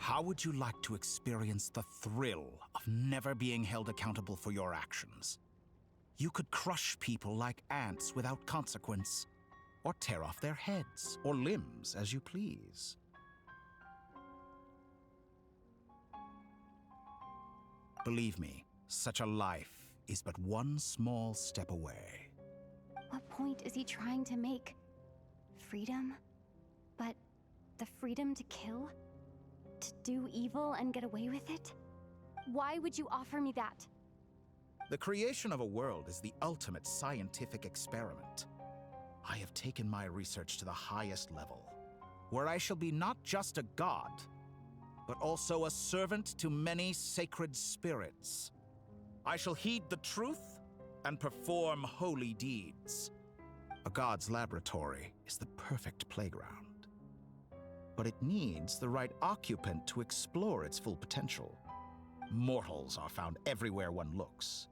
How would you like to experience the thrill of never being held accountable for your actions? You could crush people like ants without consequence, or tear off their heads or limbs as you please. Believe me, such a life is but one small step away. What point is he trying to make? Freedom? But the freedom to kill? To do evil and get away with it? Why would you offer me that? The creation of a world is the ultimate scientific experiment. I have taken my research to the highest level, where I shall be not just a god, but also a servant to many sacred spirits. I shall heed the truth and perform holy deeds. A god's laboratory is the perfect playground, but it needs the right occupant to explore its full potential. Mortals are found everywhere one looks.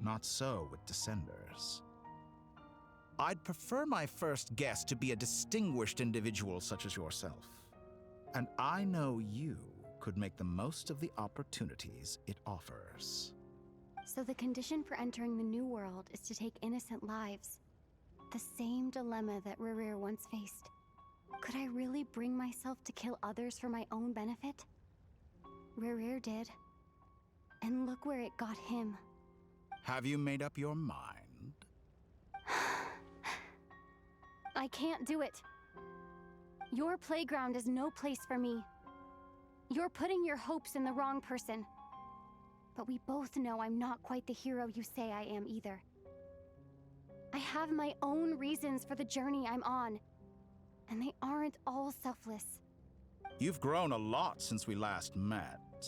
Not so with Descenders. I'd prefer my first guest to be a distinguished individual such as yourself. And I know you could make the most of the opportunities it offers. So the condition for entering the new world is to take innocent lives. The same dilemma that Rerir once faced. Could I really bring myself to kill others for my own benefit? Rerir did. And look where it got him. Have you made up your mind? I can't do it. Your playground is no place for me. You're putting your hopes in the wrong person. But we both know I'm not quite the hero you say I am either. I have my own reasons for the journey I'm on, and they aren't all selfless. You've grown a lot since we last met,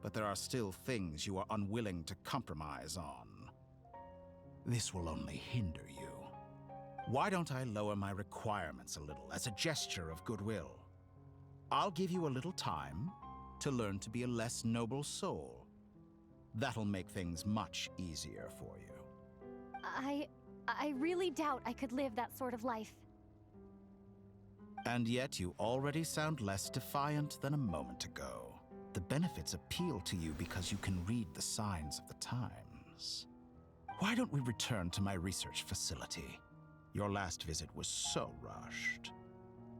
but there are still things you are unwilling to compromise on. This will only hinder you. Why don't I lower my requirements a little as a gesture of goodwill? I'll give you a little time to learn to be a less noble soul. That'll make things much easier for you. I really doubt I could live that sort of life. And yet you already sound less defiant than a moment ago. The benefits appeal to you because you can read the signs of the times. Why don't we return to my research facility? Your last visit was so rushed.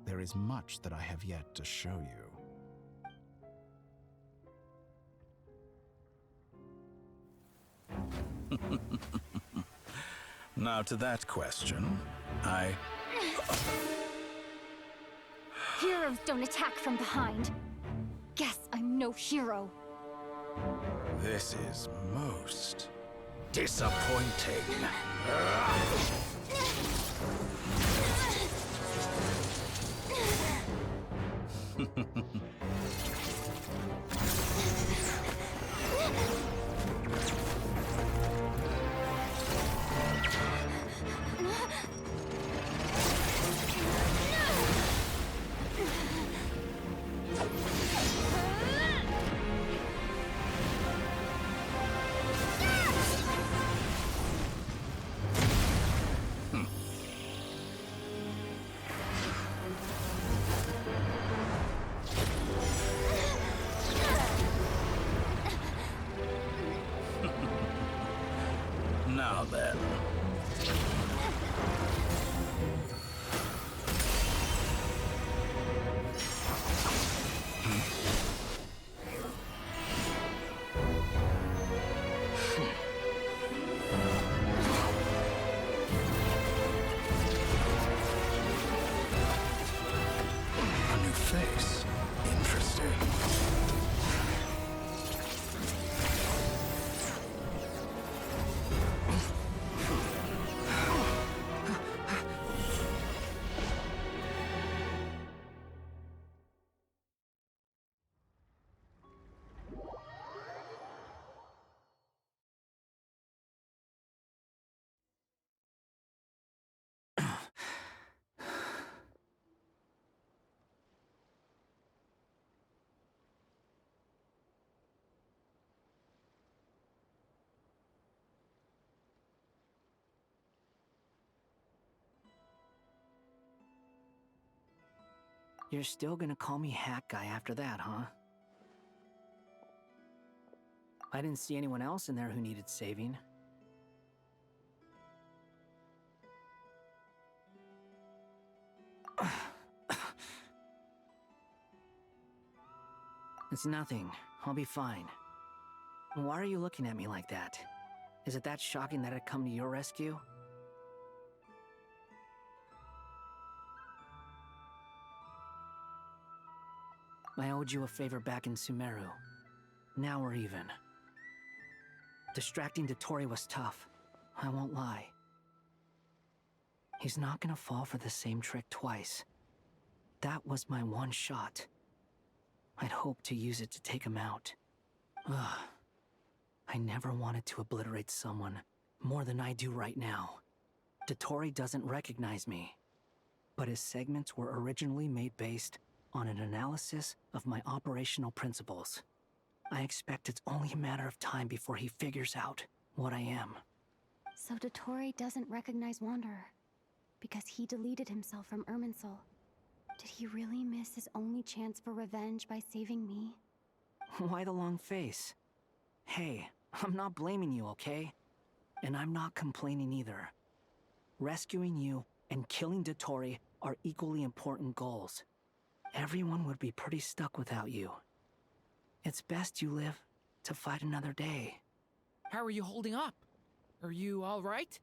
There is much that I have yet to show you. Now to that question, Heroes don't attack from behind. Guess I'm no hero. This is most disappointing. Now then. A new face. Interesting. You're still gonna call me Hack Guy after that, huh? I didn't see anyone else in there who needed saving. It's nothing. I'll be fine. Why are you looking at me like that? Is it that shocking that I'd come to your rescue? I owed you a favor back in Sumeru. Now we're even. Distracting Dotori was tough. I won't lie. He's not gonna fall for the same trick twice. That was my one shot. I'd hoped to use it to take him out. Ugh. I never wanted to obliterate someone more than I do right now. Dotori doesn't recognize me, but his segments were originally made based on an analysis of my operational principles. I expect it's only a matter of time before he figures out what I am. So Dotori doesn't recognize Wanderer because he deleted himself from Irminsul. Did he really miss his only chance for revenge by saving me? Why the long face? Hey, I'm not blaming you, okay? And I'm not complaining either. Rescuing you and killing Dotori are equally important goals. Everyone would be pretty stuck without you. It's best you live to fight another day. How are you holding up? Are you all right?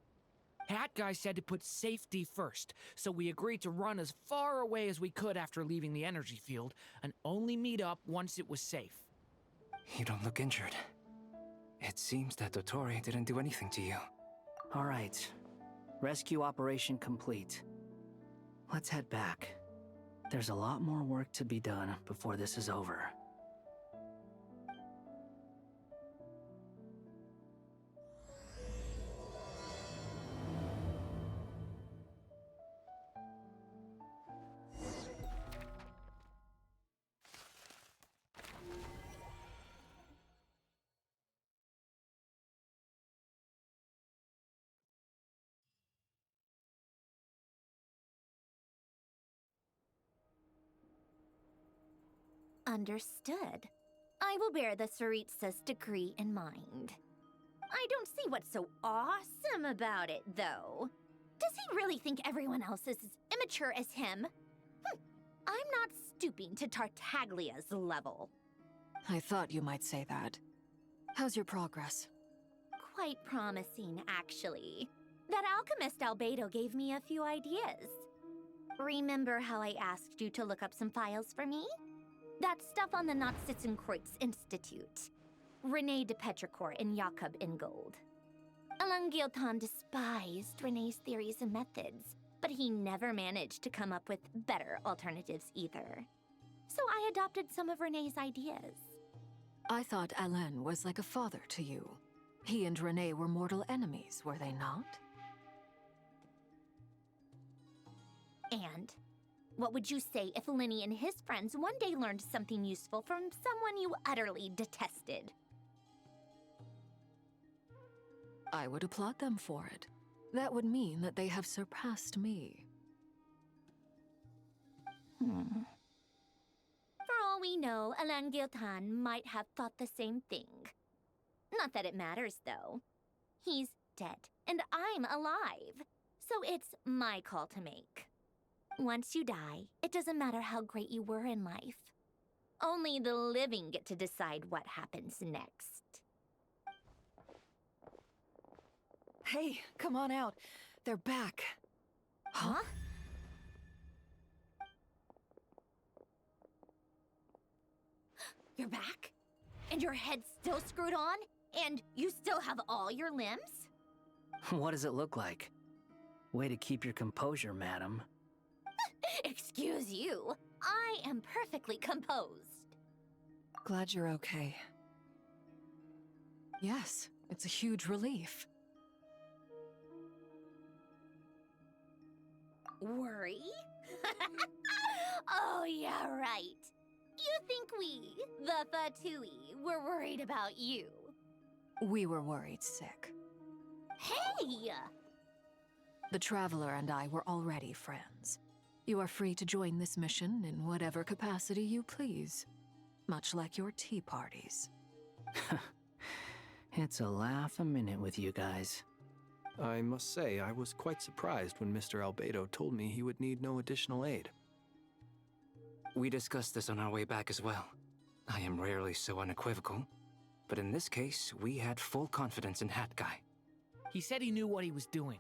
Hat Guy said to put safety first, so we agreed to run as far away as we could after leaving the energy field, and only meet up once it was safe. You don't look injured. It seems that Dotori didn't do anything to you. All right. Rescue operation complete. Let's head back. There's a lot more work to be done before this is over. Understood. I will bear the Tsaritsa's decree in mind. I don't see what's so awesome about it, though. Does he really think everyone else is as immature as him? I'm not stooping to Tartaglia's level. I thought you might say that. How's your progress? Quite promising, actually. That alchemist Albedo gave me a few ideas. Remember how I asked you to look up some files for me? That stuff on the Nachtschitzenkreuz Institute. René de Petrichor and Jakob Ingold. Alain Guillotin despised René's theories and methods, but he never managed to come up with better alternatives either. So I adopted some of René's ideas. I thought Alain was like a father to you. He and René were mortal enemies, were they not? And what would you say if Lenny and his friends one day learned something useful from someone you utterly detested? I would applaud them for it. That would mean that they have surpassed me. For all we know, Alain Guillotin might have thought the same thing. Not that it matters, though. He's dead, and I'm alive. So it's my call to make. Once you die, it doesn't matter how great you were in life. Only the living get to decide what happens next. Hey, come on out. They're back. Huh? You're back? And your head's still screwed on? And you still have all your limbs? What does it look like? Way to keep your composure, madam. Excuse you. I am perfectly composed. Glad you're okay. Yes, it's a huge relief. Worry? Oh, yeah, right. You think we, the Fatui, were worried about you? We were worried sick. Hey! The Traveler and I were already friends. You are free to join this mission in whatever capacity you please. Much like your tea parties. It's a laugh a minute with you guys. I must say, I was quite surprised when Mr. Albedo told me he would need no additional aid. We discussed this on our way back as well. I am rarely so unequivocal, but in this case, we had full confidence in Hat Guy. He said he knew what he was doing.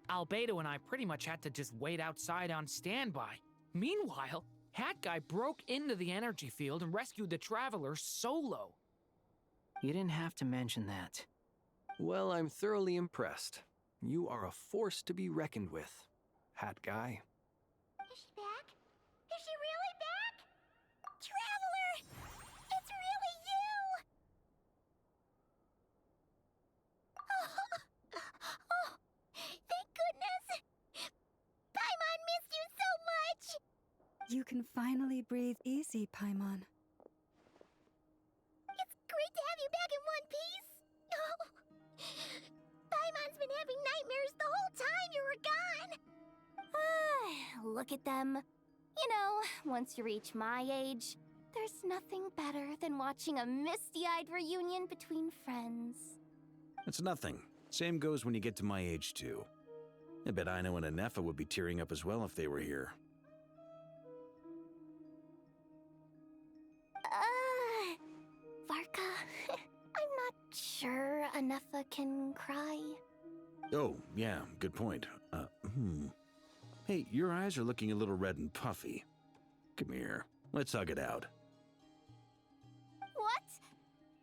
Albedo and I pretty much had to just wait outside on standby. Meanwhile, Hat Guy broke into the energy field and rescued the Traveler solo. You didn't have to mention that. Well, I'm thoroughly impressed. You are a force to be reckoned with, Hat Guy. Is she back? Is she really back? Traveler! It's really you! Oh, thank goodness! Paimon missed you so much! You can finally breathe easy, Paimon. It's great to have you back in one piece! Oh, Paimon's been having nightmares the whole time you were gone! Look at them. You know, once you reach my age, there's nothing better than watching a misty-eyed reunion between friends. It's nothing. Same goes when you get to my age, too. I bet Ino and Anefa would be tearing up as well if they were here. Varka, I'm not sure Anefa can cry. Oh, yeah, good point. Hey, your eyes are looking a little red and puffy. Come here. Let's hug it out. What?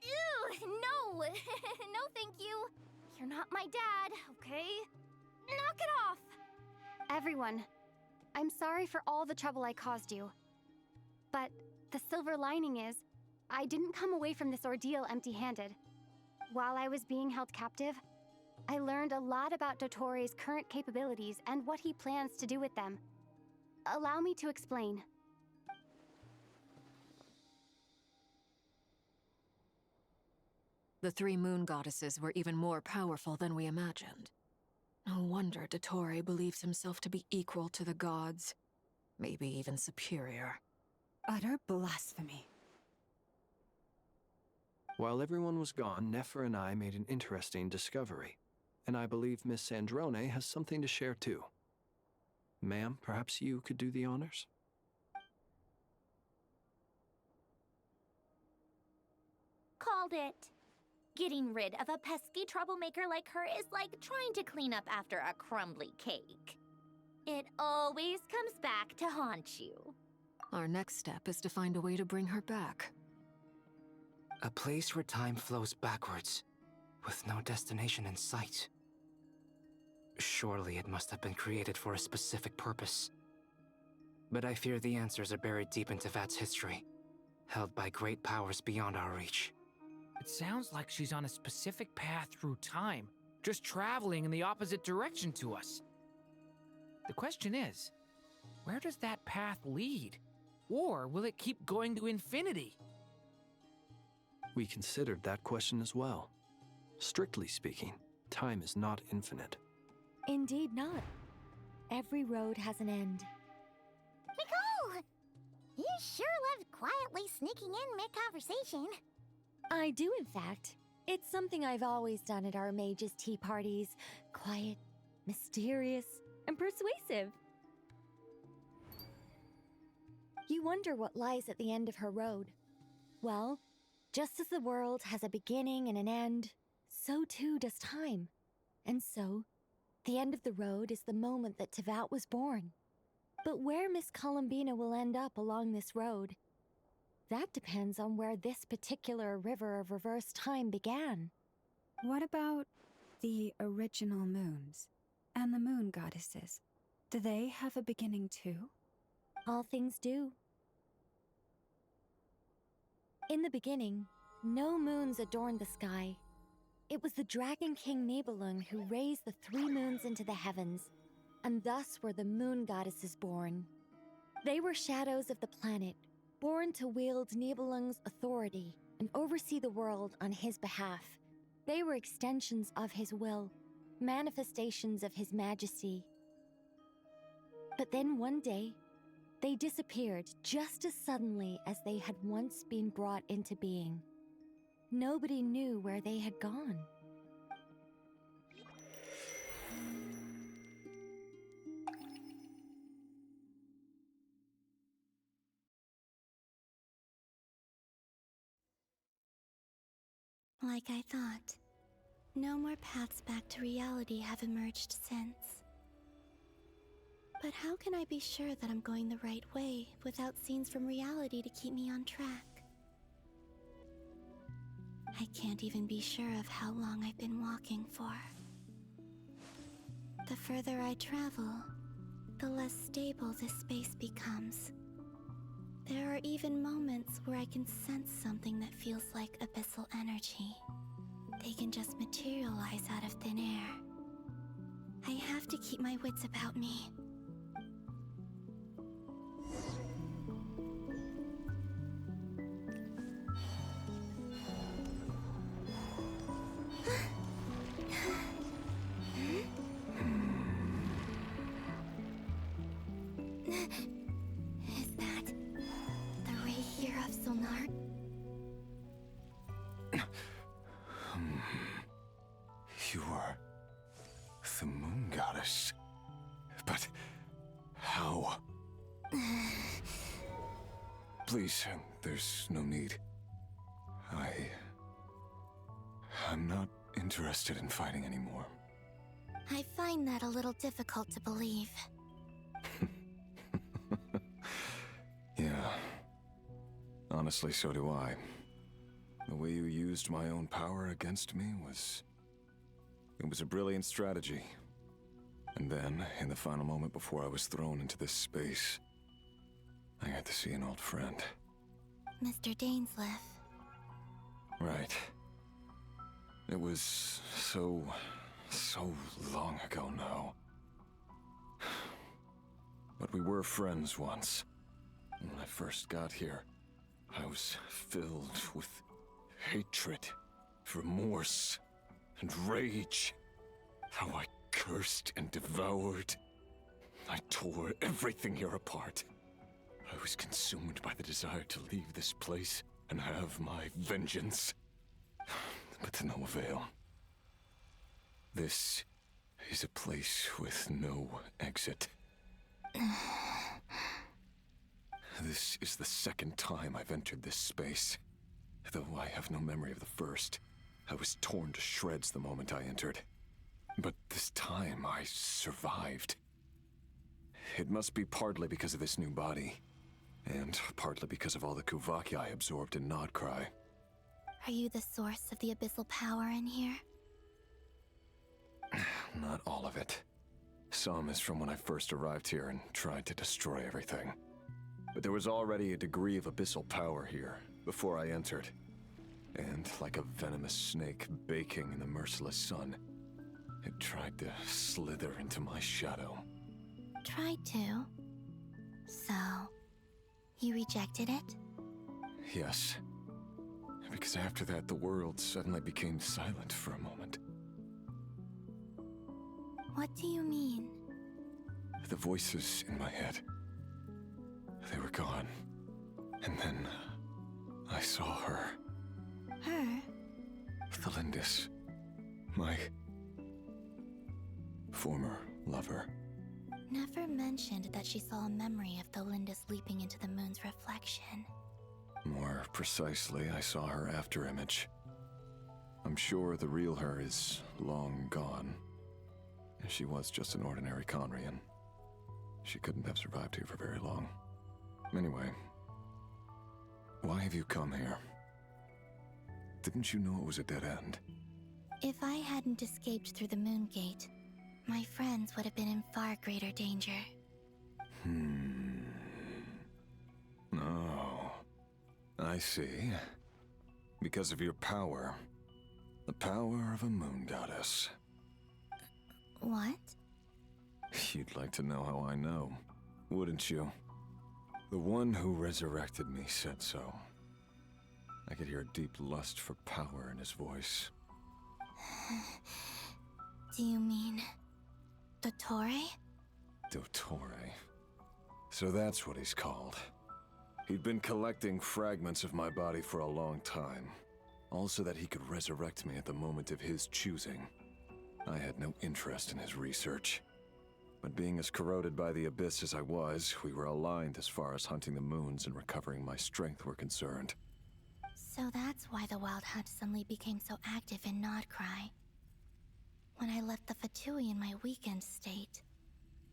Ew, no. No, thank you. You're not my dad, okay? Knock it off! Everyone, I'm sorry for all the trouble I caused you. But the silver lining is, I didn't come away from this ordeal empty-handed. While I was being held captive, I learned a lot about Dotori's current capabilities and what he plans to do with them. Allow me to explain. The three moon goddesses were even more powerful than we imagined. No wonder Dottore believes himself to be equal to the gods. Maybe even superior. Utter blasphemy. While everyone was gone, Nefer and I made an interesting discovery. And I believe Miss Sandrone has something to share too. Ma'am, perhaps you could do the honors? Called it. Getting rid of a pesky troublemaker like her is like trying to clean up after a crumbly cake. It always comes back to haunt you. Our next step is to find a way to bring her back. A place where time flows backwards, with no destination in sight. Surely it must have been created for a specific purpose. But I fear the answers are buried deep into Vat's history, held by great powers beyond our reach. It sounds like she's on a specific path through time, just traveling in the opposite direction to us. The question is, where does that path lead? Or will it keep going to infinity? We considered that question as well. Strictly speaking, time is not infinite. Indeed not. Every road has an end. Nicole! You sure love quietly sneaking in mid-conversation. I do, in fact. It's something I've always done at our mages' tea parties. Quiet, mysterious, and persuasive. You wonder what lies at the end of her road. Well, just as the world has a beginning and an end, so too does time. And so, the end of the road is the moment that Tevat was born. But where Miss Columbina will end up along this road, that depends on where this particular river of reverse time began. What about the original moons and the moon goddesses? Do they have a beginning too? All things do. In the beginning, no moons adorned the sky. It was the Dragon King Nibelung who raised the three moons into the heavens, and thus were the moon goddesses born. They were shadows of the planet, born to wield Nibelung's authority and oversee the world on his behalf. They were extensions of his will, manifestations of his majesty. But then one day, they disappeared just as suddenly as they had once been brought into being. nobody knew where they had gone. Like I thought, no more paths back to reality have emerged since. But how can I be sure that I'm going the right way without scenes from reality to keep me on track? I can't even be sure of how long I've been walking for. The further I travel, the less stable this space becomes. There are even moments where I can sense something that feels like abyssal energy. They can just materialize out of thin air. I have to keep my wits about me. Is that the ray here of Solnar? You are the moon goddess. But how? Please, there's no need. I'm not interested in fighting anymore. I find that a little difficult to believe. Yeah. Honestly, so do I. The way you used my own power against me was... It was a brilliant strategy. And then, in the final moment before I was thrown into this space, I got to see an old friend. Mr. Dainsleif. Right. It was so long ago now. But we were friends once. And when I first got here, I was filled with hatred, remorse, and rage. How I cursed and devoured. I tore everything here apart. I was consumed by the desire to leave this place and have my vengeance. But to no avail. This is a place with no exit. This is the second time I've entered this space. Though I have no memory of the first. I was torn to shreds the moment I entered. But this time I survived. It must be partly because of this new body. And partly because of all the Kuvaki I absorbed in Nod Krае. Are you the source of the abyssal power in here? Not all of it. Some is from when I first arrived here and tried to destroy everything. But there was already a degree of abyssal power here, before I entered. And like a venomous snake baking in the merciless sun, it tried to slither into my shadow. Tried to? So, you rejected it? Yes. Because after that, the world suddenly became silent for a moment. What do you mean? The voices in my head, they were gone. And then I saw her. Her? Thelindis. My former lover. Never mentioned that she saw a memory of Thelindis leaping into the moon's reflection. More precisely, I saw her afterimage. I'm sure the real her is long gone. She was just an ordinary Conrian. She couldn't have survived here for very long. Anyway, why have you come here? Didn't you know it was a dead end? If I hadn't escaped through the moon gate, my friends would have been in far greater danger. Oh, I see. Because of your power. The power of a moon goddess. What? You'd like to know how I know, wouldn't you? The one who resurrected me said so. I could hear a deep lust for power in his voice. Do you mean... Dottore? Dottore. So that's what he's called. He'd been collecting fragments of my body for a long time. all so that he could resurrect me at the moment of his choosing. I had no interest in his research. But being as corroded by the Abyss as I was, we were aligned as far as hunting the moons and recovering my strength were concerned. So that's why the Wild Hunt suddenly became so active in Nod Krае. When I left the Fatui in my weakened state,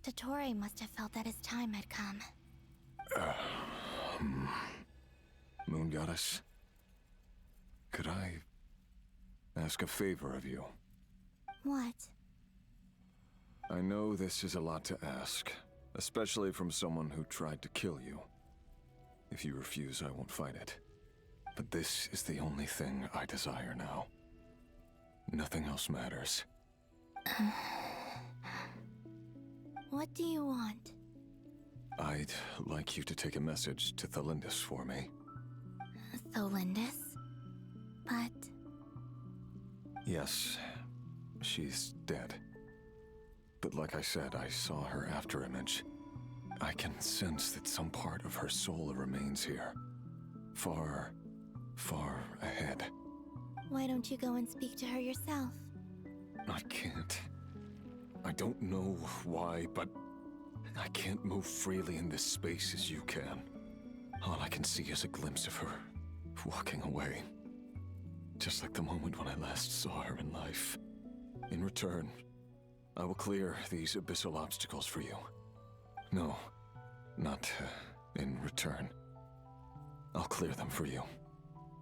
Dottore must have felt that his time had come. Moon Goddess, could I ask a favor of you? What? I know this is a lot to ask, especially from someone who tried to kill you. If you refuse, I won't fight it. But this is the only thing I desire now. Nothing else matters. What do you want? I'd like you to take a message to Thelindis for me. Thelindis? But... Yes, she's dead. But like I said, I saw her afterimage. I can sense that some part of her soul remains here. Far, far ahead. Why don't you go and speak to her yourself? I can't. I don't know why, but I can't move freely in this space as you can. All I can see is a glimpse of her walking away. Just like the moment when I last saw her in life. In return, I will clear these abyssal obstacles for you. No, not in return. I'll clear them for you.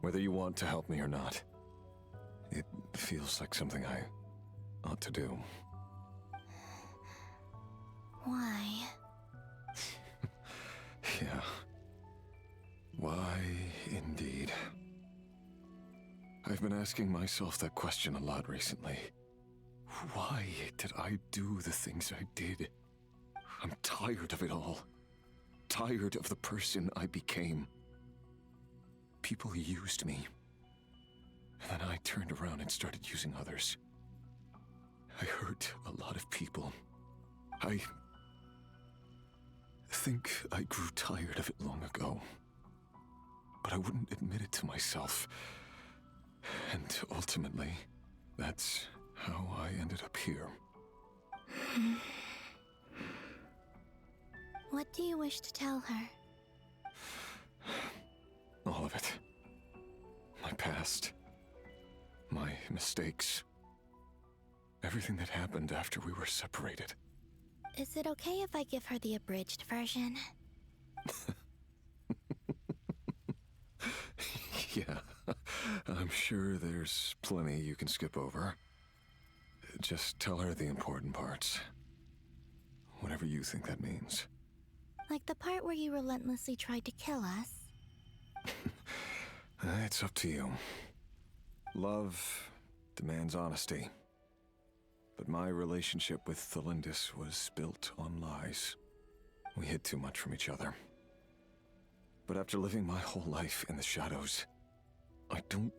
Whether you want to help me or not. It feels like something I ought to do. Why? Yeah. Why, indeed. I've been asking myself that question a lot recently. Why did I do the things I did? I'm tired of it all. Tired of the person I became. People used me. And then I turned around and started using others. I hurt a lot of people. I think I grew tired of it long ago. But I wouldn't admit it to myself. And ultimately, that's how I ended up here. What do you wish to tell her? All of it. My past. My mistakes. Everything that happened after we were separated. Is it okay if I give her the abridged version? Yeah, I'm sure there's plenty you can skip over. Just tell her the important parts. Whatever you think that means. Like the part where you relentlessly tried to kill us? It's up to you. Love demands honesty. But my relationship with Thelindis was built on lies. We hid too much from each other. But after living my whole life in the shadows, I don't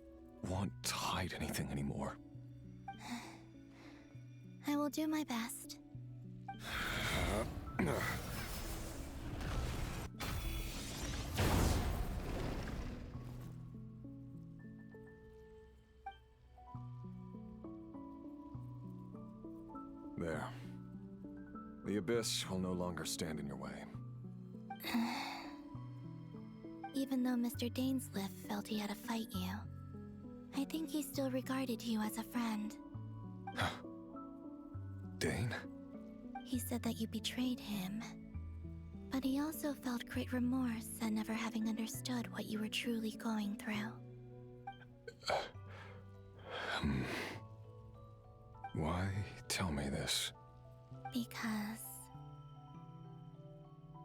want to hide anything anymore. I will do my best. There. The Abyss will no longer stand in your way. Even though Mr. Dainsliff felt he had to fight you, I think he still regarded you as a friend. Dane? He said that you betrayed him, but he also felt great remorse at never having understood what you were truly going through. Why tell me this? Because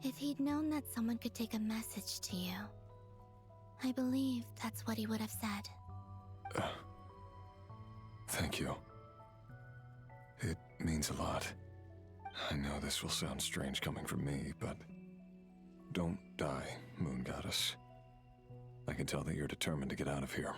if he'd known that someone could take a message to you, I believe that's what he would have said. Thank you. It means a lot. I know this will sound strange coming from me, but don't die, Moon Goddess. I can tell that you're determined to get out of here.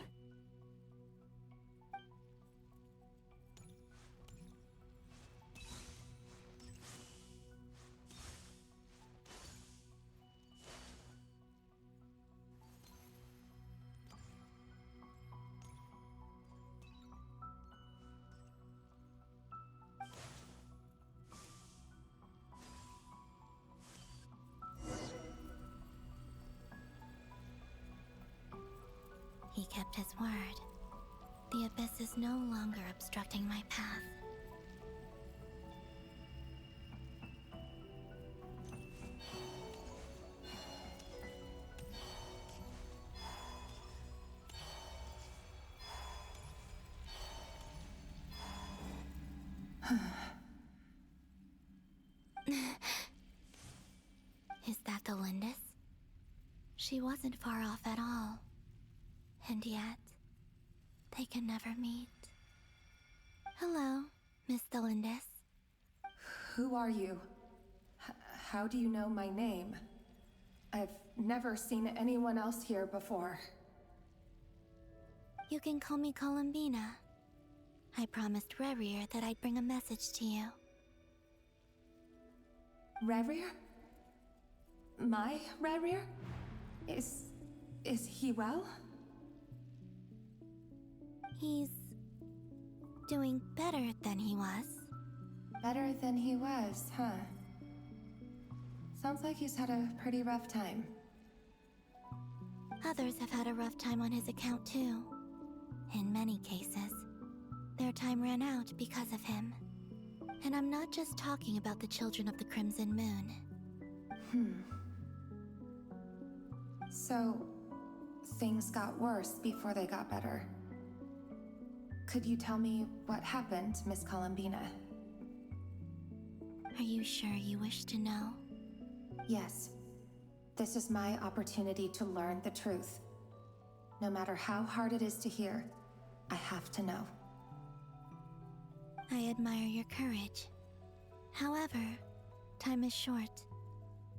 his word. The abyss is no longer obstructing my path. Is that the Lindis? She wasn't far off at all. And yet, they can never meet. Hello, Miss Lindis. Who are you? How do you know my name? I've never seen anyone else here before. You can call me Columbina. I promised Rerir that I'd bring a message to you. Rerir? My Rerir? Is he well? He's doing better than he was. Better than he was, huh? Sounds like he's had a pretty rough time. Others have had a rough time on his account too. In many cases, their time ran out because of him. And I'm not just talking about the children of the Crimson Moon. So, things got worse before they got better. Could you tell me what happened, Miss Columbina? Are you sure you wish to know? Yes. This is my opportunity to learn the truth. No matter how hard it is to hear, I have to know. I admire your courage. However, time is short.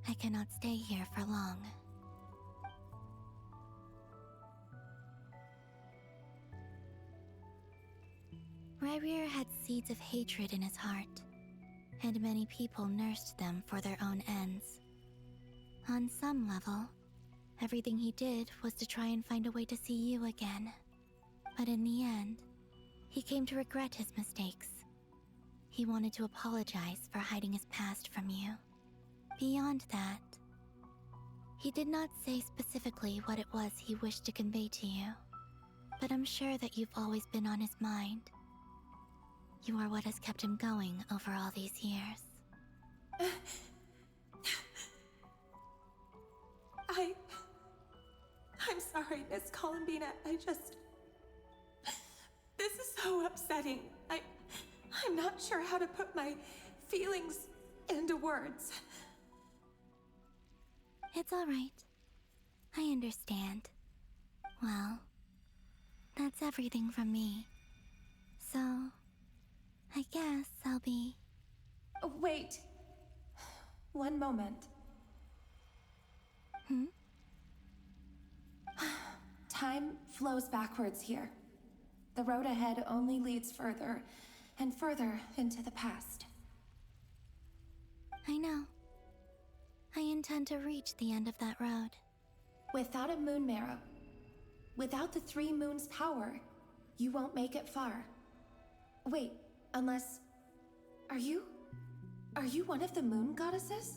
I cannot stay here for long. Rerir had seeds of hatred in his heart, and many people nursed them for their own ends. On some level, everything he did was to try and find a way to see you again. But in the end, he came to regret his mistakes. He wanted to apologize for hiding his past from you. Beyond that, he did not say specifically what it was he wished to convey to you, but I'm sure that you've always been on his mind. You are what has kept him going over all these years. I'm sorry, Miss Columbina. This is so upsetting. I'm not sure how to put my feelings into words. It's all right. I understand. Well, that's everything from me. So, I guess I'll be... Oh, wait. One moment. Time flows backwards here. The road ahead only leads further and further into the past. I know. I intend to reach the end of that road. Without a moon marrow, without the 3 moons' power, you won't make it far. Wait, unless... Are you one of the moon goddesses?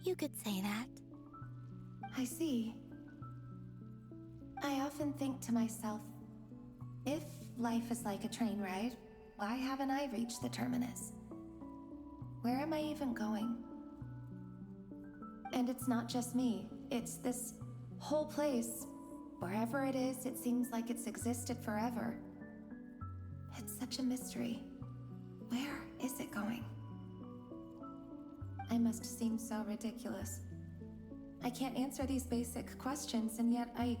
You could say that. I see. I often think to myself, if life is like a train ride, why haven't I reached the terminus? Where am I even going? And it's not just me, it's this whole place. Wherever it is, it seems like it's existed forever. It's such a mystery. Where is it going? I must seem so ridiculous. I can't answer these basic questions, and yet I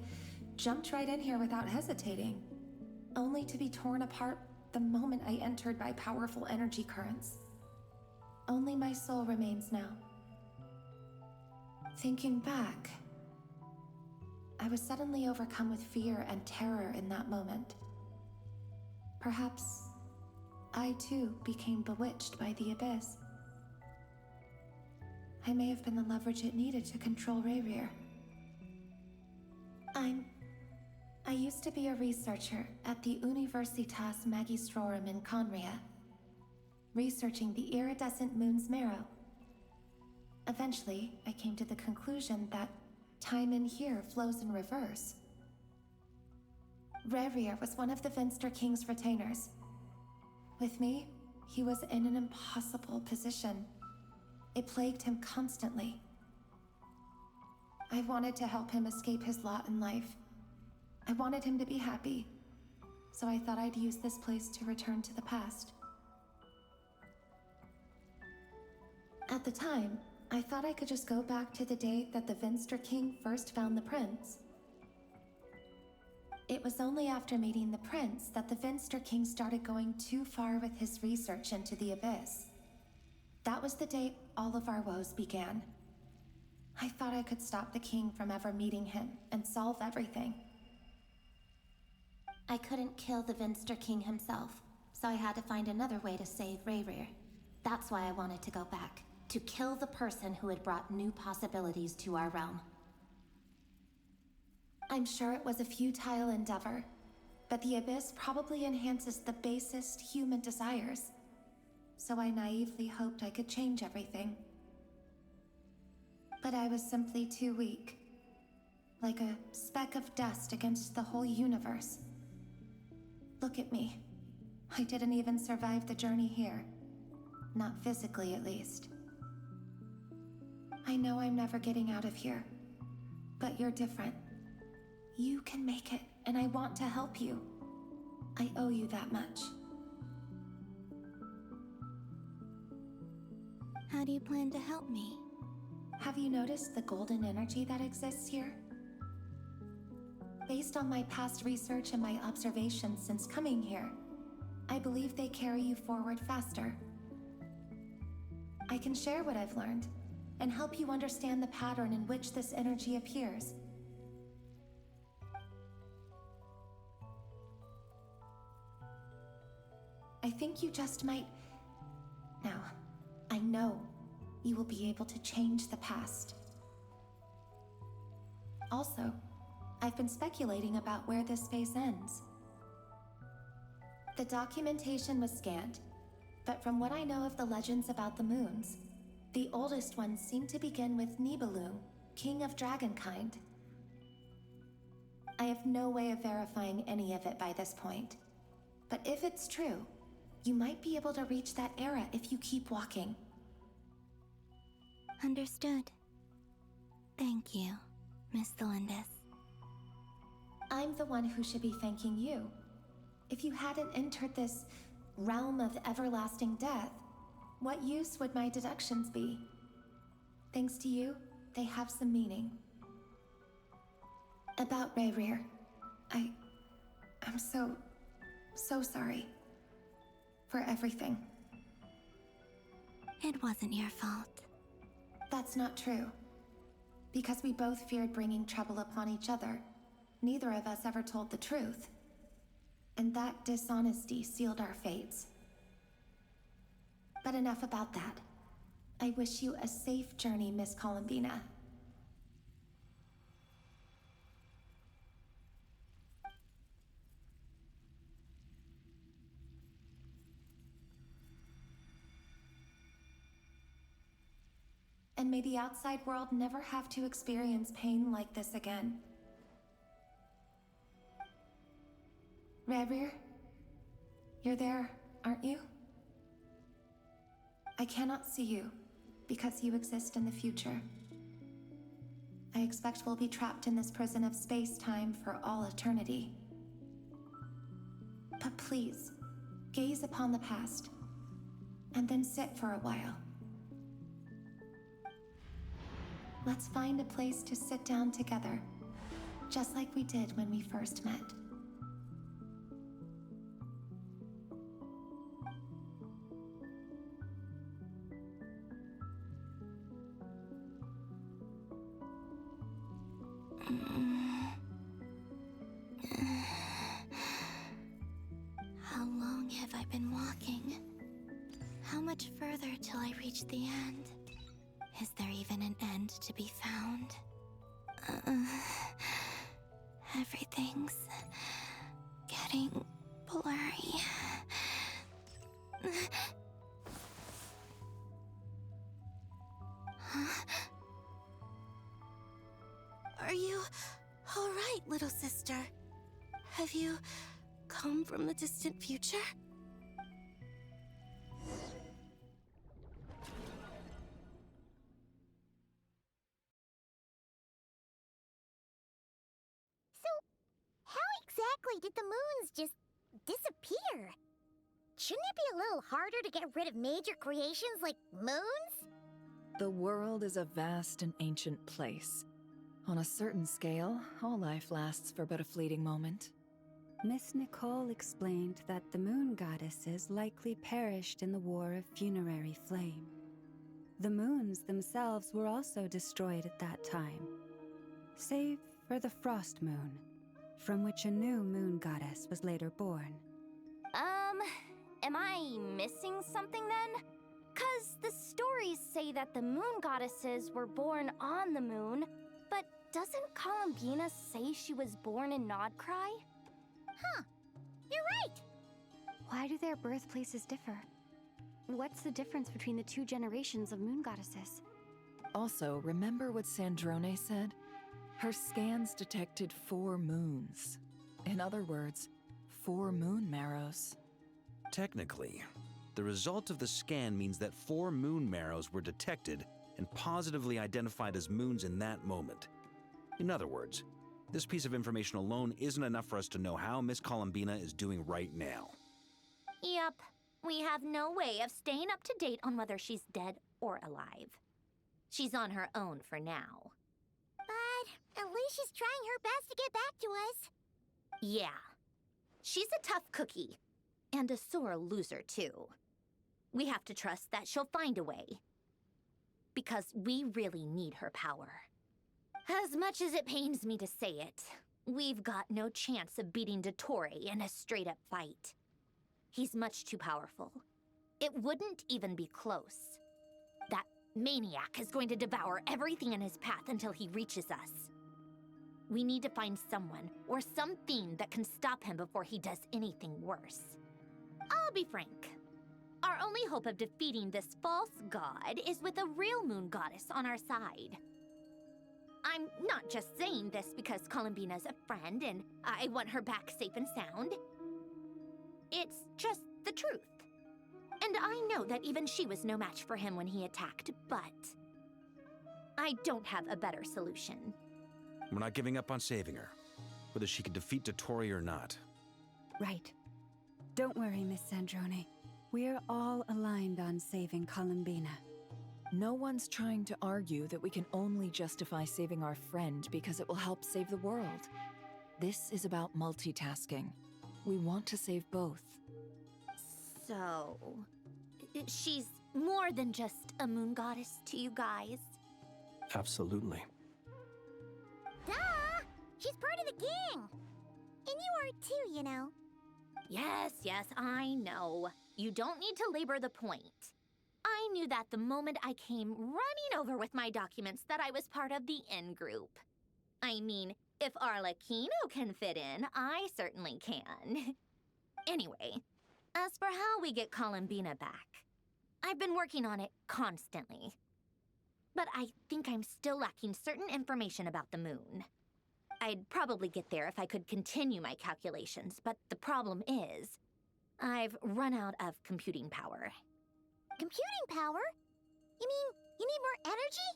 jumped right in here without hesitating, only to be torn apart the moment I entered by powerful energy currents. Only my soul remains now. Thinking back, I was suddenly overcome with fear and terror in that moment. Perhaps I too became bewitched by the abyss. I may have been the leverage it needed to control Rerir. I used to be a researcher at the Universitas Magistrorum in Conria, researching the iridescent moon's marrow. Eventually, I came to the conclusion that time in here flows in reverse. Rerir was one of the Venster King's retainers. With me, he was in an impossible position. It plagued him constantly. I wanted to help him escape his lot in life. I wanted him to be happy, so I thought I'd use this place to return to the past. At the time, I thought I could just go back to the day that the Venster King first found the prince. It was only after meeting the prince that the Venster King started going too far with his research into the abyss. That was the day all of our woes began. I thought I could stop the king from ever meeting him and solve everything. I couldn't kill the Venster King himself, so I had to find another way to save Rerir. That's why I wanted to go back, to kill the person who had brought new possibilities to our realm. I'm sure it was a futile endeavor, but the abyss probably enhances the basest human desires. So I naively hoped I could change everything. But I was simply too weak. Like a speck of dust against the whole universe. Look at me. I didn't even survive the journey here. Not physically, at least. I know I'm never getting out of here. But you're different. You can make it, and I want to help you. I owe you that much. How do you plan to help me? Have you noticed the golden energy that exists here? Based on my past research and my observations since coming here, I believe they carry you forward faster. I can share what I've learned and help you understand the pattern in which this energy appears. I think you just might... Now, I know you will be able to change the past. Also, I've been speculating about where this phase ends. The documentation was scanned, but from what I know of the legends about the moons, the oldest ones seem to begin with Nibelung, king of dragonkind. I have no way of verifying any of it by this point, but if it's true, you might be able to reach that era if you keep walking. Understood. Thank you, Miss Thelindis. I'm the one who should be thanking you. If you hadn't entered this realm of everlasting death, what use would my deductions be? Thanks to you, they have some meaning. About Rerir, I'm so sorry. For everything. It wasn't your fault. That's not true. Because we both feared bringing trouble upon each other, neither of us ever told the truth. And that dishonesty sealed our fates. But enough about that. I wish you a safe journey, Miss Columbina. And may the outside world never have to experience pain like this again. Rerir, you're there, aren't you? I cannot see you, because you exist in the future. I expect we'll be trapped in this prison of space-time for all eternity. But please, gaze upon the past, and then sit for a while. Let's find a place to sit down together, just like we did when we first met. How long have I been walking? How much further till I reach the end? Is there even an end to be found? Everything's getting blurry. Huh? Are you all right, little sister? Have you come from the distant future? So, how exactly did the moons just disappear? Shouldn't it be a little harder to get rid of major creations like moons? The world is a vast and ancient place. On a certain scale, all life lasts for but a fleeting moment. Miss Nicole explained that the moon goddesses likely perished in the War of Funerary Flame. The moons themselves were also destroyed at that time, save for the Frost Moon, from which a new moon goddess was later born. Am I missing something then? 'Cause the stories say that the moon goddesses were born on the moon, but doesn't Columbina say she was born in Nod Krае? Huh. You're right. Why do their birthplaces differ? What's the difference between the two generations of moon goddesses? Also, remember what Sandrone said? Her scans detected 4 moons. In other words, 4 moon marrows. Technically, the result of the scan means that 4 moon marrows were detected and positively identified as moons in that moment. In other words, this piece of information alone isn't enough for us to know how Miss Columbina is doing right now. Yep. We have no way of staying up to date on whether she's dead or alive. She's on her own for now. But at least she's trying her best to get back to us. Yeah. She's a tough cookie. And a sore loser, too. We have to trust that she'll find a way. Because we really need her power. As much as it pains me to say it, we've got no chance of beating Dottore in a straight-up fight. He's much too powerful. It wouldn't even be close. That maniac is going to devour everything in his path until he reaches us. We need to find someone or something that can stop him before he does anything worse. I'll be frank. Our only hope of defeating this false god is with a real moon goddess on our side. I'm not just saying this because Columbina's a friend and I want her back safe and sound. It's just the truth. And I know that even she was no match for him when he attacked, but I don't have a better solution. We're not giving up on saving her, whether she can defeat Dottore or not. Right. Don't worry, Miss Sandrone. We're all aligned on saving Columbina. No one's trying to argue that we can only justify saving our friend because it will help save the world. This is about multitasking. We want to save both. So, she's more than just a moon goddess to you guys? Absolutely. Duh! She's part of the gang! And you are too, you know. Yes, I know. You don't need to labor the point. I knew that the moment I came running over with my documents that I was part of the in-group. I mean, if Arlecchino can fit in, I certainly can. Anyway, as for how we get Columbina back, I've been working on it constantly. But I think I'm still lacking certain information about the moon. I'd probably get there if I could continue my calculations, but the problem is, I've run out of computing power. Computing power? You mean you need more energy?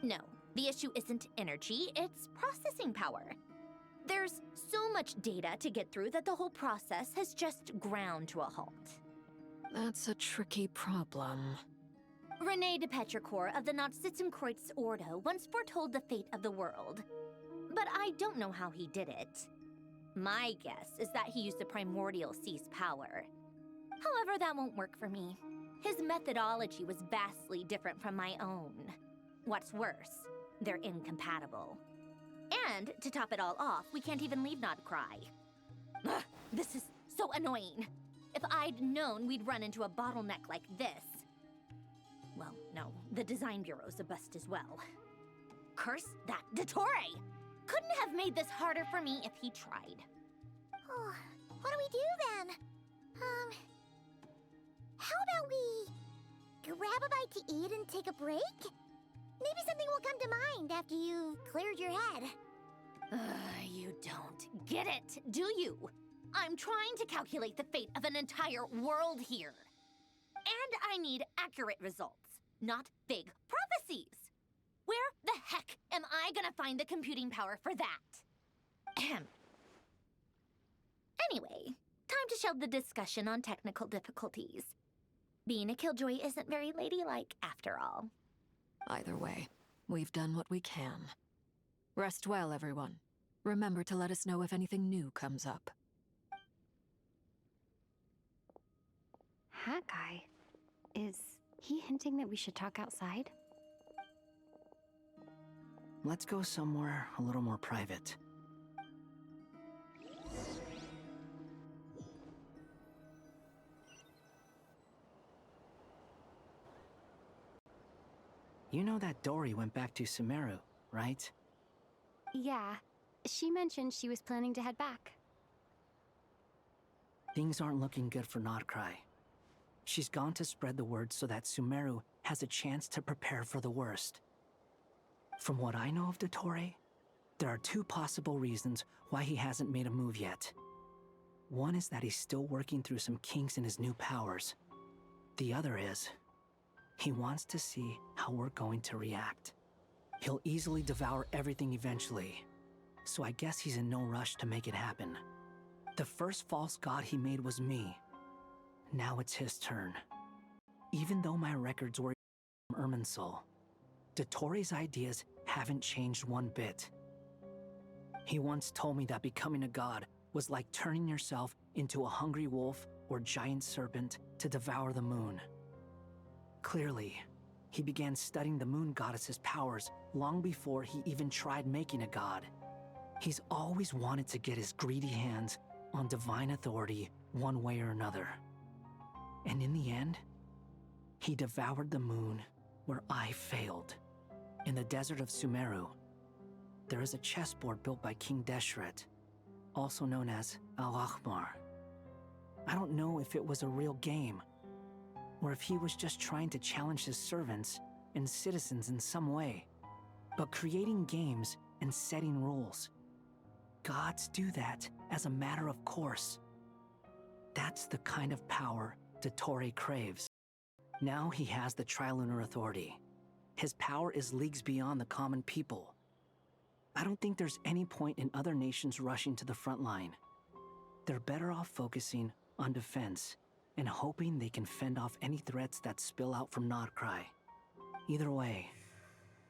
No, the issue isn't energy, it's processing power. There's so much data to get through that the whole process has just ground to a halt. That's a tricky problem. René de Petrichor of the Nazissenkreuz Ordo once foretold the fate of the world. But I don't know how he did it. My guess is that he used the primordial sea's power. However, that won't work for me. His methodology was vastly different from my own. What's worse, they're incompatible. And, to top it all off, we can't even leave Nod Krае. Ugh, this is so annoying. If I'd known we'd run into a bottleneck like this. Well, no, the design bureau's a bust as well. Curse that Dottore! Couldn't have made this harder for me if he tried. Oh, what do we do then? How about we grab a bite to eat and take a break? Maybe something will come to mind after you've cleared your head. You don't get it, do you? I'm trying to calculate the fate of an entire world here. And I need accurate results, not vague prophecies. Where the heck am I gonna find the computing power for that? Ahem. Anyway, time to shelve the discussion on technical difficulties. Being a killjoy isn't very ladylike, after all. Either way, we've done what we can. Rest well, everyone. Remember to let us know if anything new comes up. Hat guy? Is he hinting that we should talk outside? Let's go somewhere a little more private. You know that Dory went back to Sumeru, right? Yeah. She mentioned she was planning to head back. Things aren't looking good for Nod Krае. She's gone to spread the word so that Sumeru has a chance to prepare for the worst. From what I know of Dottore, there are two possible reasons why he hasn't made a move yet. One is that he's still working through some kinks in his new powers. The other is, he wants to see how we're going to react. He'll easily devour everything eventually, so I guess he's in no rush to make it happen. The first false god he made was me. Now it's his turn. Even though my records were from Irminsul, Dottore's ideas haven't changed one bit. He once told me that becoming a god was like turning yourself into a hungry wolf or giant serpent to devour the moon. Clearly, he began studying the moon goddess's powers long before he even tried making a god. He's always wanted to get his greedy hands on divine authority one way or another. And in the end, he devoured the moon where I failed. In the desert of Sumeru, there is a chessboard built by King Deshret, also known as Al-Ahmar. I don't know if it was a real game, or if he was just trying to challenge his servants and citizens in some way. But creating games and setting rules, gods do that as a matter of course. That's the kind of power Dottore craves. Now he has the Trilunar Authority. His power is leagues beyond the common people. I don't think there's any point in other nations rushing to the front line. They're better off focusing on defense and hoping they can fend off any threats that spill out from Nod Krае. Either way,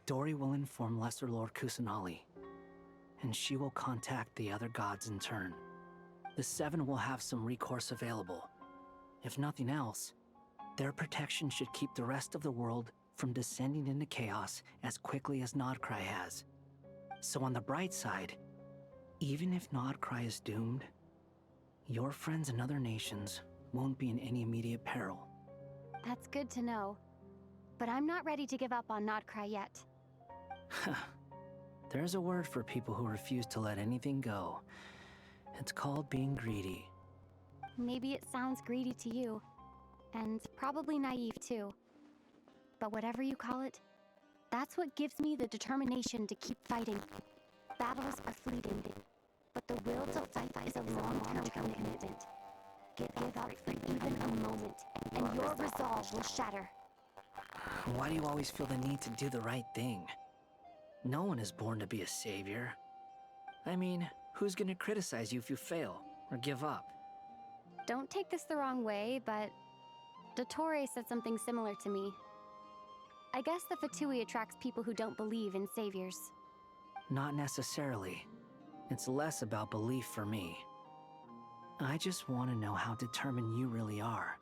Dory will inform Lesser Lord Kusanali, and she will contact the other gods in turn. The Seven will have some recourse available. If nothing else, their protection should keep the rest of the world from descending into chaos as quickly as Nod Krае has. So on the bright side, even if Nod Krае is doomed, your friends in other nations won't be in any immediate peril. That's good to know. But I'm not ready to give up on Nod Krае yet. There's a word for people who refuse to let anything go. It's called being greedy. Maybe it sounds greedy to you, and probably naive too. But whatever you call it, that's what gives me the determination to keep fighting. Battles are fleeting, but the will to fight is a long-term commitment. Give up for even a moment, and your resolve will shatter. Why do you always feel the need to do the right thing? No one is born to be a savior. I mean, who's gonna criticize you if you fail or give up? Don't take this the wrong way, but Dottore said something similar to me. I guess the Fatui attracts people who don't believe in saviors. Not necessarily. It's less about belief for me. I just want to know how determined you really are.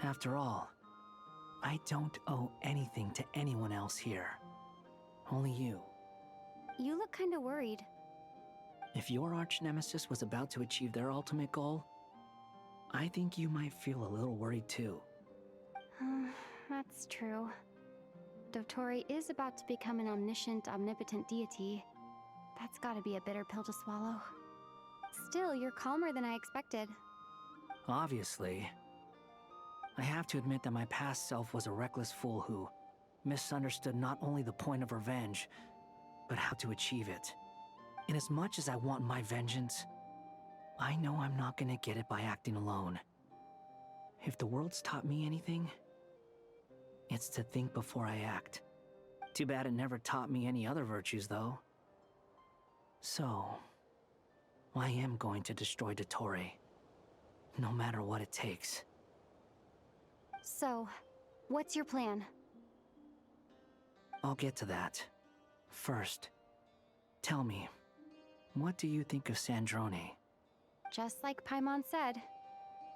After all, I don't owe anything to anyone else here. Only you. You look kinda worried. If your arch-nemesis was about to achieve their ultimate goal, I think you might feel a little worried too. That's true. Dottore is about to become an omniscient, omnipotent deity. That's gotta be a bitter pill to swallow. Still, you're calmer than I expected. Obviously. I have to admit that my past self was a reckless fool who, misunderstood not only the point of revenge, but how to achieve it. And as much as I want my vengeance, I know I'm not gonna get it by acting alone. If the world's taught me anything, it's to think before I act. Too bad it never taught me any other virtues, though. So, I am going to destroy Dottore, no matter what it takes. So, what's your plan? I'll get to that. First, tell me, what do you think of Sandrone? Just like Paimon said,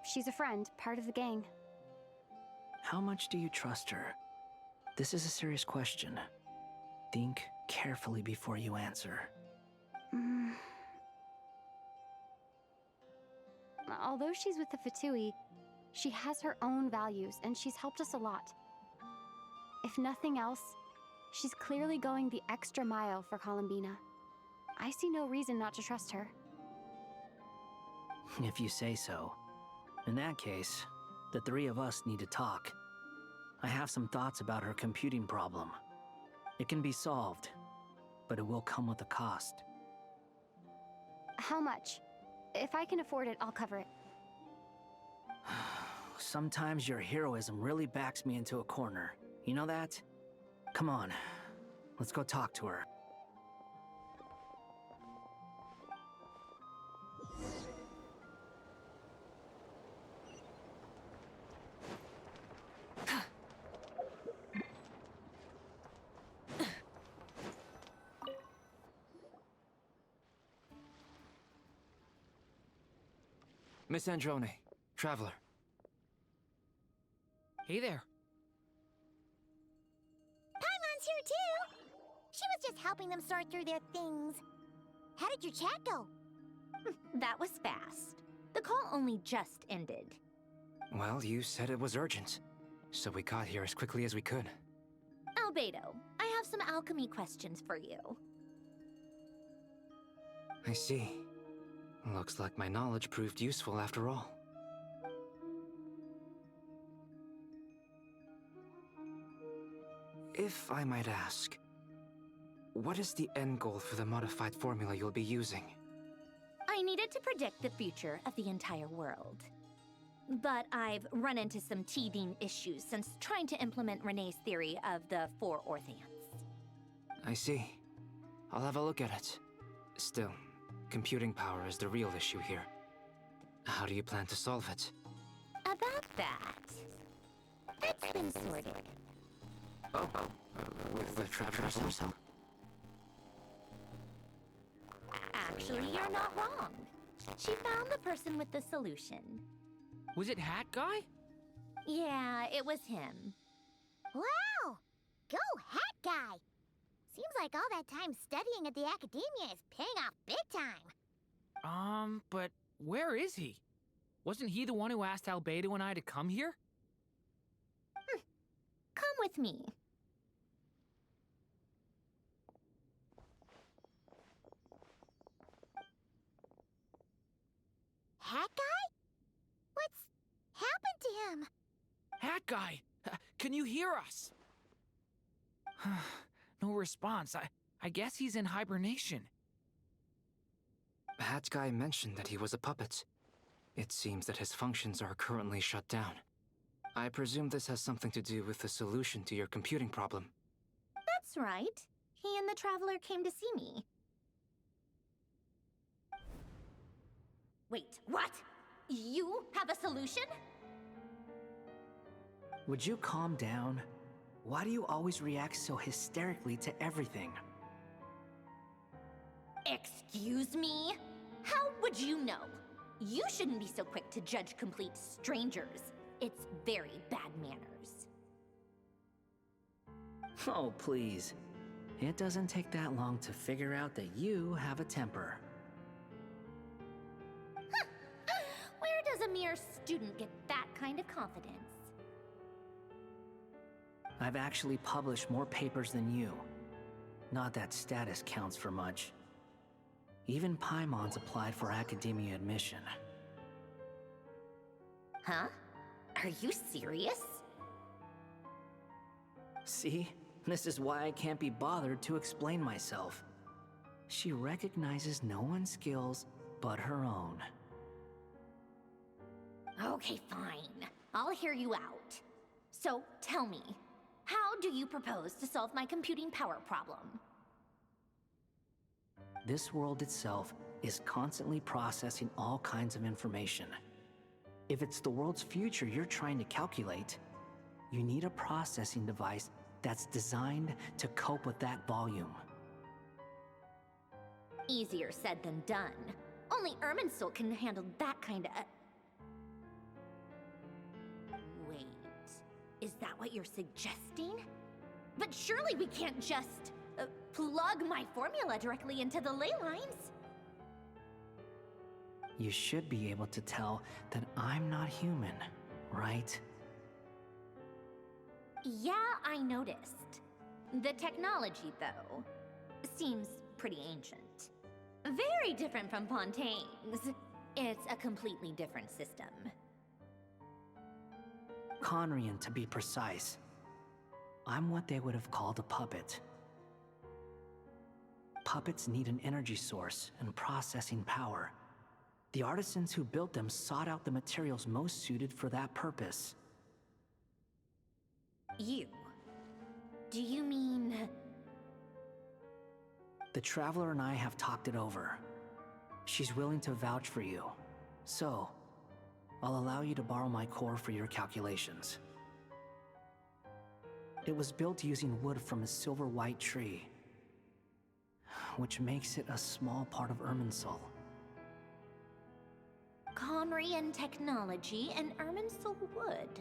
she's a friend, part of the gang. How much do you trust her? This is a serious question. Think carefully before you answer. Although she's with the Fatui, she has her own values, and she's helped us a lot. If nothing else, she's clearly going the extra mile for Columbina. I see no reason not to trust her. If you say so. In that case, the three of us need to talk. I have some thoughts about her computing problem. It can be solved, but it will come with a cost. How much? If I can afford it, I'll cover it. Sometimes your heroism really backs me into a corner. You know that? Come on, let's go talk to her. Miss Androne, Traveler. Hey there. Paimon's here too! She was just helping them sort through their things. How did your chat go? That was fast. The call only just ended. Well, you said it was urgent, so we got here as quickly as we could. Albedo, I have some alchemy questions for you. I see. Looks like my knowledge proved useful after all. If I might ask, what is the end goal for the modified formula you'll be using? I needed to predict the future of the entire world. But I've run into some teething issues since trying to implement Renee's theory of the four Orthants. I see. I'll have a look at it. Still, computing power is the real issue here. How do you plan to solve it? About that, that's been sorted. With the Traveler's also? Actually, you're not wrong. She found the person with the solution. Was it Hat Guy? Yeah, it was him. Wow! Go Hat Guy! Seems like all that time studying at the Academia is paying off big time. But where is he? Wasn't he the one who asked Albedo and I to come here? Come with me. Hat Guy? What's happened to him? Hat Guy! Can you hear us? No response. I guess he's in hibernation. Hat Guy mentioned that he was a puppet. It seems that his functions are currently shut down. I presume this has something to do with the solution to your computing problem. That's right. He and the Traveler came to see me. Wait, what? You have a solution? Would you calm down? Why do you always react so hysterically to everything? Excuse me? How would you know? You shouldn't be so quick to judge complete strangers. It's very bad manners. Oh, please. It doesn't take that long to figure out that you have a temper. Where does a mere student get that kind of confidence? I've actually published more papers than you. Not that status counts for much. Even Paimon's applied for academia admission. Huh? Are you serious? See? This is why I can't be bothered to explain myself. She recognizes no one's skills but her own. Okay, fine. I'll hear you out. So, tell me, how do you propose to solve my computing power problem? This world itself is constantly processing all kinds of information. If it's the world's future you're trying to calculate, you need a processing device that's designed to cope with that volume. Easier said than done. Only Irminsul can handle that kind of... Wait, is that what you're suggesting? But surely we can't just plug my formula directly into the ley lines. You should be able to tell that I'm not human, right? Yeah, I noticed. The technology, though, seems pretty ancient. Very different from Fontaine's. It's a completely different system. Conrian, to be precise. I'm what they would have called a puppet. Puppets need an energy source and processing power. The artisans who built them sought out the materials most suited for that purpose. You? Do you mean... The Traveler and I have talked it over. She's willing to vouch for you. So, I'll allow you to borrow my core for your calculations. It was built using wood from a silver-white tree, which makes it a small part of Irminsul. Conrian technology and Irminsul wood.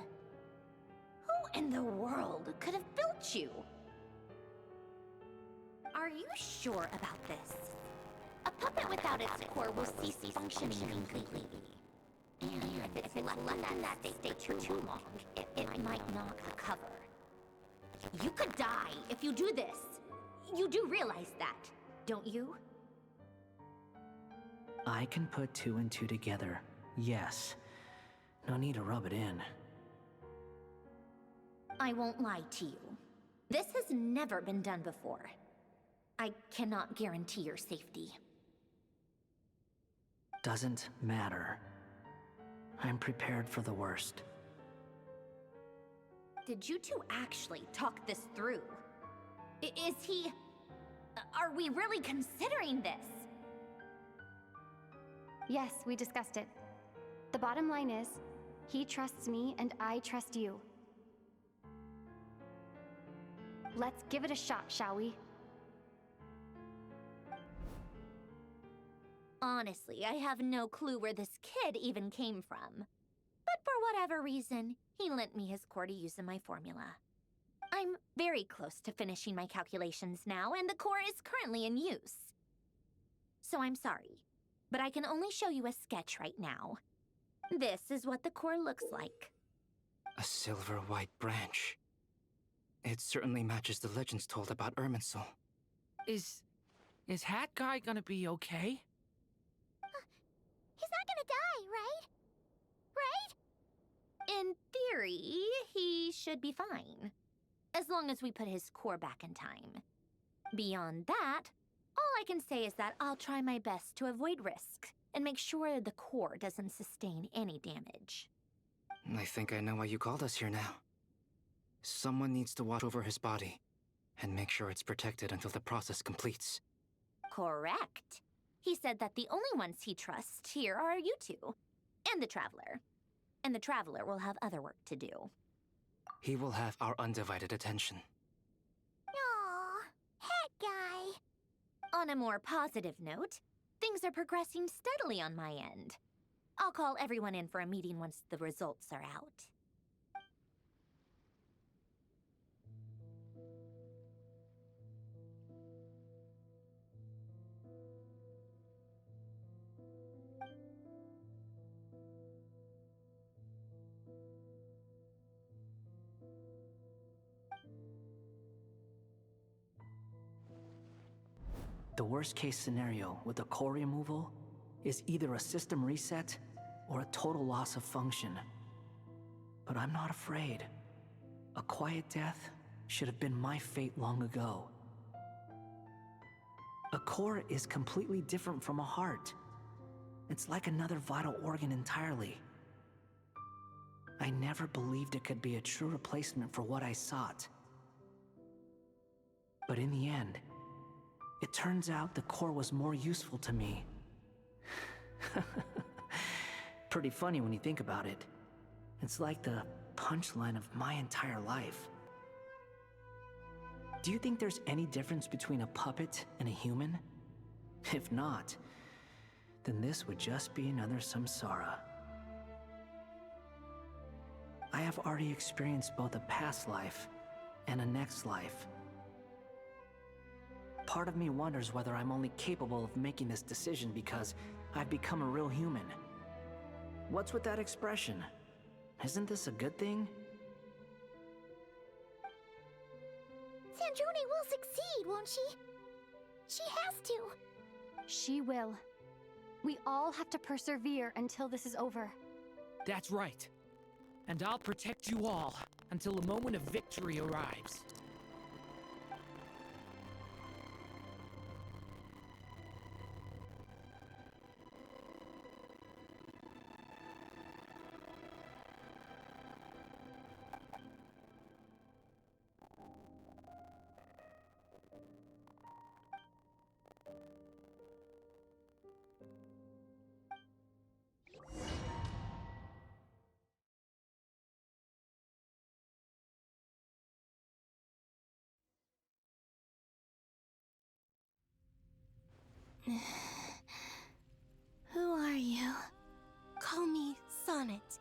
Who in the world could have built you? Are you sure about this? A puppet without its core will cease functioning completely. And if it's left in that state too long, it might not recover. You could die if you do this. You do realize that, don't you? I can put two and two together, yes. No need to rub it in. I won't lie to you. This has never been done before. I cannot guarantee your safety. Doesn't matter. I'm prepared for the worst. Did you two actually talk this through? Is he... Are we really considering this? Yes, we discussed it. The bottom line is, he trusts me and I trust you. Let's give it a shot, shall we? Honestly, I have no clue where this kid even came from. But for whatever reason, he lent me his core to use in my formula. I'm very close to finishing my calculations now, and the core is currently in use. So I'm sorry, but I can only show you a sketch right now. This is what the core looks like. A silver-white branch. It certainly matches the legends told about Irminsul. Is Hat Guy gonna be okay? He's not gonna die, right? Right? In theory, he should be fine. As long as we put his core back in time. Beyond that, all I can say is that I'll try my best to avoid risk and make sure the core doesn't sustain any damage. I think I know why you called us here now. Someone needs to watch over his body and make sure it's protected until the process completes. Correct. He said that the only ones he trusts here are you two, and the Traveler. And the Traveler will have other work to do. He will have our undivided attention. Aww, Hat Guy. On a more positive note, things are progressing steadily on my end. I'll call everyone in for a meeting once the results are out. The worst-case scenario with the core removal is either a system reset or a total loss of function. But I'm not afraid. A quiet death should have been my fate long ago. A core is completely different from a heart. It's like another vital organ entirely. I never believed it could be a true replacement for what I sought. But in the end, it turns out the core was more useful to me. Pretty funny when you think about it. It's like the punchline of my entire life. Do you think there's any difference between a puppet and a human? If not, then this would just be another samsara. I have already experienced both a past life and a next life. Part of me wonders whether I'm only capable of making this decision because I've become a real human. What's with that expression? Isn't this a good thing? Sanjuni will succeed, won't she? She has to. She will. We all have to persevere until this is over. That's right. And I'll protect you all until the moment of victory arrives. Who are you? Call me Sonnet.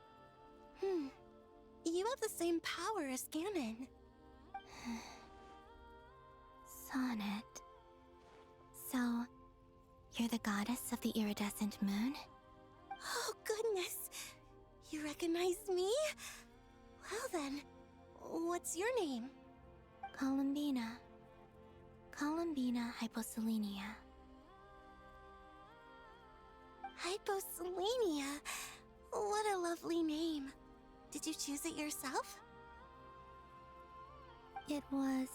You have the same power as Ganon. Sonnet. So, you're the goddess of the iridescent moon? Oh, goodness. You recognize me? Well then, what's your name? Columbina. Columbina Hyposelenia. Hyposelenia? What a lovely name. Did you choose it yourself? It was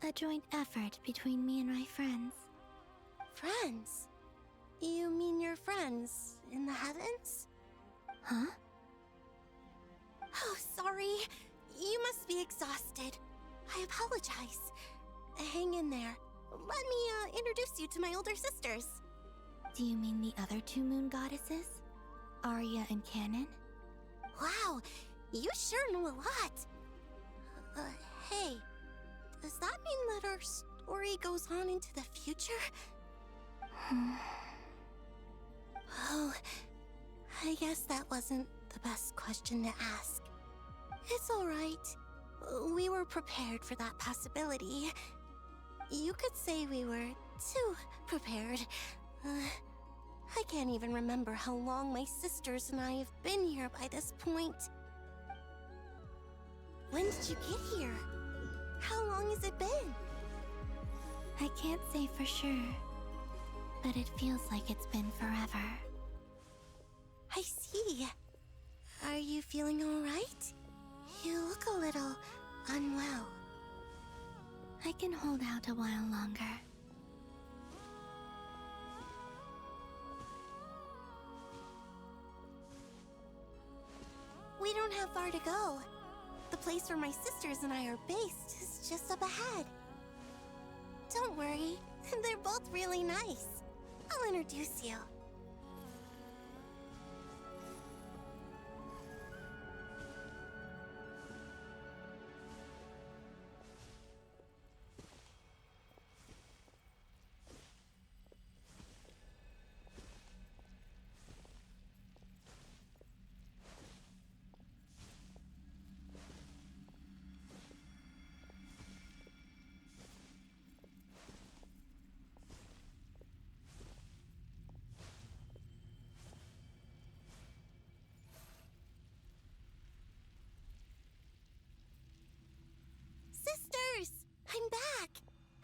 a joint effort between me and my friends. Friends? You mean your friends in the heavens? Huh? Oh, sorry. You must be exhausted. I apologize. Hang in there. Let me introduce you to my older sisters. Do you mean the other two moon goddesses? Arya and Canon? Wow, you sure know a lot. Hey, does that mean that our story goes on into the future? Oh, I guess that wasn't the best question to ask. It's alright. We were prepared for that possibility. You could say we were too prepared. I can't even remember how long my sisters and I have been here by this point. When did you get here? How long has it been? I can't say for sure, but it feels like it's been forever. I see. Are you feeling alright? You look a little unwell. I can hold out a while longer. We don't have far to go. The place where my sisters and I are based is just up ahead. Don't worry, they're both really nice. I'll introduce you. Sisters! I'm back!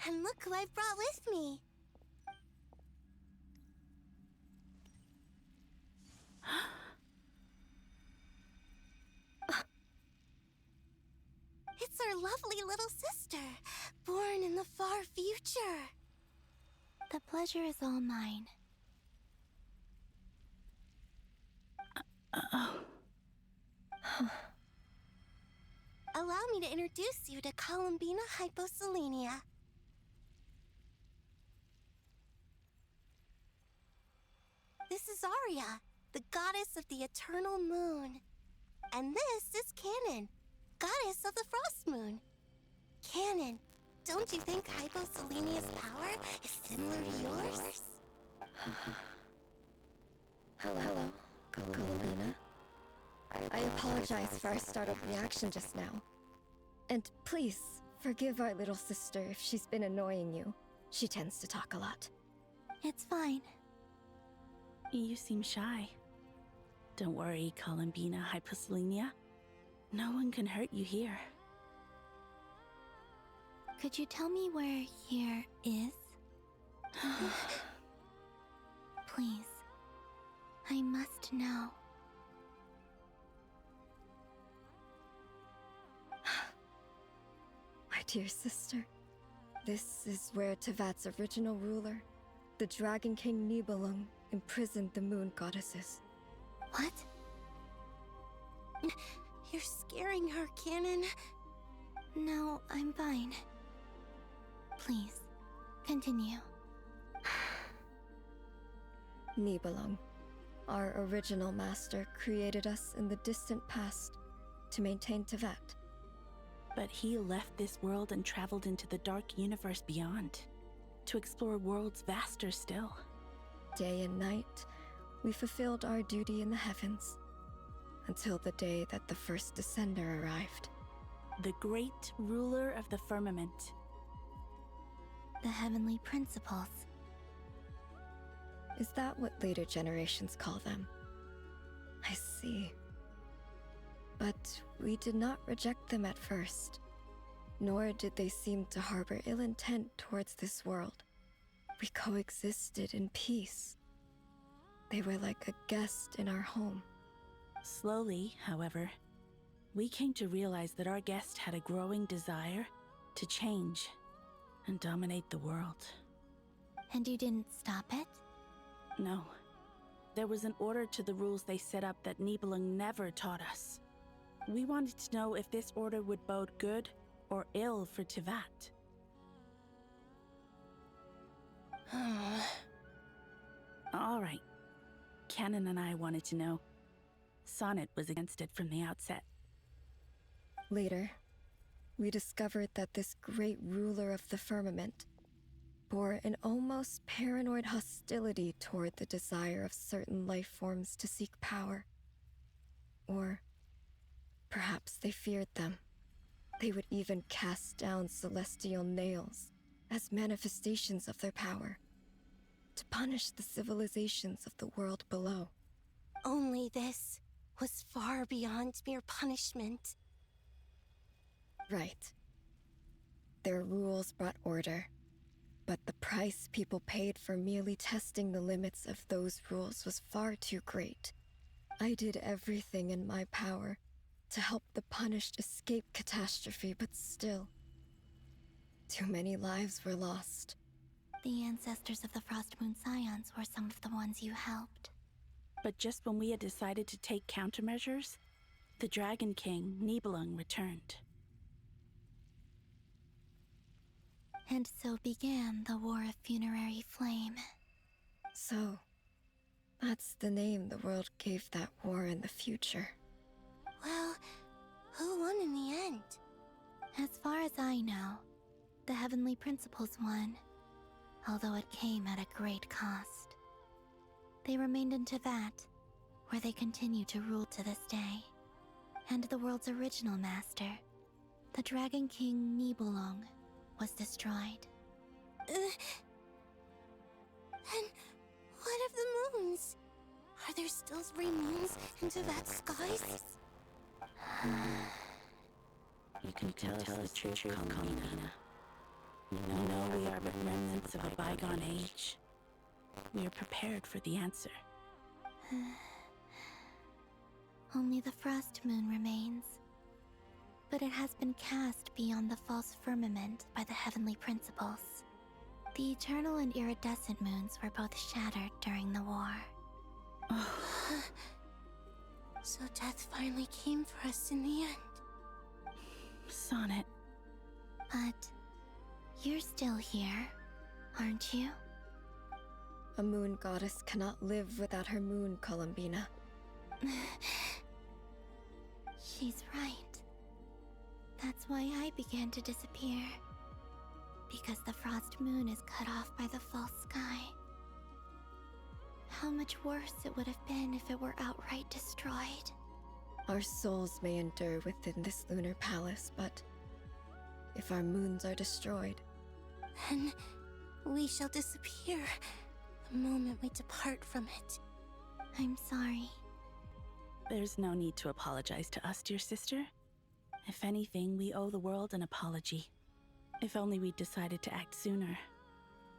And look who I've brought with me! It's our lovely little sister, born in the far future. The pleasure is all mine. Allow me to introduce you to Columbina Hyposelenia. This is Arya, the goddess of the eternal moon. And this is Canon, goddess of the frost moon. Canon, don't you think Hyposelenia's power is similar to yours? Hello, Columbina. I apologize for our startled reaction just now. And please, forgive our little sister if she's been annoying you. She tends to talk a lot. It's fine. You seem shy. Don't worry, Columbina Hyposelenia. No one can hurt you here. Could you tell me where here is? Please. I must know. My dear sister, this is where Tevat's original ruler, the Dragon King Nibelung, imprisoned the moon goddesses. What? You're scaring her, Canon. No, I'm fine. Please, continue. Nibelung, our original master, created us in the distant past to maintain Tevat. But he left this world and traveled into the dark universe beyond, to explore worlds vaster still. Day and night, we fulfilled our duty in the heavens, until the day that the first Descender arrived. The great ruler of the firmament. The heavenly principles. Is that what later generations call them? I see. But we did not reject them at first, nor did they seem to harbor ill intent towards this world. We coexisted in peace. They were like a guest in our home. Slowly, however, we came to realize that our guest had a growing desire to change and dominate the world. And you didn't stop it? No. There was an order to the rules they set up that Nibelung never taught us. We wanted to know if this order would bode good or ill for Tevat. All right. Canon and I wanted to know. Sonnet was against it from the outset. Later, we discovered that this great ruler of the firmament bore an almost paranoid hostility toward the desire of certain life forms to seek power. Or perhaps they feared them. They would even cast down celestial nails as manifestations of their power, to punish the civilizations of the world below. Only this was far beyond mere punishment. Right. Their rules brought order, but the price people paid for merely testing the limits of those rules was far too great. I did everything in my power to help the punished escape catastrophe, but still, too many lives were lost. The ancestors of the Frost Moon Scions were some of the ones you helped. But just when we had decided to take countermeasures, the Dragon King, Nibelung, returned. And so began the War of Funerary Flame. So, that's the name the world gave that war in the future. Well, who won in the end? As far as I know, the Heavenly Principles won, although it came at a great cost. They remained in Tevat, where they continue to rule to this day. And the world's original master, the Dragon King Nibelung, was destroyed. And what of the moons? Are there still 3 moons in Tevat's skies? You can tell us the truth, Columbina. You know we are but remnants of a bygone age. We are prepared for the answer. Only the Frost Moon remains. but it has been cast beyond the false firmament by the heavenly principles. The eternal and iridescent moons were both shattered during the war. So death finally came for us in the end. Sonnet. But you're still here, aren't you? A moon goddess cannot live without her moon, Columbina. She's right. That's why I began to disappear. Because the frost moon is cut off by the false sky. How much worse it would have been if it were outright destroyed. Our souls may endure within this lunar palace, but if our moons are destroyed, then we shall disappear the moment we depart from it. I'm sorry. There's no need to apologize to us, dear sister. If anything, we owe the world an apology. If only we'd decided to act sooner,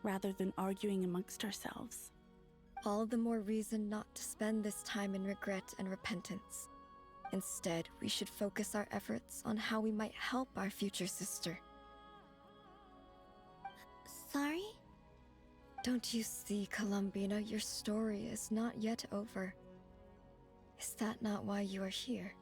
rather than arguing amongst ourselves. all the more reason not to spend this time in regret and repentance. Instead, we should focus our efforts on how we might help our future sister. Sorry? Don't you see, Columbina, your story is not yet over. Is that not why you are here?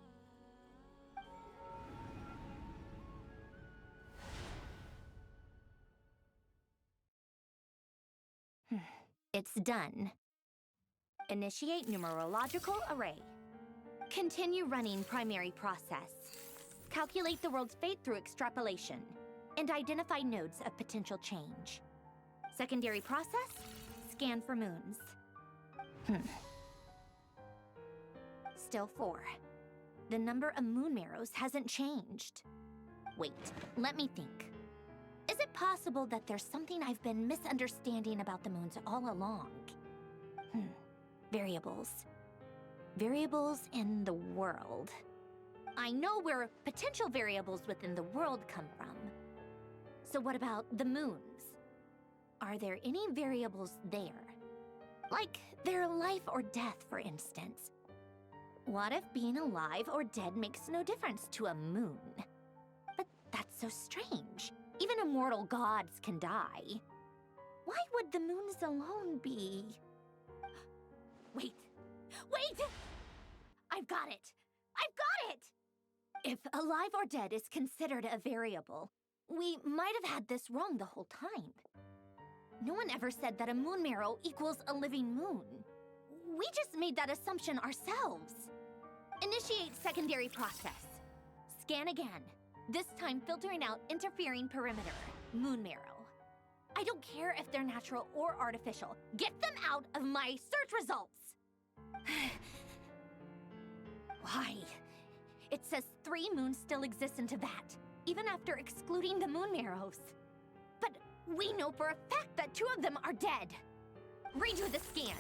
It's done. Initiate numerological array. Continue running primary process. Calculate the world's fate through extrapolation. And identify nodes of potential change. Secondary process, scan for moons. Still 4. The number of moon marrows hasn't changed. Wait, let me think. Is it possible that there's something I've been misunderstanding about the moons all along? Variables. Variables in the world. I know where potential variables within the world come from. So what about the moons? Are there any variables there? Like their life or death, for instance. What if being alive or dead makes no difference to a moon? But that's so strange. Even immortal gods can die. Why would the moons alone be? Wait! I've got it! If alive or dead is considered a variable, we might have had this wrong the whole time. No one ever said that a moon marrow equals a living moon. We just made that assumption ourselves. Initiate secondary process. Scan again. This time filtering out interfering perimeter, moon marrow. I don't care if they're natural or artificial. Get them out of my search results! Why? It says 3 moons still exist in Teyvat, even after excluding the moon marrows. But we know for a fact that 2 of them are dead. Redo the scan.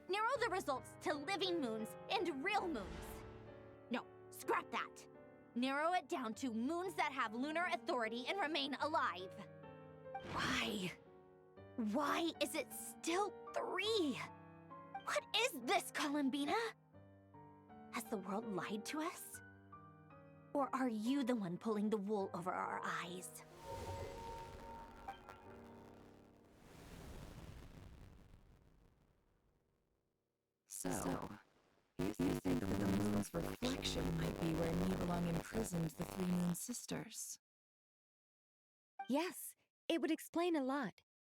Narrow the results to living moons and real moons. No, scrap that. Narrow it down to moons that have lunar authority and remain alive. Why? Why is it still 3? What is this, Columbina? Has the world lied to us? Or are you the one pulling the wool over our eyes? So, you think that the moon's reflection might be where Nibelung imprisoned the 3 moon sisters? Yes, it would explain a lot,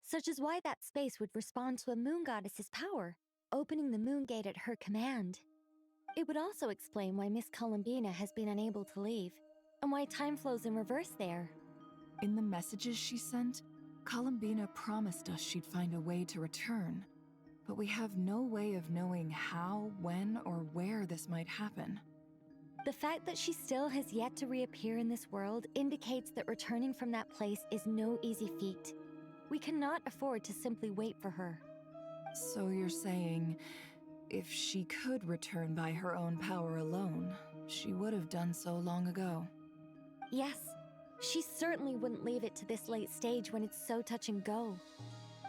such as why that space would respond to a moon goddess's power, opening the moon gate at her command. It would also explain why Miss Columbina has been unable to leave, and why time flows in reverse there. In the messages she sent, Columbina promised us she'd find a way to return. But we have no way of knowing how, when, or where this might happen. The fact that she still has yet to reappear in this world indicates that returning from that place is no easy feat. We cannot afford to simply wait for her. So you're saying, if she could return by her own power alone, she would have done so long ago? Yes, she certainly wouldn't leave it to this late stage when it's so touch and go.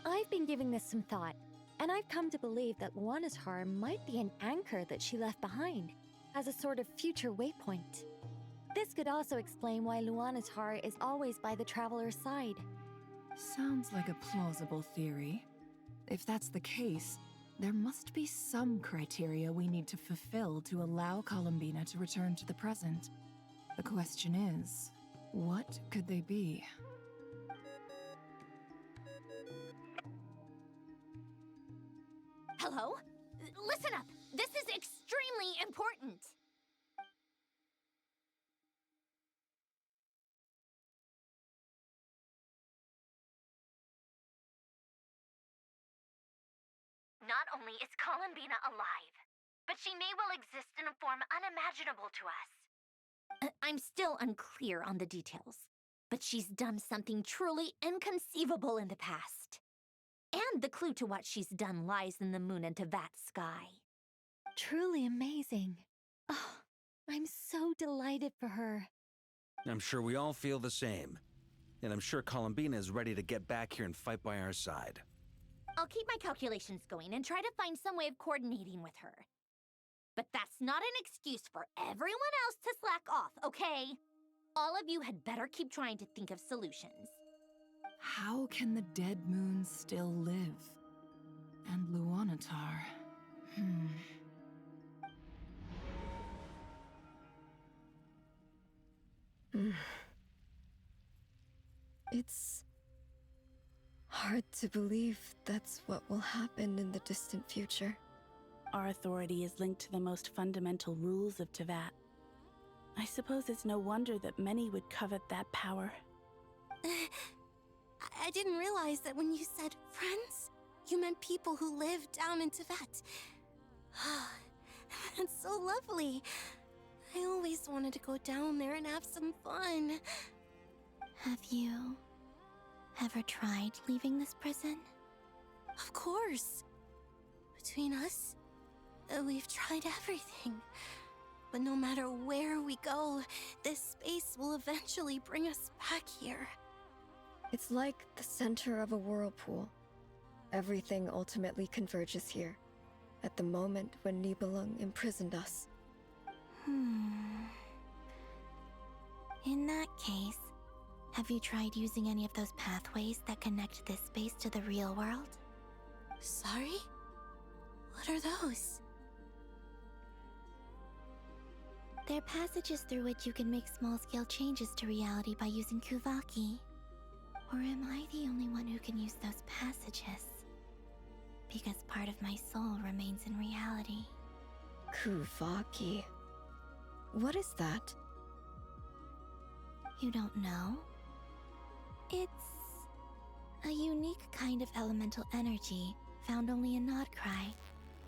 I've been giving this some thought, and I've come to believe that Luana's harm might be an anchor that she left behind, as a sort of future waypoint. This could also explain why Luanatar is always by the traveler's side. Sounds like a plausible theory. If that's the case, there must be some criteria we need to fulfill to allow Columbina to return to the present. The question is, what could they be? Hello? Listen up! This is extremely important! Not only is Columbina alive, but she may well exist in a form unimaginable to us. I'm still unclear on the details, but she's done something truly inconceivable in the past. And the clue to what she's done lies in the moon and Tevat's sky. Truly amazing. Oh, I'm so delighted for her. I'm sure we all feel the same. And I'm sure Columbina is ready to get back here and fight by our side. I'll keep my calculations going and try to find some way of coordinating with her. But that's not an excuse for everyone else to slack off, okay? All of you had better keep trying to think of solutions. How can the dead moons still live? And Luanatar... It's hard to believe that's what will happen in the distant future. Our authority is linked to the most fundamental rules of Tevat. I suppose it's no wonder that many would covet that power. I didn't realize that when you said friends, you meant people who live down in Tevat. That's so lovely. I always wanted to go down there and have some fun. Have you ever tried leaving this prison? Of course. Between us, we've tried everything. But no matter where we go, this space will eventually bring us back here. It's like the center of a whirlpool. Everything ultimately converges here, at the moment when Nibelung imprisoned us. In that case, have you tried using any of those pathways that connect this space to the real world? Sorry? What are those? They're passages through which you can make small-scale changes to reality by using Kuvaki. Or am I the only one who can use those passages? Because part of my soul remains in reality. Kuvaki. What is that? You don't know? It's a unique kind of elemental energy found only in Nod Krае,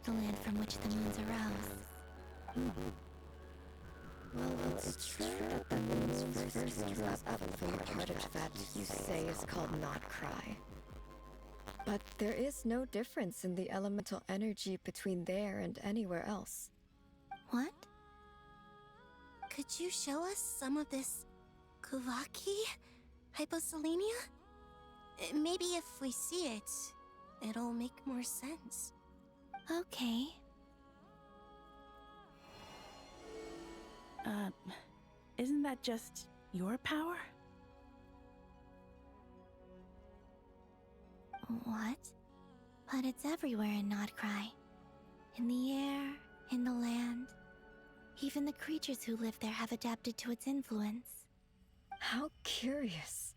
the land from which the moons arose. Well, it's true that the moon's first up from the part of that you say is called Nod Krае. But there is no difference in the elemental energy between there and anywhere else. What? Could you show us some of this Kuvaki? Hyposelenia? Maybe if we see it, it'll make more sense. Okay. Isn't that just your power? What? But it's everywhere in Nod Krае. In the air, in the land. Even the creatures who live there have adapted to its influence. How curious.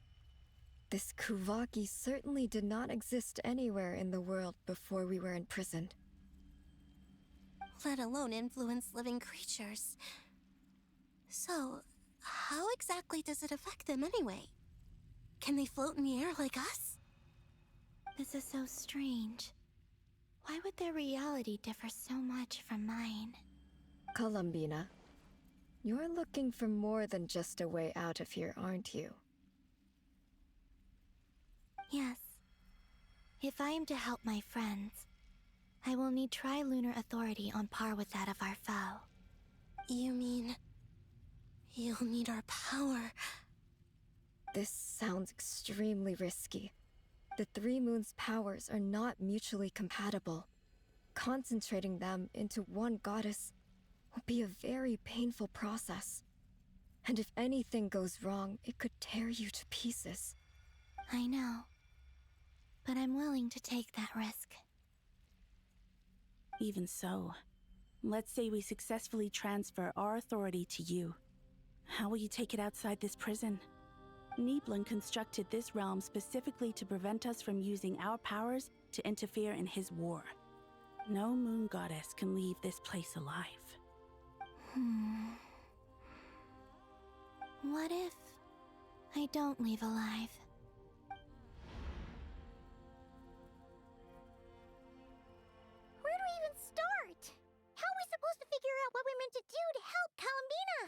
This Kuvaki certainly did not exist anywhere in the world before we were imprisoned. Let alone influence living creatures. So, how exactly does it affect them anyway? Can they float in the air like us? This is so strange. Why would their reality differ so much from mine? Columbina, you're looking for more than just a way out of here, aren't you? Yes. If I am to help my friends, I will need tri-lunar authority on par with that of our foe. You mean... you'll need our power? This sounds extremely risky. The Three Moons' powers are not mutually compatible. Concentrating them into one goddess will be a very painful process. And if anything goes wrong, it could tear you to pieces. I know. But I'm willing to take that risk. Even so, let's say we successfully transfer our authority to you. How will you take it outside this prison? Nibelung constructed this realm specifically to prevent us from using our powers to interfere in his war. No moon goddess can leave this place alive. What if I don't leave alive? Where do we even start? How are we supposed to figure out what we're meant to do to help Columbina?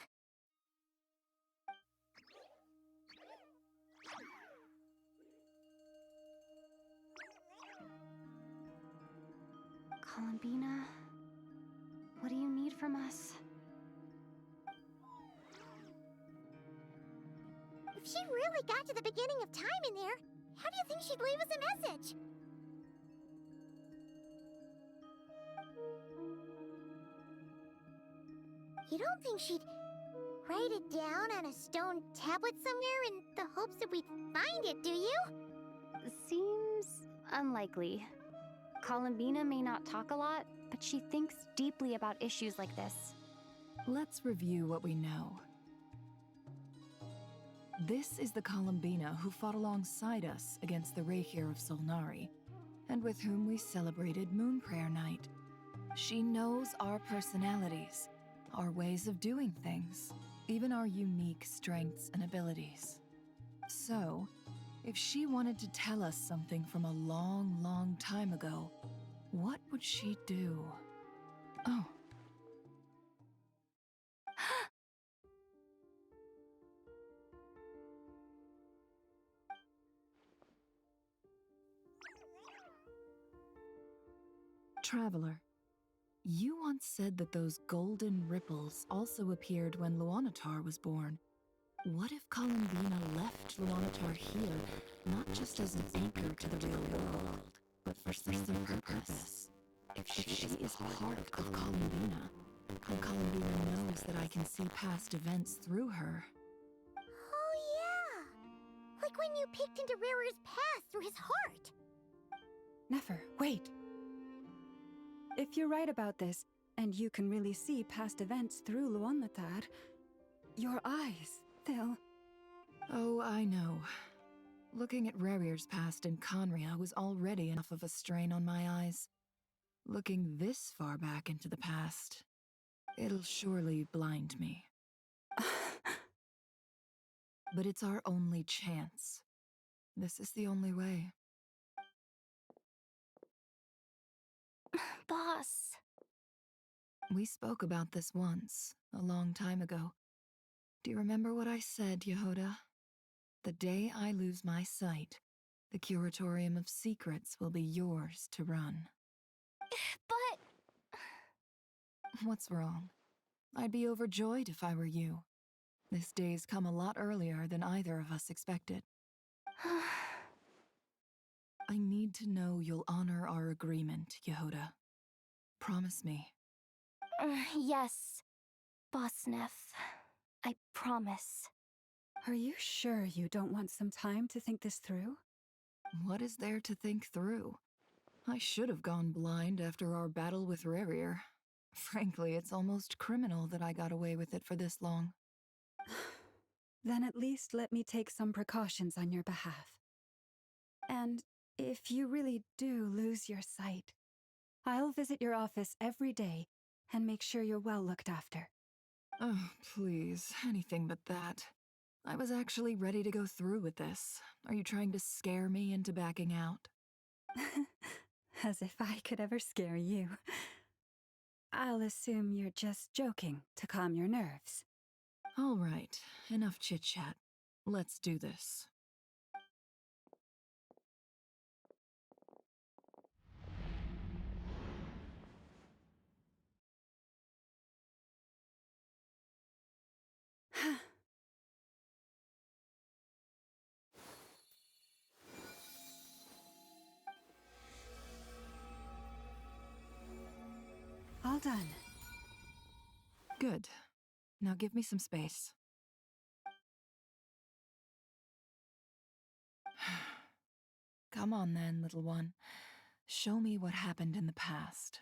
Columbina, what do you need from us? If she really got to the beginning of time in there, how do you think she'd leave us a message? You don't think she'd write it down on a stone tablet somewhere in the hopes that we'd find it, do you? Seems unlikely. Columbina may not talk a lot, but she thinks deeply about issues like this. Let's review what we know. This is the Columbina who fought alongside us against the Reikir of Solnari, and with whom we celebrated Moon Prayer Night. She knows our personalities, our ways of doing things, even our unique strengths and abilities. So, if she wanted to tell us something from a long, long time ago, what would she do? Oh. Traveler, you once said that those golden ripples also appeared when Luanatar was born. What if Columbina left Luanatar here, not just as an anchor to the real world, but for some purpose? If she is part of Columbina, and Columbina knows that I can see past events through her. Oh yeah! Like when you peeked into Rare's past through his heart! Nefer, wait! If you're right about this, and you can really see past events through Luanatar, your eyes, they'll... Oh, I know. Looking at Rarir's past in Conria was already enough of a strain on my eyes. Looking this far back into the past, it'll surely blind me. But it's our only chance. This is the only way. Boss. We spoke about this once, a long time ago. Do you remember what I said, Yehoda? The day I lose my sight, the Curatorium of Secrets will be yours to run. But... What's wrong? I'd be overjoyed if I were you. This day's come a lot earlier than either of us expected. I need to know you'll honor our agreement, Yehoda. Promise me. Yes, Boss Neff. I promise. Are you sure you don't want some time to think this through? What is there to think through? I should have gone blind after our battle with Rarir. Frankly, it's almost criminal that I got away with it for this long. Then at least let me take some precautions on your behalf. And if you really do lose your sight, I'll visit your office every day and make sure you're well looked after. Oh, please, anything but that. I was actually ready to go through with this. Are you trying to scare me into backing out? As if I could ever scare you. I'll assume you're just joking to calm your nerves. All right, enough chit-chat. Let's do this. All done. Good. Now give me some space. Come on then, little one. Show me what happened in the past.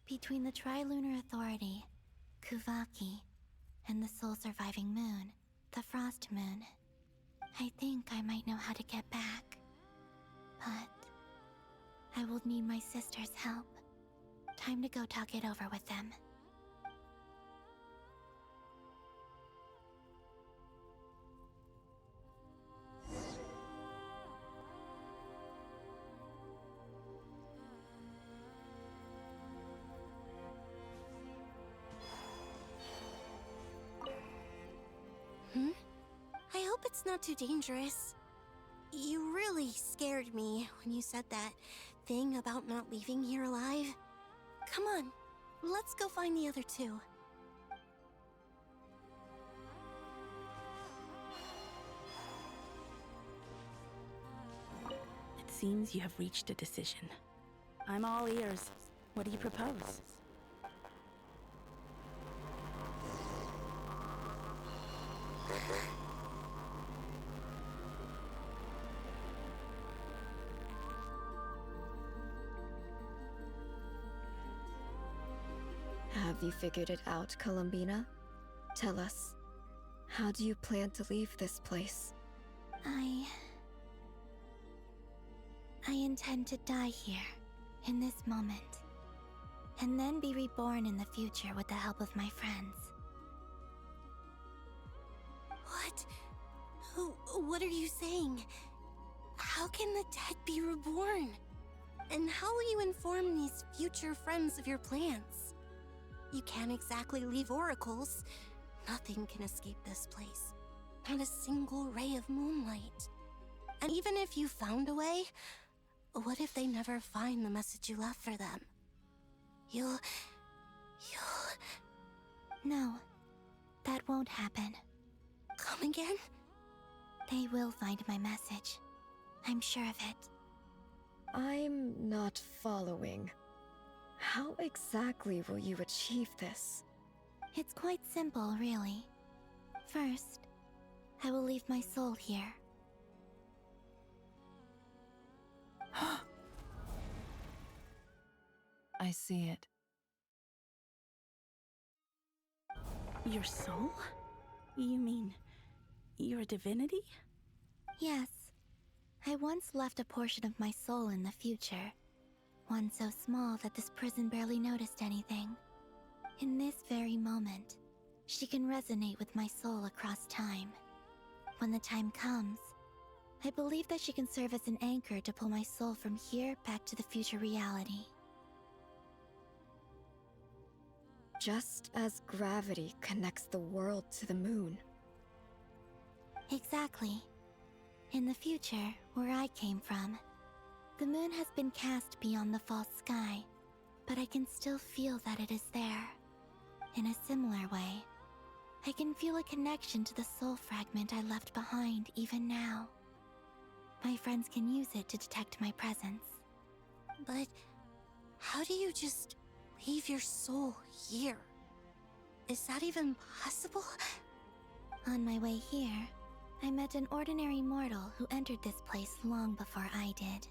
Between the Tri-Lunar Authority, Kuvaki, and the soul-surviving moon, the Frost Moon, I think I might know how to get back. But I will need my sister's help. Time to go talk it over with them. I hope it's not too dangerous. You really scared me when you said that thing about not leaving here alive. Come on, let's go find the other two. It seems you have reached a decision. I'm all ears. What do you propose? Have you figured it out, Columbina? Tell us, how do you plan to leave this place? I intend to die here, in this moment, and then be reborn in the future with the help of my friends. What? What are you saying? How can the dead be reborn? And how will you inform these future friends of your plans? You can't exactly leave oracles. Nothing can escape this place. Not a single ray of moonlight. And even if you found a way, what if they never find the message you left for them? You'll... No, that won't happen. Come again? They will find my message. I'm sure of it. I'm not following. How exactly will you achieve this? It's quite simple, really. First, I will leave my soul here. I see it. Your soul? You mean your divinity? Yes. I once left a portion of my soul in the future. One so small that this prison barely noticed anything. In this very moment, she can resonate with my soul across time. When the time comes, I believe that she can serve as an anchor to pull my soul from here back to the future reality. Just as gravity connects the world to the moon. Exactly. In the future, where I came from, the moon has been cast beyond the false sky, but I can still feel that it is there. In a similar way, I can feel a connection to the soul fragment I left behind even now. My friends can use it to detect my presence. But how do you just leave your soul here? Is that even possible? On my way here, I met an ordinary mortal who entered this place long before I did.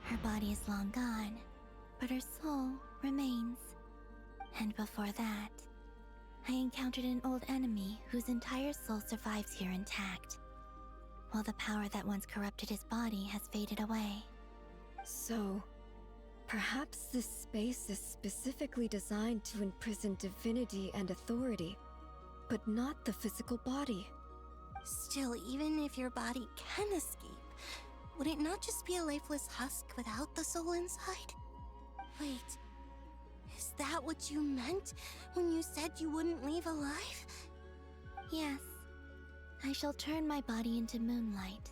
Her body is long gone, but her soul remains. And before that, I encountered an old enemy whose entire soul survives here intact, while the power that once corrupted his body has faded away. So, perhaps this space is specifically designed to imprison divinity and authority, but not the physical body. Still, even if your body can escape, would it not just be a lifeless husk without the soul inside? Wait, is that what you meant when you said you wouldn't leave alive? Yes. I shall turn my body into moonlight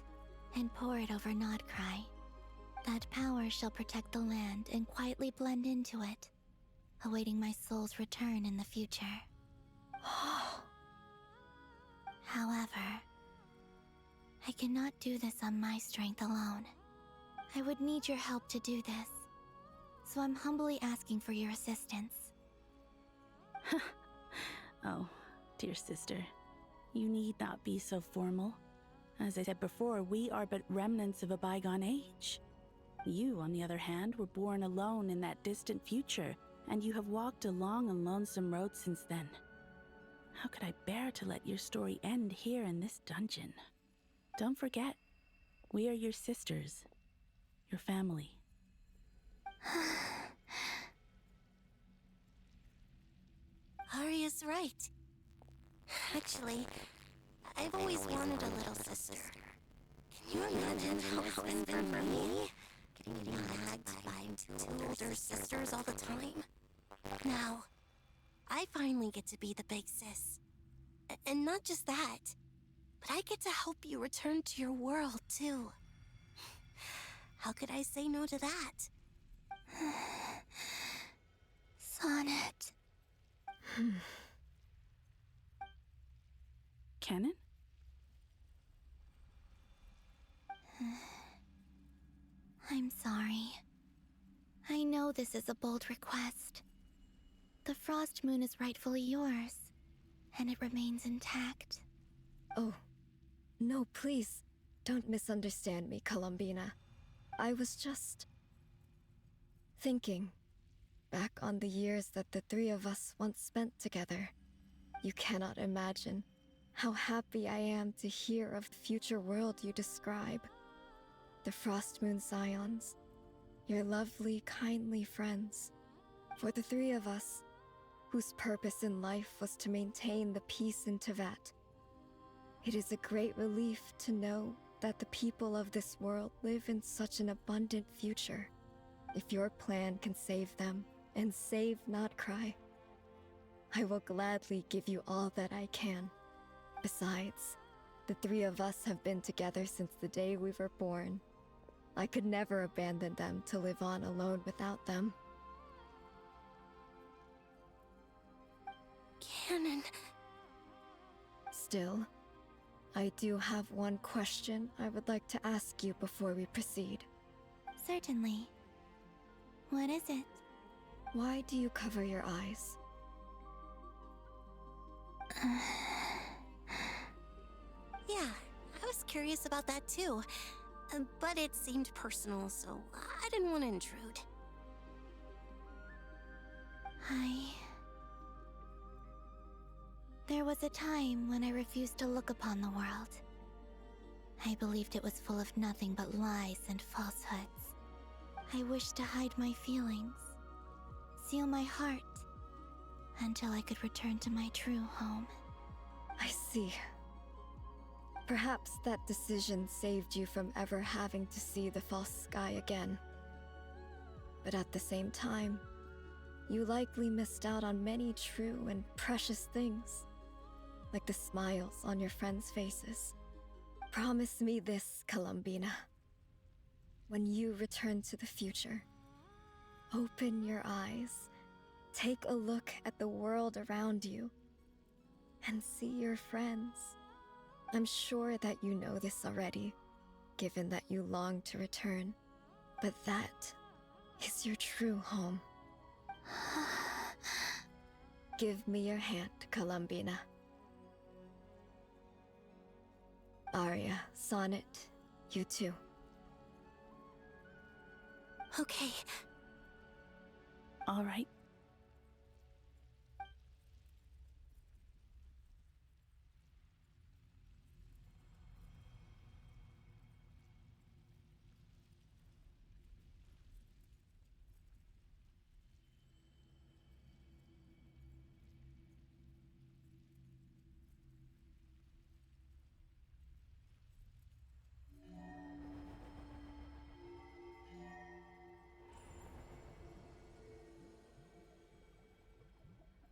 and pour it over Nod Krае. That power shall protect the land and quietly blend into it, awaiting my soul's return in the future. However, I cannot do this on my strength alone. I would need your help to do this. So I'm humbly asking for your assistance. Oh, dear sister. You need not be so formal. As I said before, we are but remnants of a bygone age. You, on the other hand, were born alone in that distant future, and you have walked a long and lonesome road since then. How could I bear to let your story end here in this dungeon? Don't forget, we are your sisters, your family. Arya's right. Actually, I've always wanted a little sister. Can you imagine how it's been for me? Getting nagged by two older sisters all the time. Now, I finally get to be the big sis. And not just that, but I get to help you return to your world, too. How could I say no to that? Sonnet. Canon? I'm sorry. I know this is a bold request. The Frost Moon is rightfully yours, and it remains intact. Oh, no, please. Don't misunderstand me, Columbina. I was just thinking back on the years that the three of us once spent together. You cannot imagine how happy I am to hear of the future world you describe. The Frost Moon Scions, your lovely, kindly friends. For the three of us, whose purpose in life was to maintain the peace in Tevat. It is a great relief to know that the people of this world live in such an abundant future. If your plan can save them, and save Nod Krае, I will gladly give you all that I can. Besides, the three of us have been together since the day we were born. I could never abandon them to live on alone without them. Canon. Still, I do have one question I would like to ask you before we proceed. Certainly. What is it? Why do you cover your eyes? Yeah, I was curious about that too. But it seemed personal, so I didn't want to intrude. There was a time when I refused to look upon the world. I believed it was full of nothing but lies and falsehoods. I wished to hide my feelings, seal my heart, until I could return to my true home. I see. Perhaps that decision saved you from ever having to see the false sky again. But at the same time, you likely missed out on many true and precious things, like the smiles on your friends' faces. Promise me this, Columbina. When you return to the future, open your eyes, take a look at the world around you, and see your friends. I'm sure that you know this already, given that you long to return, but that is your true home. Give me your hand, Columbina. Arya, Sonnet, you too. Okay. All right.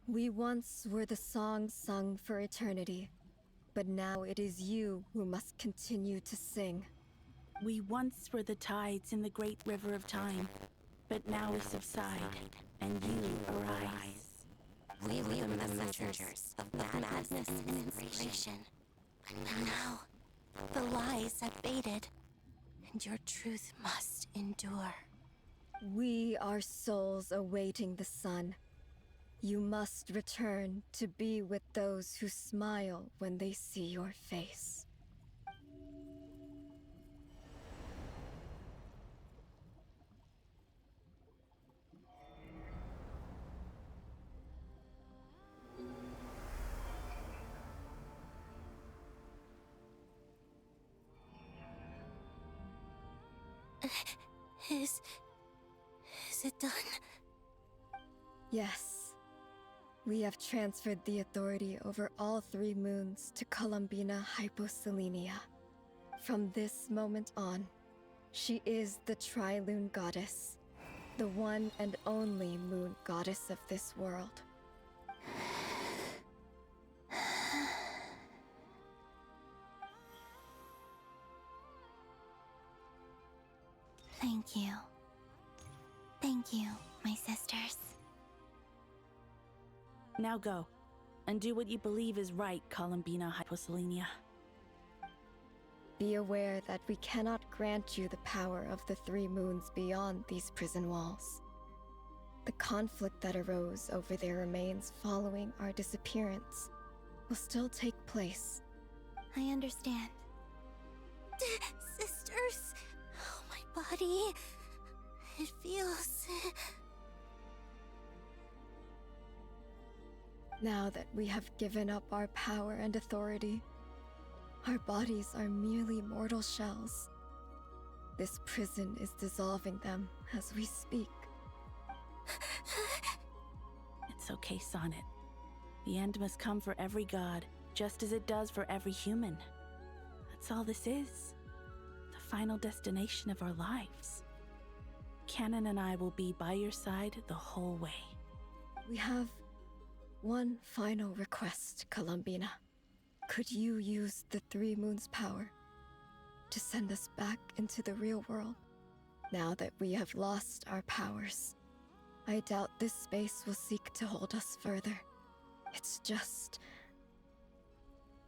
We once were the songs sung for eternity, but now it is you who must continue to sing. We once were the tides in the great river of time, but now we subside, and you arise. We were the messengers of madness and inspiration. And now, The lies have faded, and your truth must endure. We are souls awaiting the sun. You must return to be with those who smile when they see your face. Is it done? Yes. We have transferred the authority over all 3 moons to Columbina Hyposelenia. From this moment on, she is the Tri-Lune Goddess, the one and only moon goddess of this world. Thank you. Thank you, my sisters. Now go, and do what you believe is right, Columbina Hyposelenia. Be aware that we cannot grant you the power of the 3 moons beyond these prison walls. The conflict that arose over their remains following our disappearance will still take place. I understand. Sisters, oh, my body. It feels... Now that we have given up our power and authority, our bodies are merely mortal shells. This prison is dissolving them as we speak. It's okay, Sonnet. The end must come for every god, just as it does for every human. That's all this is. The final destination of our lives. Canon and I will be by your side the whole way. We have one final request, Columbina. Could you use the 3 moons' power to send us back into the real world? Now that we have lost our powers, I doubt this space will seek to hold us further. It's just...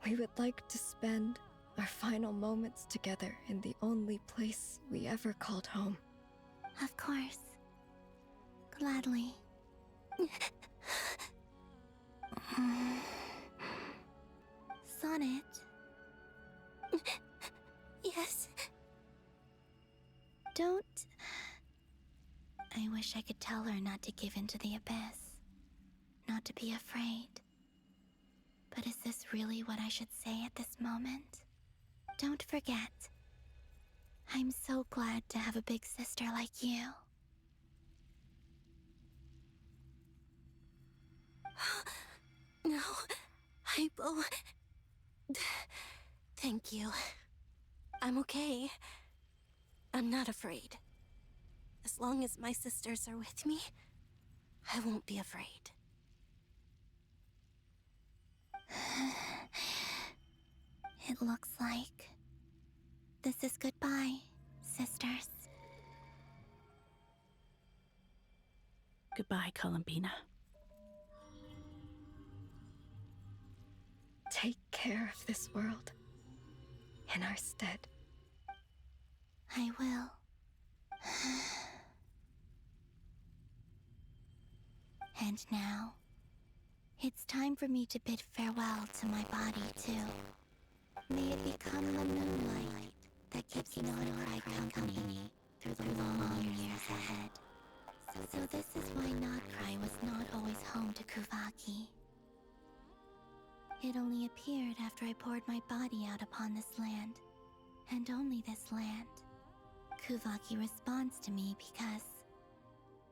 we would like to spend our final moments together in the only place we ever called home. Of course. Gladly. Sonnet? Yes? Don't... I wish I could tell her not to give in to the abyss. Not to be afraid. But is this really what I should say at this moment? Don't forget. I'm so glad to have a big sister like you. No, Hypo... Thank you. I'm okay. I'm not afraid. As long as my sisters are with me, I won't be afraid. It looks like this is goodbye, sisters. Goodbye, Columbina. Take care of this world in our stead. I will. And now, it's time for me to bid farewell to my body, too. May it become the moonlight that keeps Nod Krае company through the long years ahead. So this is why Nod Krае was not always home to Kuvaki. It only appeared after I poured my body out upon this land, and only this land. Kuvaki responds to me because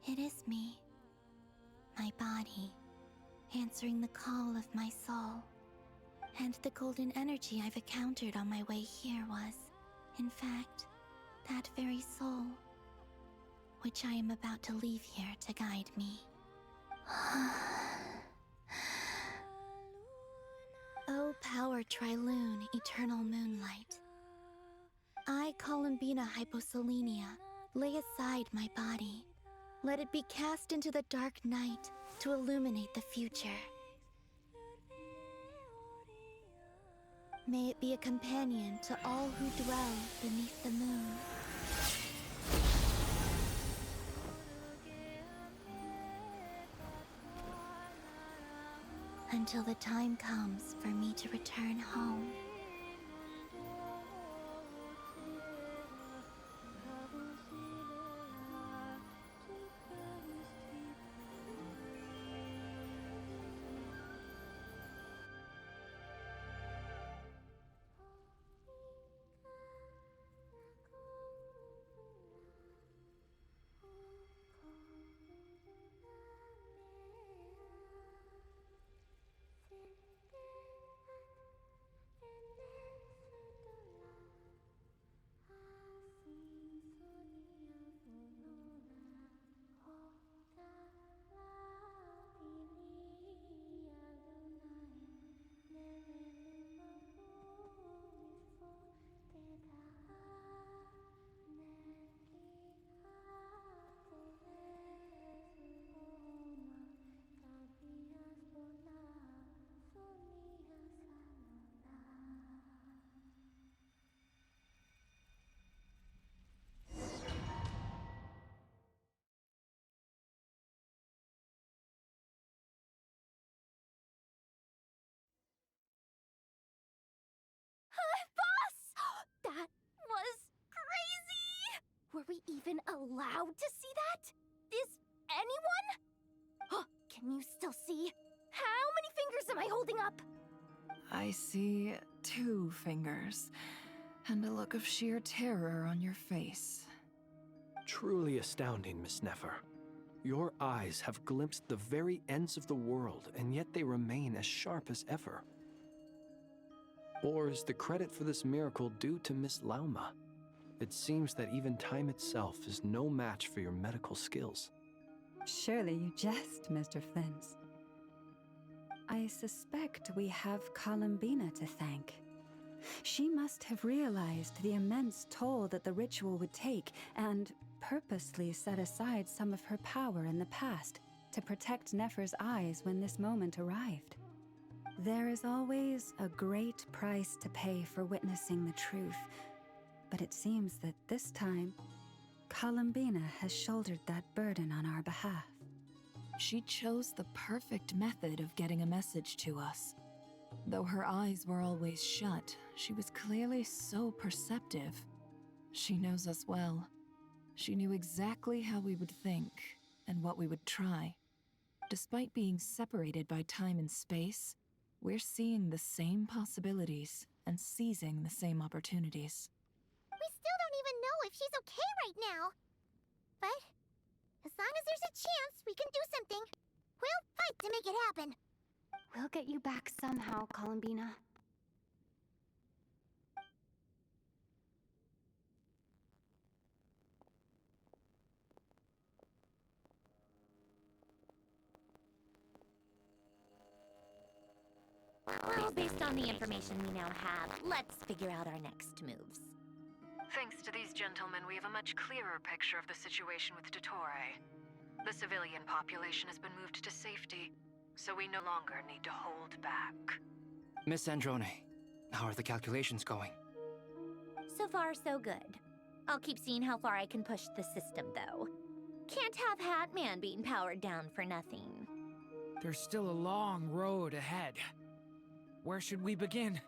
it is me, my body, answering the call of my soul. And the golden energy I've encountered on my way here was, in fact, that very soul, which I am about to leave here to guide me. O power Tri-Lune, eternal moonlight. I, Columbina Hyposelenia, lay aside my body. Let it be cast into the dark night to illuminate the future. May it be a companion to all who dwell beneath the moon. Until the time comes for me to return home. That was crazy! Were we even allowed to see that? Is anyone? Oh, can you still see? How many fingers am I holding up? I see 2 fingers, and a look of sheer terror on your face. Truly astounding, Miss Nefer. Your eyes have glimpsed the very ends of the world, and yet they remain as sharp as ever. Or is the credit for this miracle due to Miss Lauma? It seems that even time itself is no match for your medical skills. Surely you jest, Mr. Flins. I suspect we have Columbina to thank. She must have realized the immense toll that the ritual would take and purposely set aside some of her power in the past to protect Nefer's eyes when this moment arrived. There is always a great price to pay for witnessing the truth, but it seems that this time, Columbina has shouldered that burden on our behalf. She chose the perfect method of getting a message to us. Though her eyes were always shut, she was clearly so perceptive. She knows us well. She knew exactly how we would think and what we would try. Despite being separated by time and space, we're seeing the same possibilities and seizing the same opportunities. We still don't even know if she's okay right now. But as long as there's a chance we can do something, we'll fight to make it happen. We'll get you back somehow, Columbina. Well, based on the information we now have, let's figure out our next moves. Thanks to these gentlemen, we have a much clearer picture of the situation with Dottore. The civilian population has been moved to safety, so we no longer need to hold back. Miss Androne, how are the calculations going? So far, so good. I'll keep seeing how far I can push the system, though. Can't have Hatman being powered down for nothing. There's still a long road ahead. Where should we begin?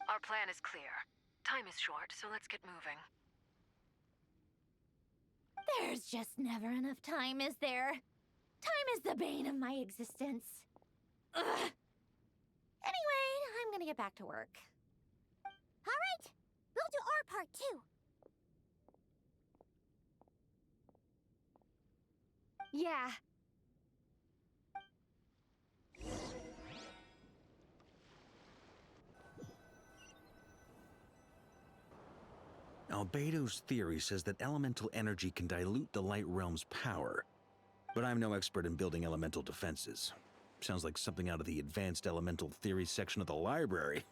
Our plan is clear. Time is short, so let's get moving. There's just never enough time, is there? Time is the bane of my existence. Ugh. Anyway, I'm gonna get back to work. All right, we'll do our part too. Yeah. Albedo's theory says that elemental energy can dilute the light realm's power, but I'm no expert in building elemental defenses. Sounds like something out of the advanced elemental theory section of the library.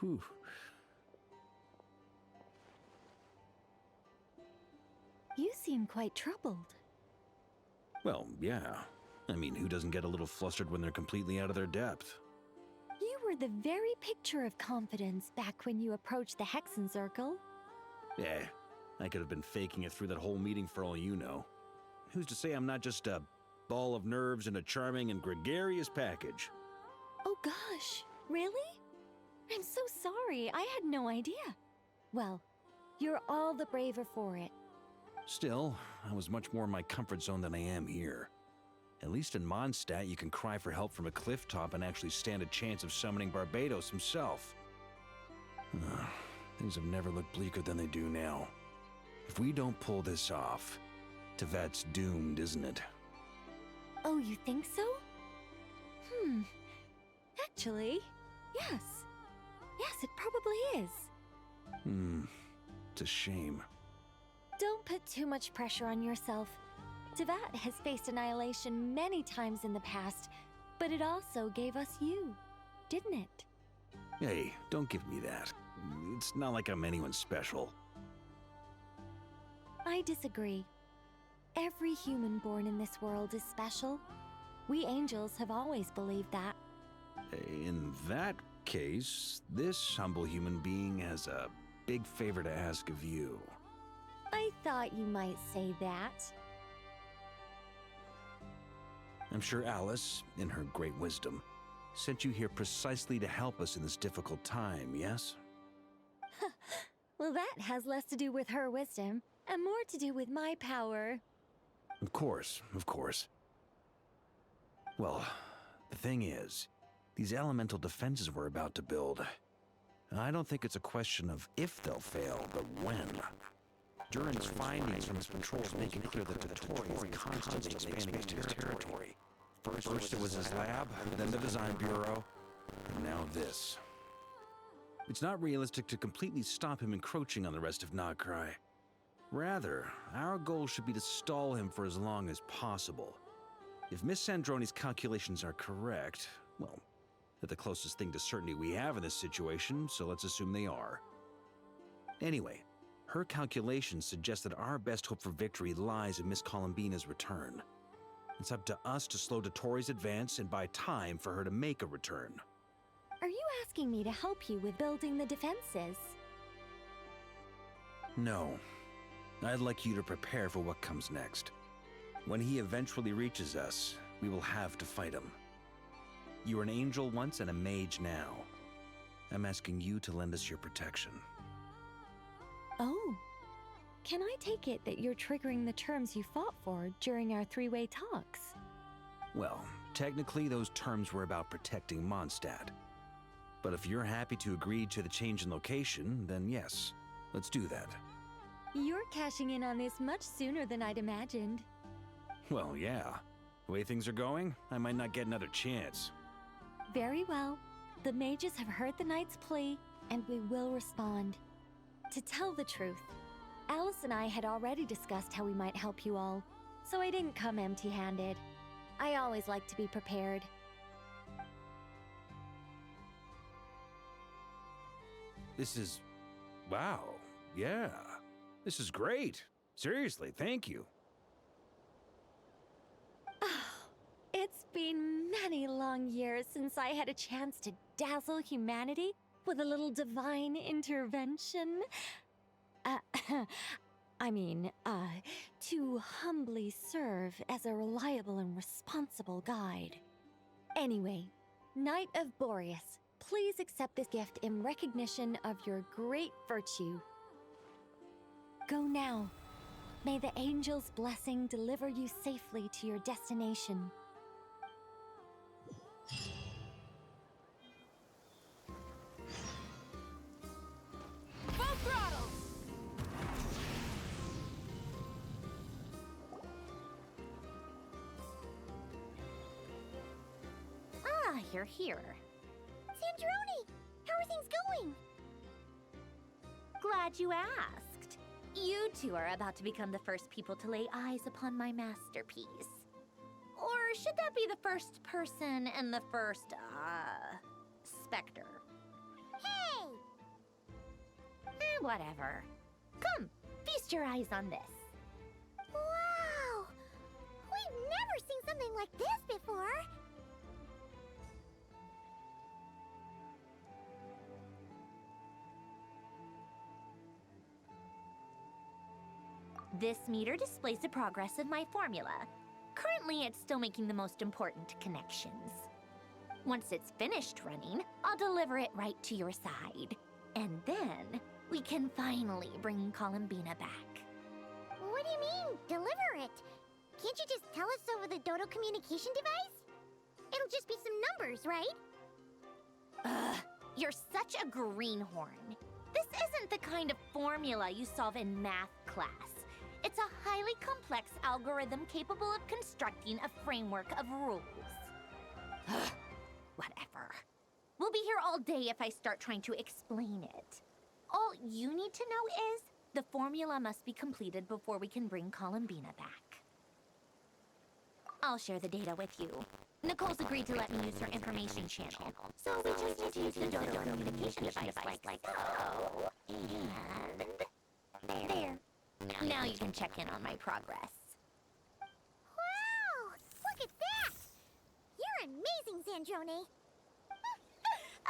Whew. You seem quite troubled. Well, yeah. I mean, who doesn't get a little flustered when they're completely out of their depth? You were the very picture of confidence back when you approached the Hexen Circle. Eh, I could have been faking it through that whole meeting for all you know. Who's to say I'm not just a ball of nerves in a charming and gregarious package? Oh gosh, really? I'm so sorry, I had no idea. Well, you're all the braver for it. Still, I was much more in my comfort zone than I am here. At least in Mondstadt, you can cry for help from a cliff top and actually stand a chance of summoning Barbados himself. Things have never looked bleaker than they do now. If we don't pull this off, Tevat's doomed, isn't it? Oh, you think so? Actually, yes. Yes, it probably is. It's a shame. Don't put too much pressure on yourself. Tevat has faced annihilation many times in the past, but it also gave us you, didn't it? Hey, don't give me that. It's not like I'm anyone special. I disagree. Every human born in this world is special. We angels have always believed that. In that case, this humble human being has a big favor to ask of you. I thought you might say that. I'm sure Alice, in her great wisdom, sent you here precisely to help us in this difficult time, yes? Well, that has less to do with her wisdom, and more to do with my power. Of course, of course. Well, the thing is, these elemental defenses we're about to build, I don't think it's a question of if they'll fail, but when. Durin's findings from his patrols make it clear that the Tory is constantly expanding his territory. First it was his lab, then the design bureau, and now this. It's not realistic to completely stop him encroaching on the rest of Nod Krае. Rather, our goal should be to stall him for as long as possible. If Miss Sandroni's calculations are correct, well, they're the closest thing to certainty we have in this situation, so let's assume they are. Anyway, her calculations suggest that our best hope for victory lies in Miss Columbina's return. It's up to us to slow Dottoro's advance and buy time for her to make a return. Are you asking me to help you with building the defenses? No. I'd like you to prepare for what comes next. When he eventually reaches us, we will have to fight him. You were an angel once and a mage now. I'm asking you to lend us your protection. Oh. Can I take it that you're triggering the terms you fought for during our three-way talks? Well, technically those terms were about protecting Mondstadt. But if you're happy to agree to the change in location, then yes, let's do that. You're cashing in on this much sooner than I'd imagined. Well, yeah. The way things are going, I might not get another chance. Very well. The mages have heard the knight's plea, and we will respond. To tell the truth, Alice and I had already discussed how we might help you all, so I didn't come empty-handed. I always like to be prepared. This is... wow. Yeah. This is great. Seriously, thank you. It's been many long years since I had a chance to dazzle humanity with a little divine intervention. To humbly serve as a reliable and responsible guide. Anyway, Knight of Boreas, please accept this gift in recognition of your great virtue. Go now. May the angel's blessing deliver you safely to your destination. Full throttle! hear here. Sandrone, how are things going? Glad you asked. You two are about to become the first people to lay eyes upon my masterpiece. Or should that be the first person and the first, specter? Hey! Whatever. Come, feast your eyes on this. Wow! We've never seen something like this before! This meter displays the progress of my formula. Currently, it's still making the most important connections. Once it's finished running, I'll deliver it right to your side. And then, we can finally bring Columbina back. What do you mean, deliver it? Can't you just tell us over the Dodo communication device? It'll just be some numbers, right? Ugh, you're such a greenhorn. This isn't the kind of formula you solve in math class. It's a highly complex algorithm capable of constructing a framework of rules. Ugh, whatever. We'll be here all day if I start trying to explain it. All you need to know is the formula must be completed before we can bring Columbina back. I'll share the data with you. Nicole's agreed to let me use her information channel, so we just need to use the Dodo communication device like so. And there. Now you can check in on my progress. Wow! Look at that! You're amazing, Sandrone.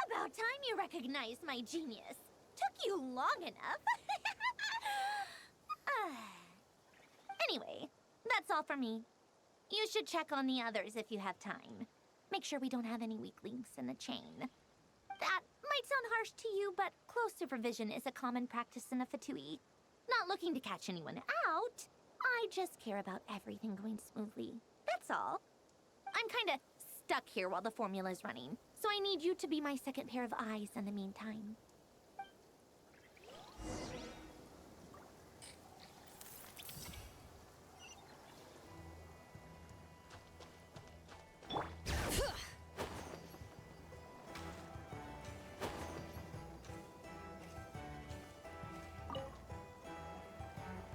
About time you recognized my genius. Took you long enough. Anyway, that's all for me. You should check on the others if you have time. Make sure we don't have any weak links in the chain. That might sound harsh to you, but close supervision is a common practice in a Fatui. Not looking to catch anyone out. I just care about everything going smoothly. That's all. I'm kinda stuck here while the formula's running, so I need you to be my second pair of eyes in the meantime.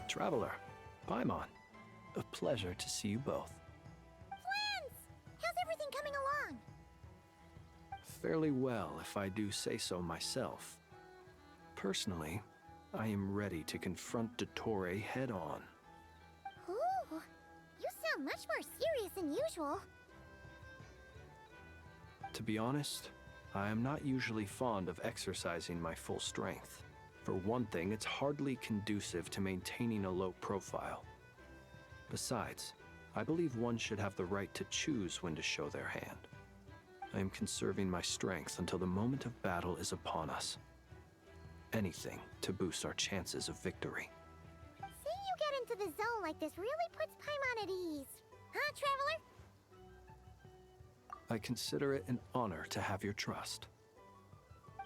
Traveler, Paimon, a pleasure to see you both. Flans! How's everything coming along? Fairly well, if I do say so myself. Personally, I am ready to confront Dottore head-on. Ooh, you sound much more serious than usual. To be honest, I am not usually fond of exercising my full strength. For one thing, it's hardly conducive to maintaining a low profile. Besides, I believe one should have the right to choose when to show their hand. I am conserving my strength until the moment of battle is upon us. Anything to boost our chances of victory. Seeing you get into the zone like this really puts Paimon at ease. Huh, Traveler? I consider it an honor to have your trust.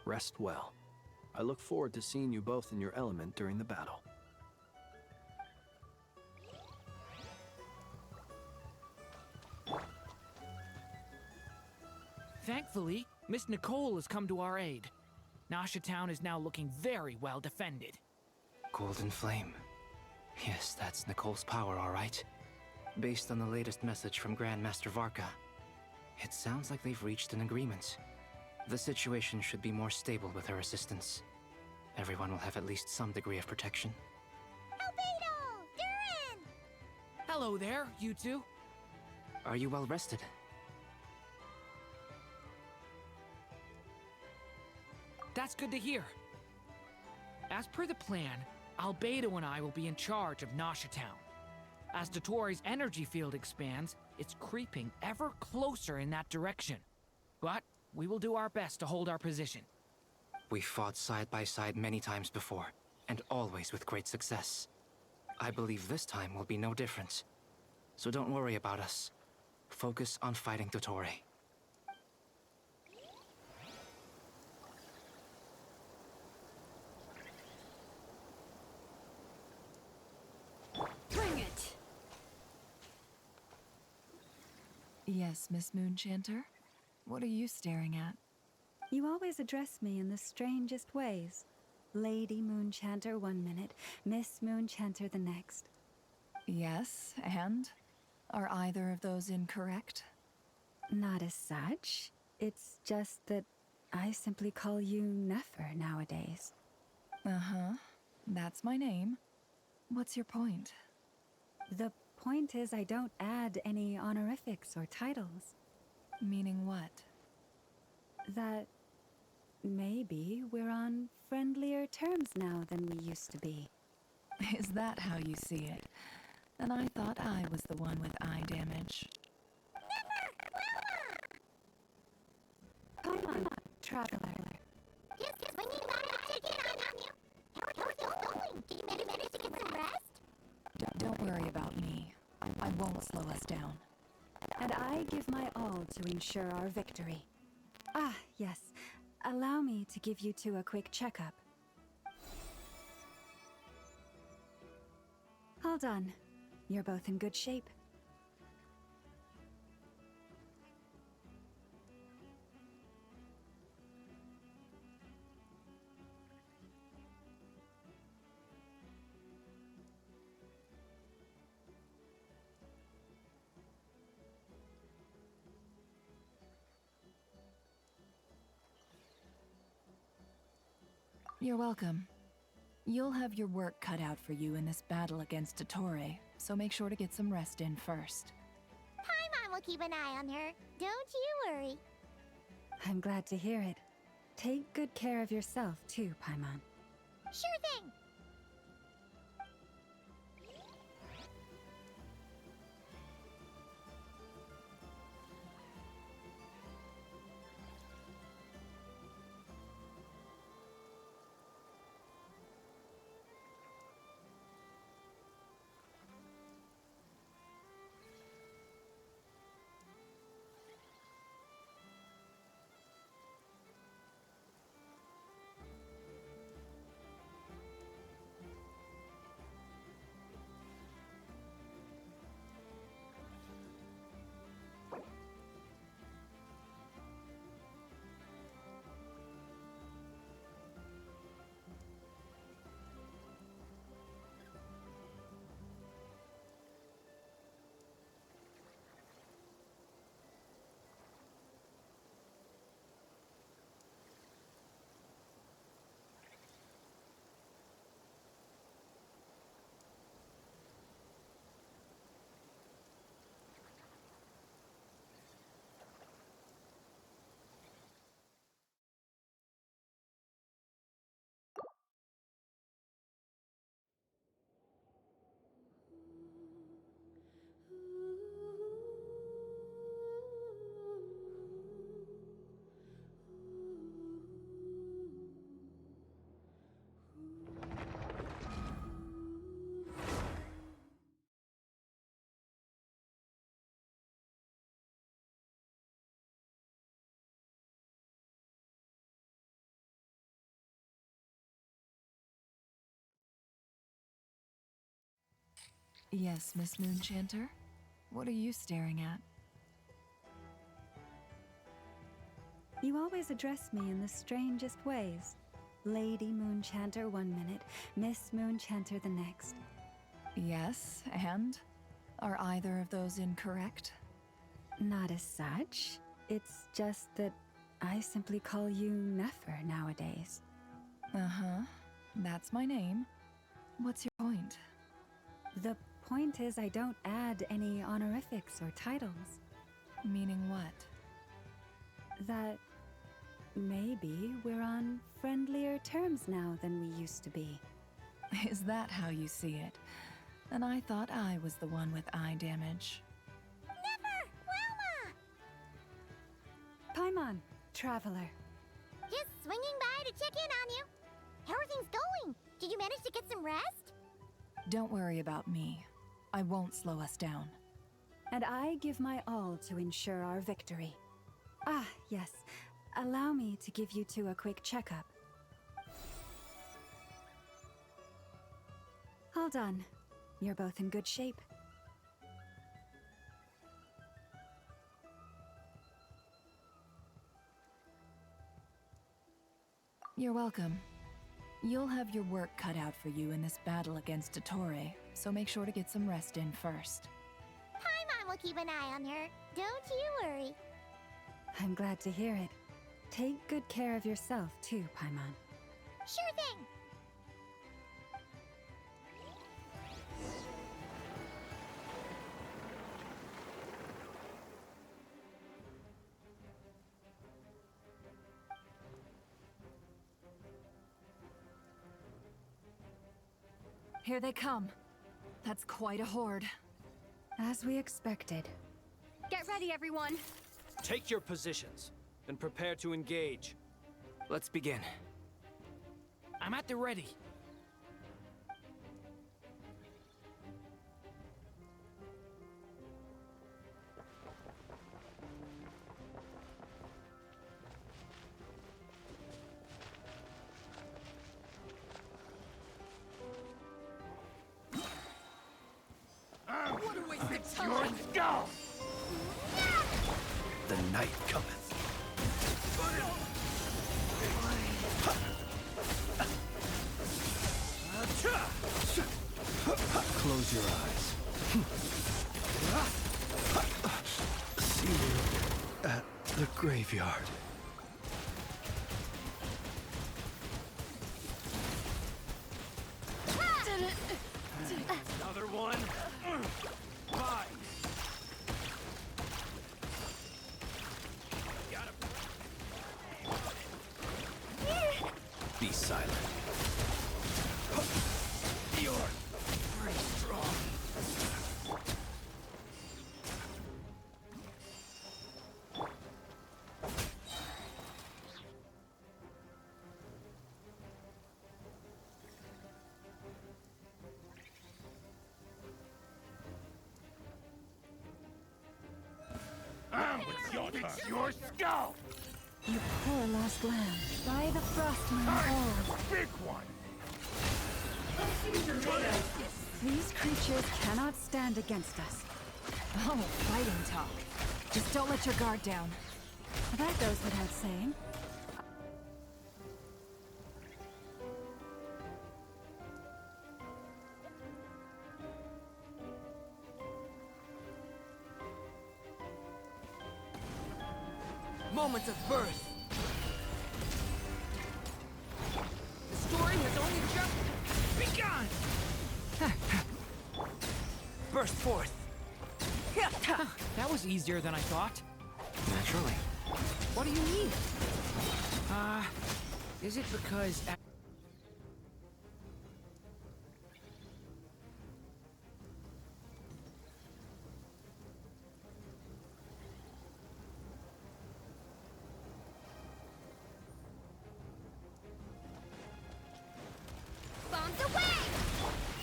Rest well. I look forward to seeing you both in your element during the battle. Thankfully, Miss Nicole has come to our aid. Nasha Town is now looking very well defended. Golden Flame. Yes, that's Nicole's power, all right. Based on the latest message from Grandmaster Varka, it sounds like they've reached an agreement. The situation should be more stable with her assistance. Everyone will have at least some degree of protection. Albedo! Durin! Hello there, you two. Are you well rested? That's good to hear. As per the plan, Albedo and I will be in charge of Nasha Town. As Dottore's energy field expands, it's creeping ever closer in that direction. But we will do our best to hold our position. We fought side by side many times before, and always with great success. I believe this time will be no different. So don't worry about us. Focus on fighting Dottore. Bring it! Yes, Miss Moonchanter? What are you staring at? You always address me in the strangest ways. Lady Moonchanter 1 minute, Miss Moonchanter the next. Yes, and? Are either of those incorrect? Not as such. It's just that I simply call you Nefer nowadays. Uh-huh. That's my name. What's your point? The point is I don't add any honorifics or titles. Meaning what? That maybe we're on friendlier terms now than we used to be. Is that how you see it? And I thought I was the one with eye damage. Come on, traveler. Just swinging by to check in on you. How's it going? Did you manage to get some rest? Don't worry about me. I won't slow us down. And I give my all to ensure our victory. Ah, yes. Allow me to give you two a quick checkup. All done. You're both in good shape. You're welcome. You'll have your work cut out for you in this battle against Dottore, so make sure to get some rest in first. Paimon will keep an eye on her. Don't you worry. I'm glad to hear it. Take good care of yourself, too, Paimon. Sure thing. Yes, Miss Moonchanter? What are you staring at? You always address me in the strangest ways. Lady Moonchanter 1 minute, Miss Moonchanter the next. Yes, and? Are either of those incorrect? Not as such. It's just that I simply call you Nefer nowadays. Uh-huh. That's my name. What's your point? The point is I don't add any honorifics or titles. Meaning what? That maybe we're on friendlier terms now than we used to be. Is that how you see it? And I thought I was the one with eye damage. Never! Wilma! Paimon, traveler. Just swinging by to check in on you. How are things going? Did you manage to get some rest? Don't worry about me. I won't slow us down. And I give my all to ensure our victory. Ah, yes. Allow me to give you two a quick checkup. All done. You're both in good shape. You're welcome. You'll have your work cut out for you in this battle against Dottore, so make sure to get some rest in first. Paimon will keep an eye on her. Don't you worry. I'm glad to hear it. Take good care of yourself, too, Paimon. Sure thing. Here they come. That's quite a horde. As we expected. Get ready, everyone. Take your positions and prepare to engage. Let's begin. I'm at the ready. What a waste of time! Your skull! The night cometh. Close your eyes. See you at the graveyard. Another one. Bye. Be silent. You're pretty strong. Your skull! You poor lost lamb. By the frost moon old. Big one! These creatures cannot stand against us. Oh, fighting talk. Just don't let your guard down. That goes without saying. Moment of birth. The story has only just begun. Burst forth. That was easier than I thought. Naturally. What do you mean? Is it because... Bombs away!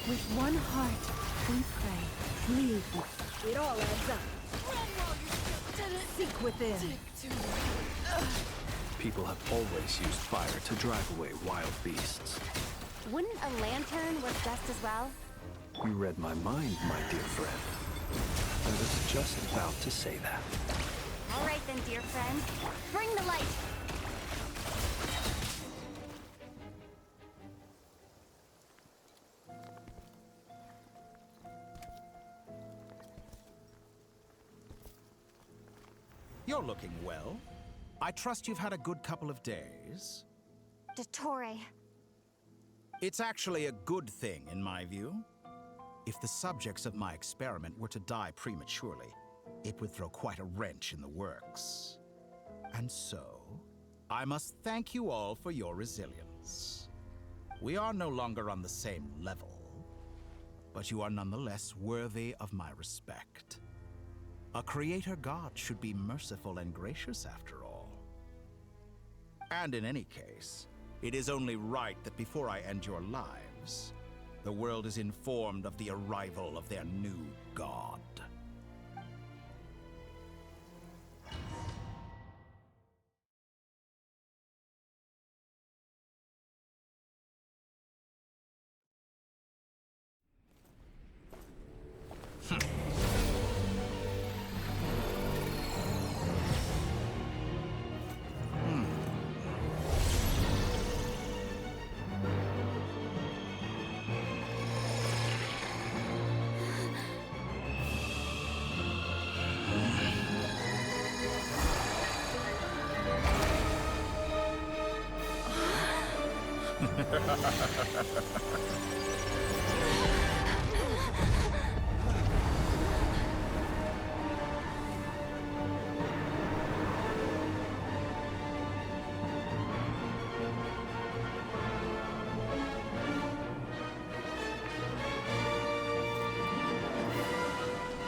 With one heart, we pray. Lead. It all adds up. Seek within. People have always used fire to drive away wild beasts. Wouldn't a lantern work just as well? You read my mind, my dear friend. I was just about to say that. All right then, dear friend. Bring the light. You're looking well. I trust you've had a good couple of days. Dottore. It's actually a good thing, in my view. If the subjects of my experiment were to die prematurely, it would throw quite a wrench in the works. And so, I must thank you all for your resilience. We are no longer on the same level, but you are nonetheless worthy of my respect. A creator god should be merciful and gracious after all. And in any case, it is only right that before I end your lives, the world is informed of the arrival of their new god.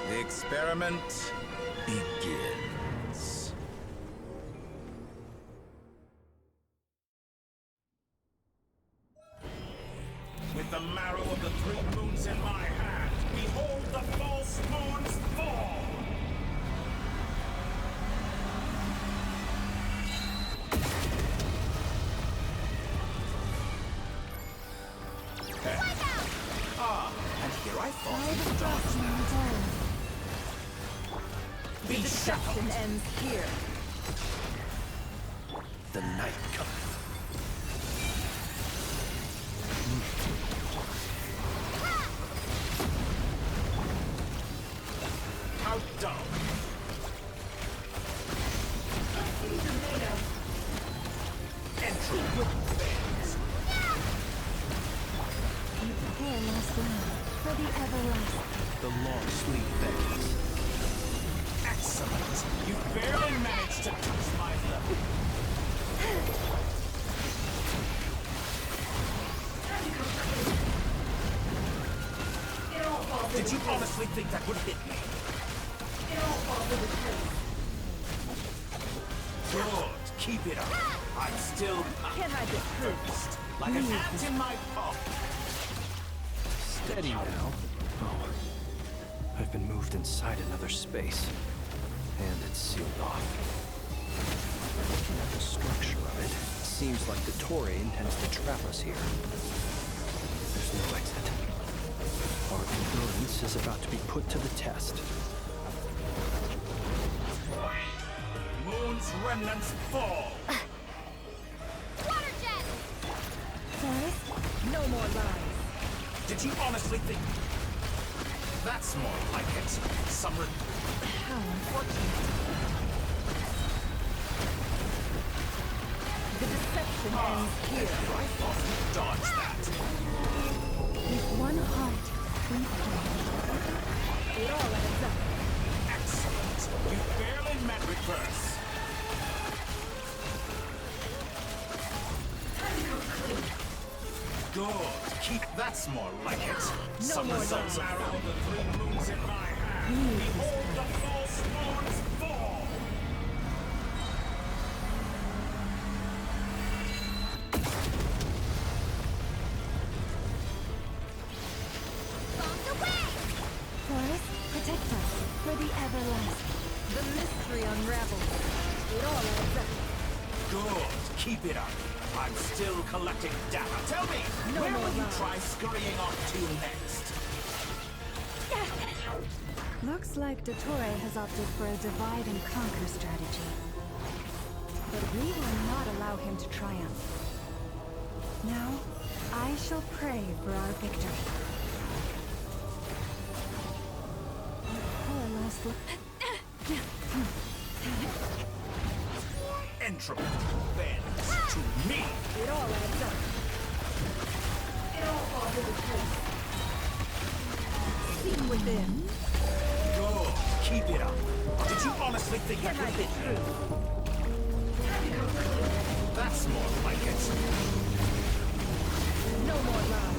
The experiment begins. With the marrow of the 3 moons in my hand, behold the false moons fall! Ah, and here I thought you'd dodge that. Be shackled! Ends here. The night cometh. How dull! Entry bends. Prepare last round for the everlasting. The long sleep bends. Excellent! You barely managed to touch my level. Did you honestly think that would hit me? Good. Keep it up. I'm still focused, like an ant in my palm. Steady now. Oh. I've been moved inside another space. And it's sealed off. Looking at the structure of it, it seems like the Torre intends to trap us here. There's no exit. Our endurance is about to be put to the test. Moon's remnants fall! Water jet! Forest, No more lies. Did you honestly think... That's more like it. Some How unfortunate. The deception ends here. I thought you'd dodge that. with one heart, we play. It all adds up. Excellent. You barely met reverse. Good. Keep... That's more like it. No Some more results lies. arrow the 3 moons in my hand. Behold the false moons fall! Forest, protect us for the everlasting. The mystery unravels. It all adds up. Good. Keep it up. I'm still collecting data. Tell me, No where more will you lies. try scurrying off to next? Looks like Dottore has opted for a divide and conquer strategy. But we will not allow him to triumph. Now, I shall pray for our victory. Our last look. Entropy bends to me. It all adds up. It all falls into place. See within. Good. Keep it up. Did you honestly think I could hit you? That's more like it. No more lies.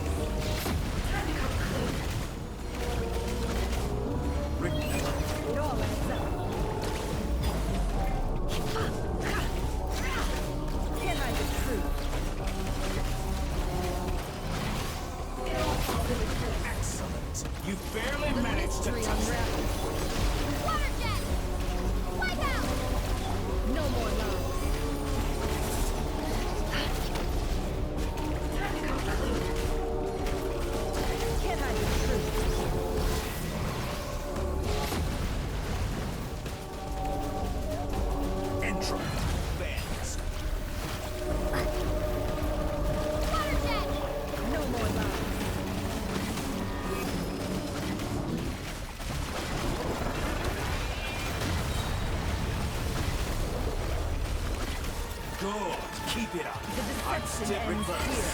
It all adds up. Can't hide the truth. It all falls into place. Excellent. You barely The managed to mystery touch me. unravels. Water jet! Wipe out! No more lies. Can't hide the truth. Entropy bends. Water jet! No more lies. Good. Keep it up. The deception ends here.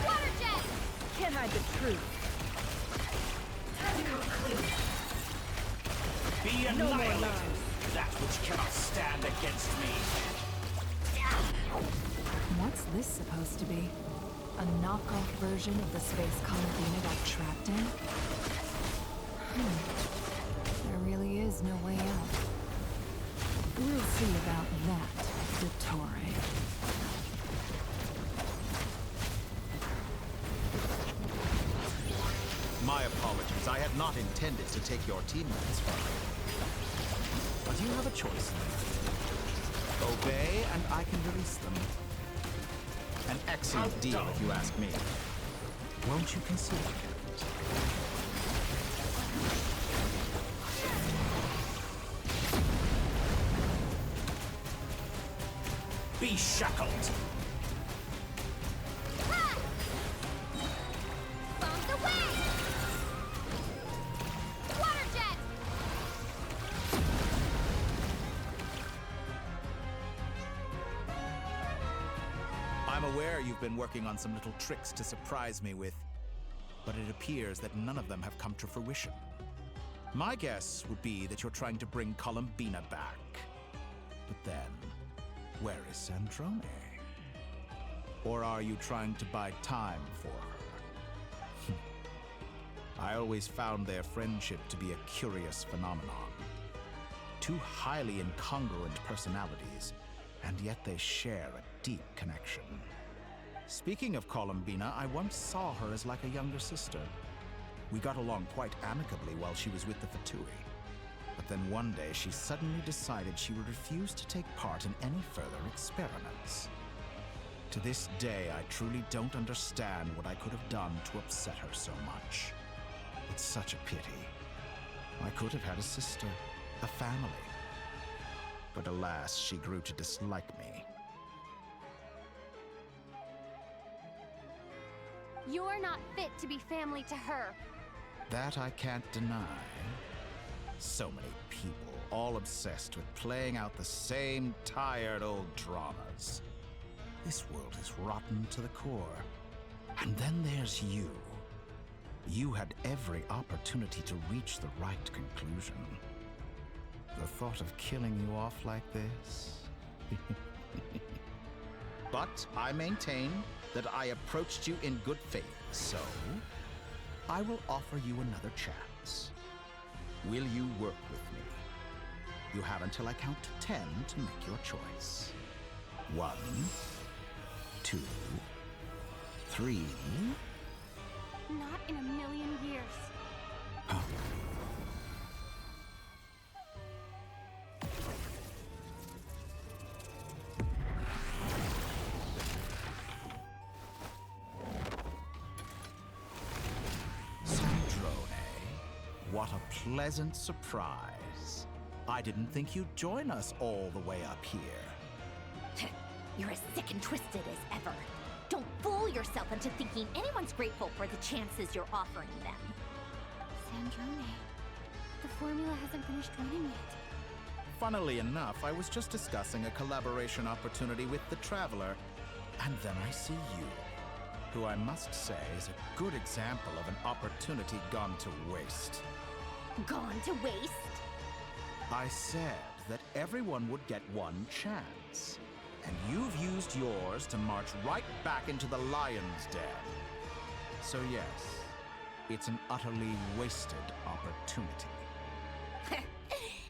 Water jet! Can't hide the truth. Time to go clear. Be annihilated. That which cannot stand against me. What's this supposed to be? A knockoff version of the space Columbina got trapped in? There really is no way out. We'll see about that, Dottore. My apologies. I had not intended to take your teammates from you. But you have a choice. Obey, and I can release them. An excellent deal, if you ask me. Won't you consider it? Be shackled! Bombs away! Water jet! I'm aware you've been working on some little tricks to surprise me with, but it appears that none of them have come to fruition. My guess would be that you're trying to bring Columbina back. But then, where is Sandrone? Or are you trying to buy time for her? I always found their friendship to be a curious phenomenon. Two highly incongruent personalities, and yet they share a deep connection. Speaking of Columbina, I once saw her as like a younger sister. We got along quite amicably while she was with the Fatui. But then one day she suddenly decided she would refuse to take part in any further experiments. To this day, I truly don't understand what I could have done to upset her so much. It's such a pity. I could have had a sister, a family. But alas, she grew to dislike me. You're not fit to be family to her. That I can't deny. So many people, all obsessed with playing out the same tired old dramas. This world is rotten to the core. And then there's you. You had every opportunity to reach the right conclusion. The thought of killing you off like this? But I maintain that I approached you in good faith, so I will offer you another chance. Will you work with me? You have until I count to 10 to make your choice. 1, 2, 3. Not in a million years. Huh. What a pleasant surprise. I didn't think you'd join us all the way up here. You're as sick and twisted as ever. Don't fool yourself into thinking anyone's grateful for the chances you're offering them. Sandrone, the formula hasn't finished running yet. Funnily enough, I was just discussing a collaboration opportunity with the Traveler, and then I see you, who I must say is a good example of an opportunity gone to waste. Gone to waste? I said that everyone would get one chance, and you've used yours to march right back into the lion's den. So yes, it's an utterly wasted opportunity.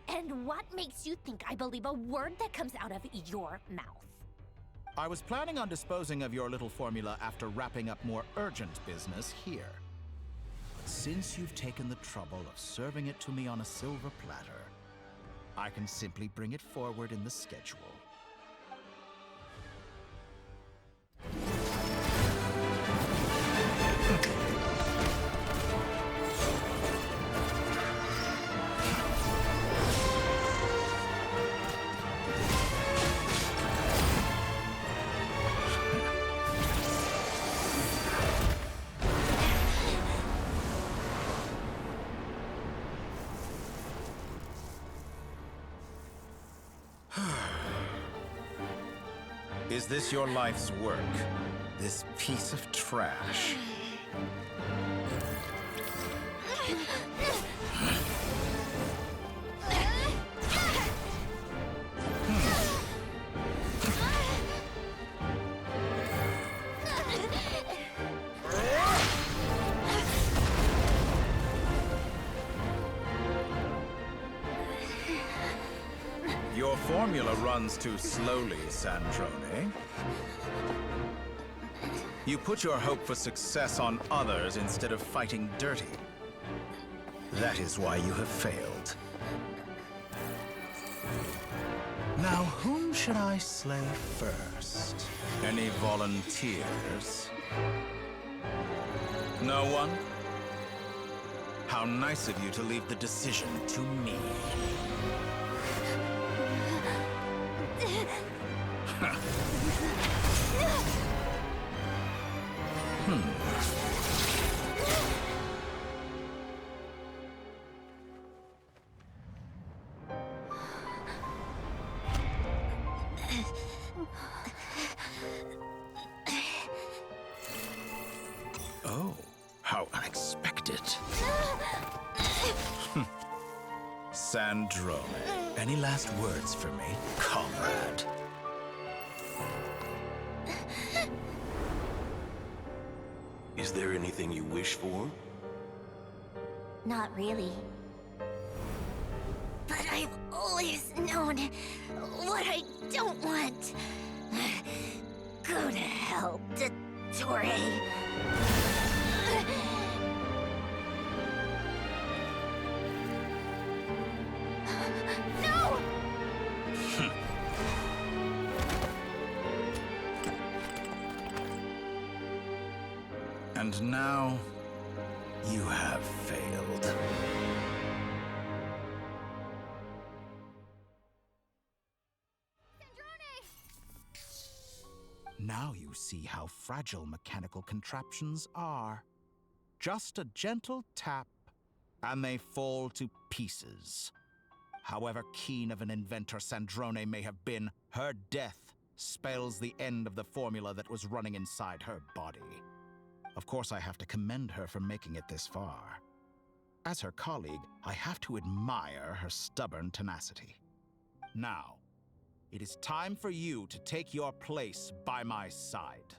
And what makes you think I believe a word that comes out of your mouth? I was planning on disposing of your little formula after wrapping up more urgent business here. But since you've taken the trouble of serving it to me on a silver platter, I can simply bring it forward in the schedule. Is this your life's work? This piece of trash? Your formula runs too slowly, Sandrone. You put your hope for success on others instead of fighting dirty. That is why you have failed. Now, whom should I slay first? Any volunteers? No one? How nice of you to leave the decision to me. Oh, how unexpected. Sandrone, any last words for me, comrade? Is there anything you wish for? Not really. But I've always known what I don't want. Go to hell, Dottore. No! And now, you have failed. Now you see how fragile mechanical contraptions are. Just a gentle tap, and they fall to pieces. However keen of an inventor Sandrone may have been, her death spells the end of the formula that was running inside her body. Of course, I have to commend her for making it this far. As her colleague, I have to admire her stubborn tenacity. Now, it is time for you to take your place by my side.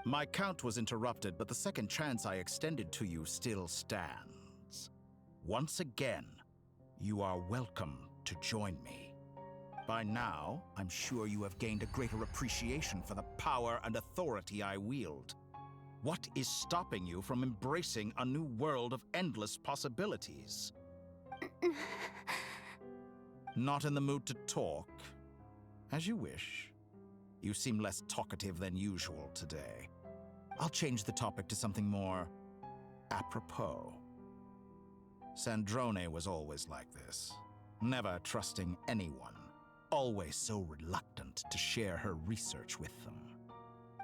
My count was interrupted, but the second chance I extended to you still stands. Once again, you are welcome to join me. By now, I'm sure you have gained a greater appreciation for the power and authority I wield. What is stopping you from embracing a new world of endless possibilities? Not in the mood to talk? As you wish. You seem less talkative than usual today. I'll change the topic to something more apropos. Sandrone was always like this, never trusting anyone, always so reluctant to share her research with them.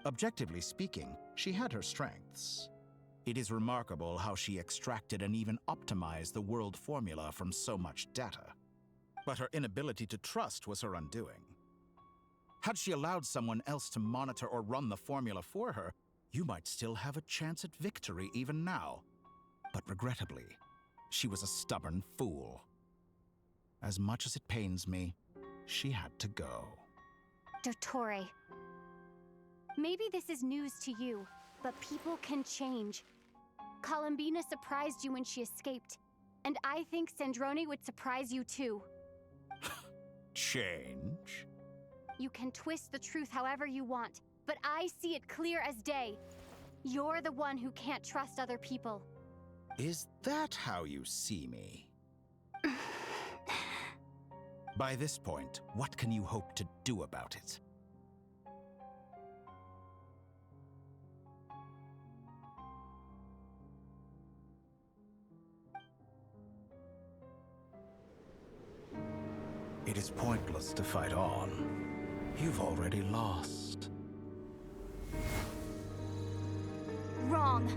Objectively speaking, she had her strengths. It is remarkable how she extracted and even optimized the world formula from so much data. But her inability to trust was her undoing. Had she allowed someone else to monitor or run the formula for her, you might still have a chance at victory even now. But regrettably, she was a stubborn fool. As much as it pains me, she had to go. Dottore. Maybe this is news to you, but people can change. Columbina surprised you when she escaped, and I think Sandrone would surprise you too. Change? You can twist the truth however you want, but I see it clear as day. You're the one who can't trust other people. Is that how you see me? By this point, what can you hope to do about it? It is pointless to fight on. You've already lost. Wrong.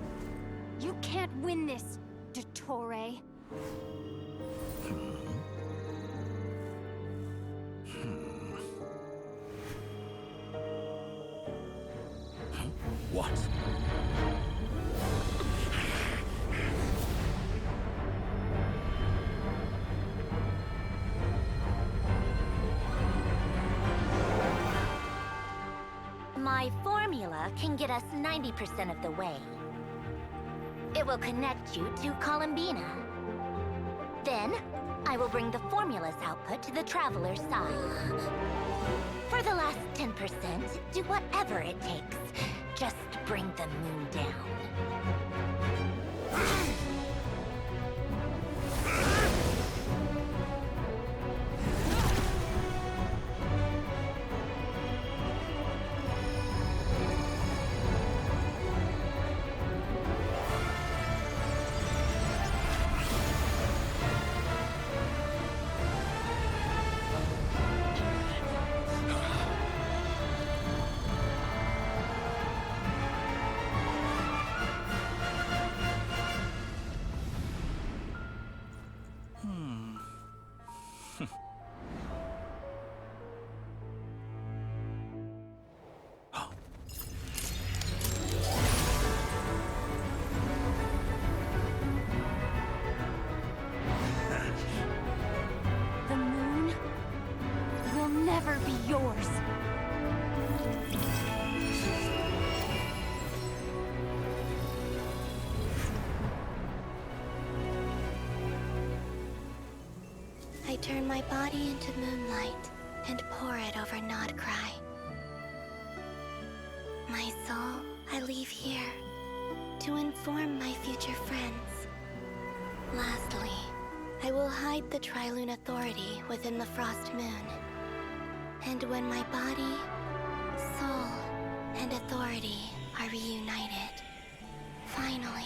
You can't win this, Dottore. What? My formula can get us 90% of the way. It will connect you to Columbina. Then, I will bring the formula's output to the Traveler's side. For the last 10%, do whatever it takes. Just bring the moon down. The moon will never be yours. I turn my body into moonlight and pour it over Nod Krye. My soul I leave here to inform my future friends. Lastly, I will hide the Trilune Authority within the Frost Moon. And when my body, soul, and authority are reunited, finally...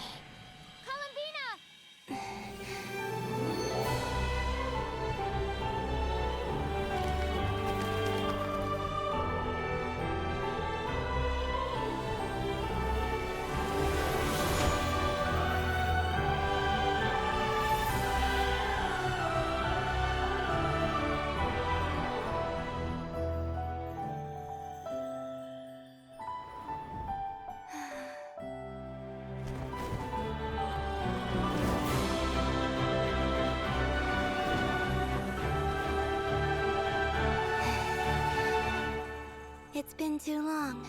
It's been too long.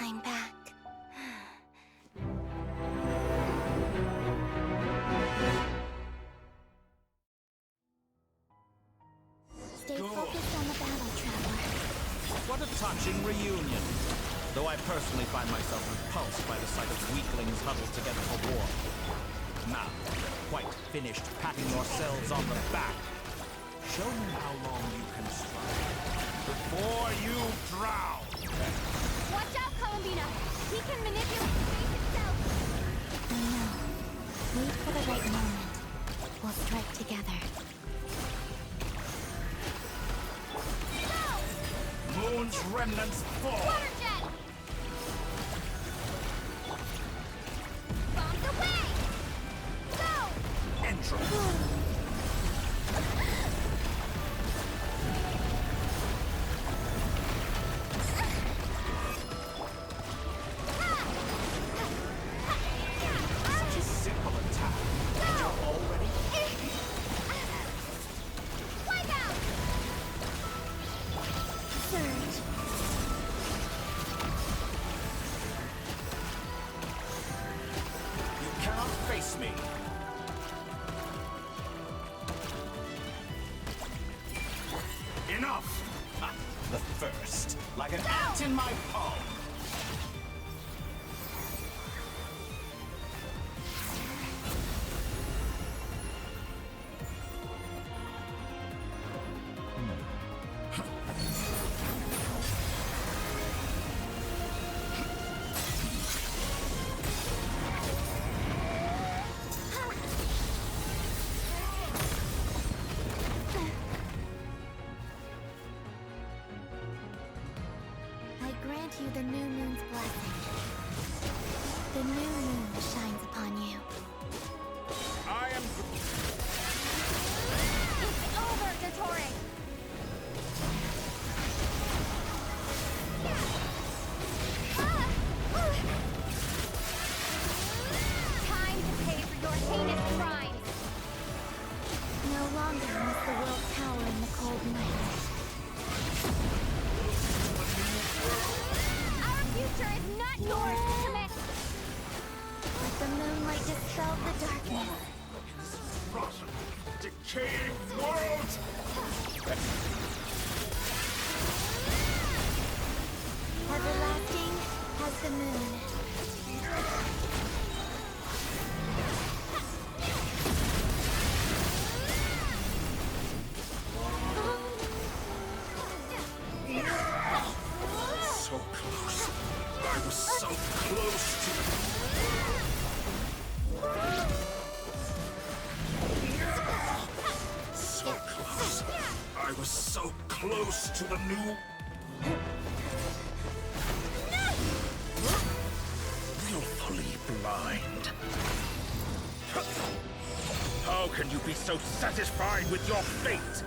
I'm back. Stay focused on the battle, Traveler. What a touching reunion. Though I personally find myself repulsed by the sight of weaklings huddled together for war. Now, quite finished patting yourselves on the back. Show me how long you can strike before you drown. Watch out, Columbina! He can manipulate space itself! No. Wait for the right moment. We'll strike together. Moon's remnants fall! Water jet! Bombs away! Go! Entropy! Such a simple attack. And you're already... Wipe out! Surge. You cannot face me. Enough! Ah, the first, like an ant in my palm. I grant you the new moon's blessing. The new moon shines upon you. I am... It's over, Dottore! Everlasting as the moon. So close. I was so close to... So close. I was so close to the new... Willfully blind. How can you be so satisfied with your fate?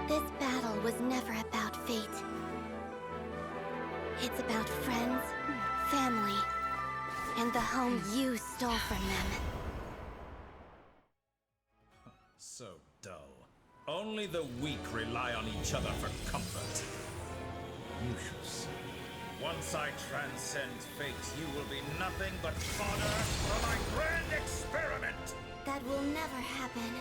This battle was never about fate. It's about friends, family, and the home you stole from them. So dull. Only the weak rely on each other for comfort. You shall see. Once I transcend fate, you will be nothing but fodder for my grand experiment! That will never happen.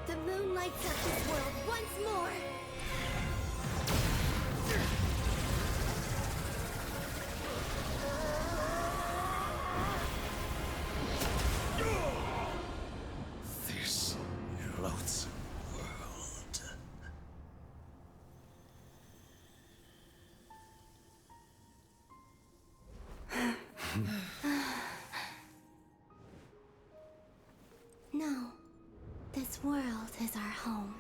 The moon lights up this world once more! This loathsome world. No. This world is our home.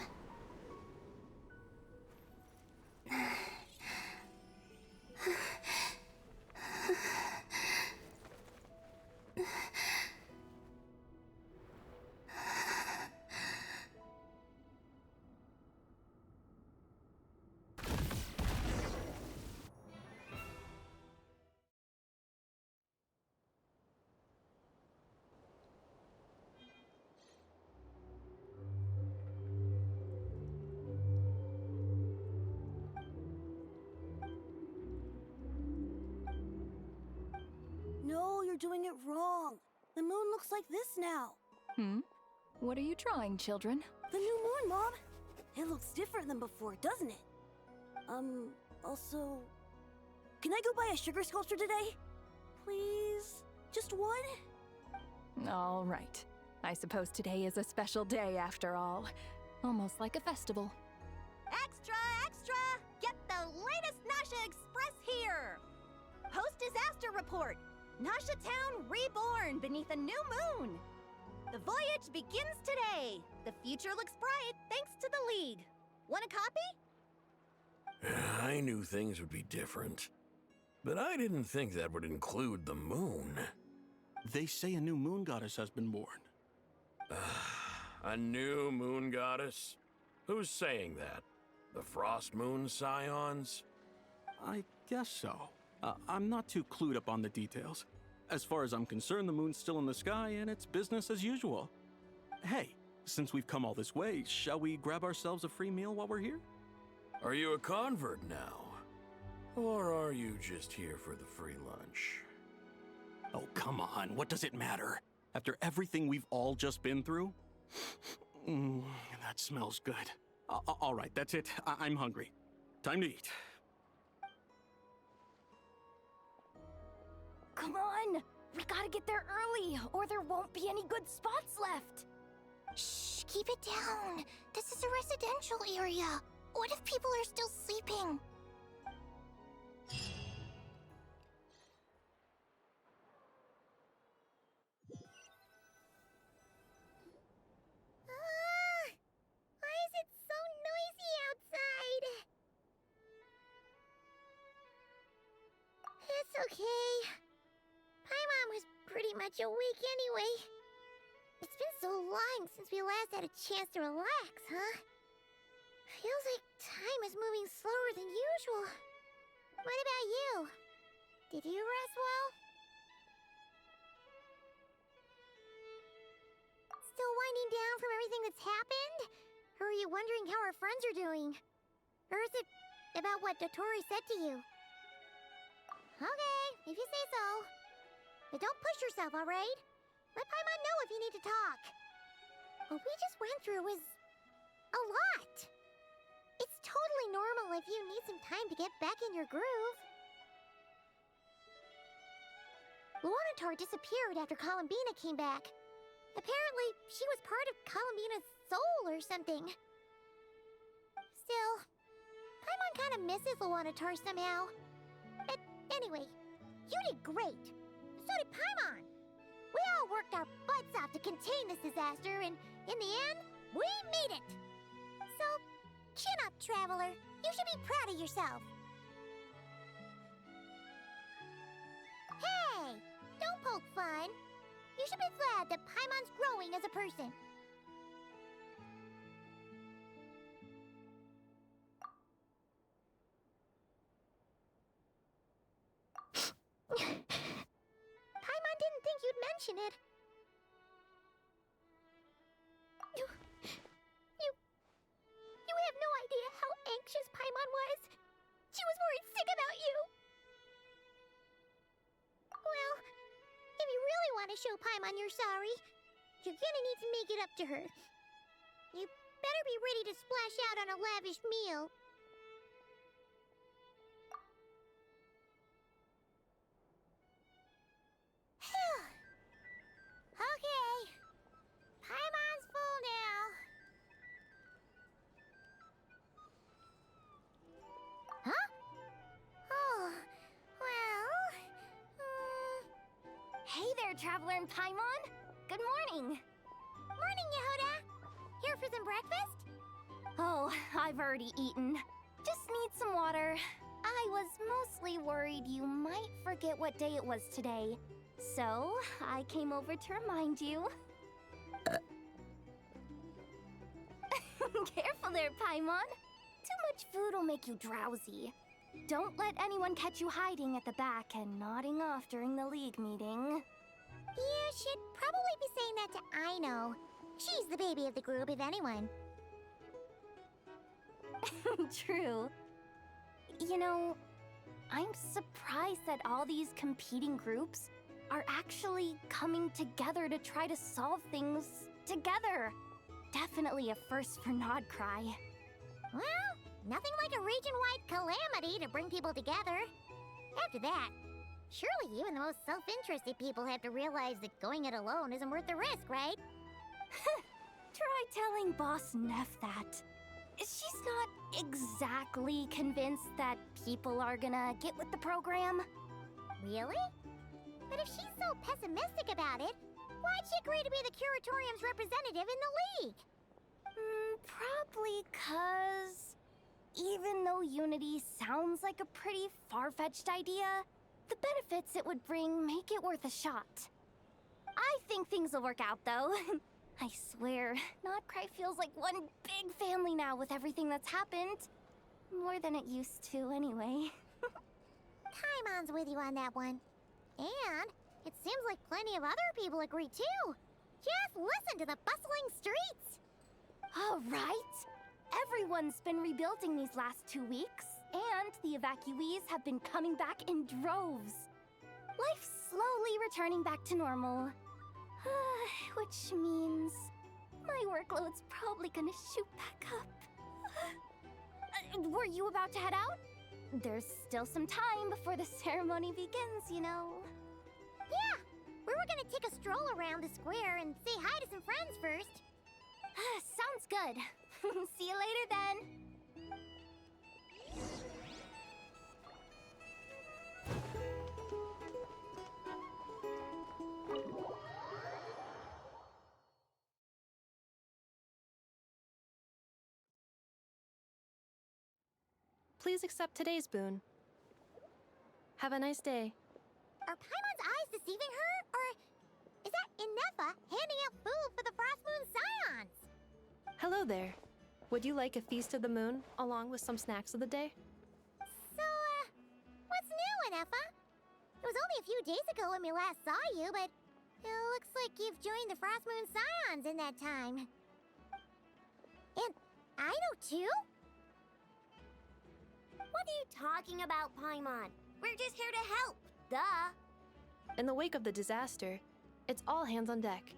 No, you're doing it wrong. The moon looks like this now. What are you trying, children? The new moon, Mom. It looks different than before, doesn't it? Also... Can I go buy a sugar sculpture today? Please? Just one? All right. I suppose today is a special day after all. Almost like a festival. Extra, extra! Get the latest Nasha Express here! Post-disaster report! Nasha Town reborn beneath a new moon! The voyage begins today! The future looks bright thanks to the League. Want a copy? I knew things would be different, but I didn't think that would include the moon. They say a new moon goddess has been born. A new moon goddess? Who's saying that? The Frost Moon Scions? I guess so. I'm not too clued up on the details. As far as I'm concerned, the moon's still in the sky and it's business as usual. Hey, since we've come all this way, shall we grab ourselves a free meal while we're here? Are you a convert now? Or are you just here for the free lunch? Oh, come on. What does it matter? After everything we've all just been through? That smells good. All right, that's it. I'm hungry. Time to eat. Come on! We gotta get there early, or there won't be any good spots left! Shh, keep it down. This is a residential area. What if people are still sleeping? Why is it so noisy outside? It's okay. Paimon was pretty much awake anyway. It's been so long since we last had a chance to relax, huh? Feels like time is moving slower than usual. What about you? Did you rest well? Still winding down from everything that's happened? Or are you wondering how our friends are doing? Or is it about what Dotori said to you? Okay, if you say so. But don't push yourself, alright? Let Paimon know if you need to talk. What we just went through was a lot. It's totally normal if you need some time to get back in your groove. Luanatar disappeared after Columbina came back. Apparently, she was part of Columbina's soul or something. Still, Paimon kind of misses Luanatar somehow. But anyway, you did great. So did Paimon. We all worked our butts off to contain this disaster, and in the end, we made it. So, chin up, Traveler. You should be proud of yourself. Hey, don't poke fun. You should be glad that Paimon's growing as a person. Paimon didn't think you'd mention it. You have no idea how anxious Paimon was. She was worried sick about you. Well, if you really want to show Paimon you're sorry, you're gonna need to make it up to her. You better be ready to splash out on a lavish meal. Okay. Paimon's full now. Huh? Oh, well... Hey there, Traveler and Paimon! Good morning! Morning, Yehuda! Here for some breakfast? Oh, I've already eaten. Just need some water. I was mostly worried you might forget what day it was today. So, I came over to remind you. Careful there, Paimon. Too much food will make you drowsy. Don't let anyone catch you hiding at the back and nodding off during the League meeting. You should probably be saying that to Aino. She's the baby of the group, if anyone. True. You know, I'm surprised that all these competing groups are actually coming together to try to solve things together. Definitely a first for Nod Krае. Well, nothing like a region-wide calamity to bring people together. After that, surely even the most self-interested people have to realize that going it alone isn't worth the risk, right? Try telling Boss Neff that. She's not exactly convinced that people are gonna get with the program. Really? But if she's so pessimistic about it, why'd she agree to be the Curatorium's representative in the League? Probably 'cause even though Unity sounds like a pretty far-fetched idea, the benefits it would bring make it worth a shot. I think things will work out, though. I swear, Nod Krае feels like one big family now with everything that's happened. More than it used to, anyway. Paimon's with you on that one. And it seems like plenty of other people agree, too. Just listen to the bustling streets. All right. Everyone's been rebuilding these last 2 weeks. And the evacuees have been coming back in droves. Life's slowly returning back to normal. Which means my workload's probably gonna shoot back up. Were you about to head out? There's still some time before the ceremony begins, you know. Yeah, we were gonna take a stroll around the square and say hi to some friends first. Sounds good. See you later then. Please accept today's boon. Have a nice day. Are Paimon's eyes deceiving her? Or is that Inefa handing out food for the Frost Moon Scions? Hello there. Would you like a feast of the moon, along with some snacks of the day? So, what's new, Inefa? It was only a few days ago when we last saw you, but it looks like you've joined the Frost Moon Scions in that time. And I know too? What are you talking about, Paimon? We're just here to help, duh. In the wake of the disaster, it's all hands on deck.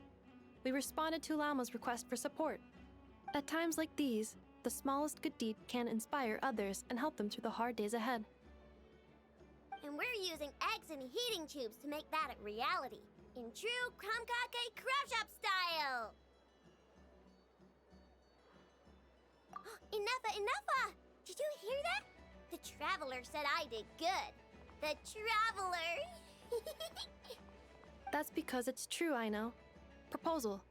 We responded to Lama's request for support. At times like these, the smallest good deed can inspire others and help them through the hard days ahead. And we're using eggs and heating tubes to make that a reality, in true Kromkake craft shop style! Enough! Did you hear that? The Traveler said I did good. The Traveler! That's because it's true, I know. Proposal.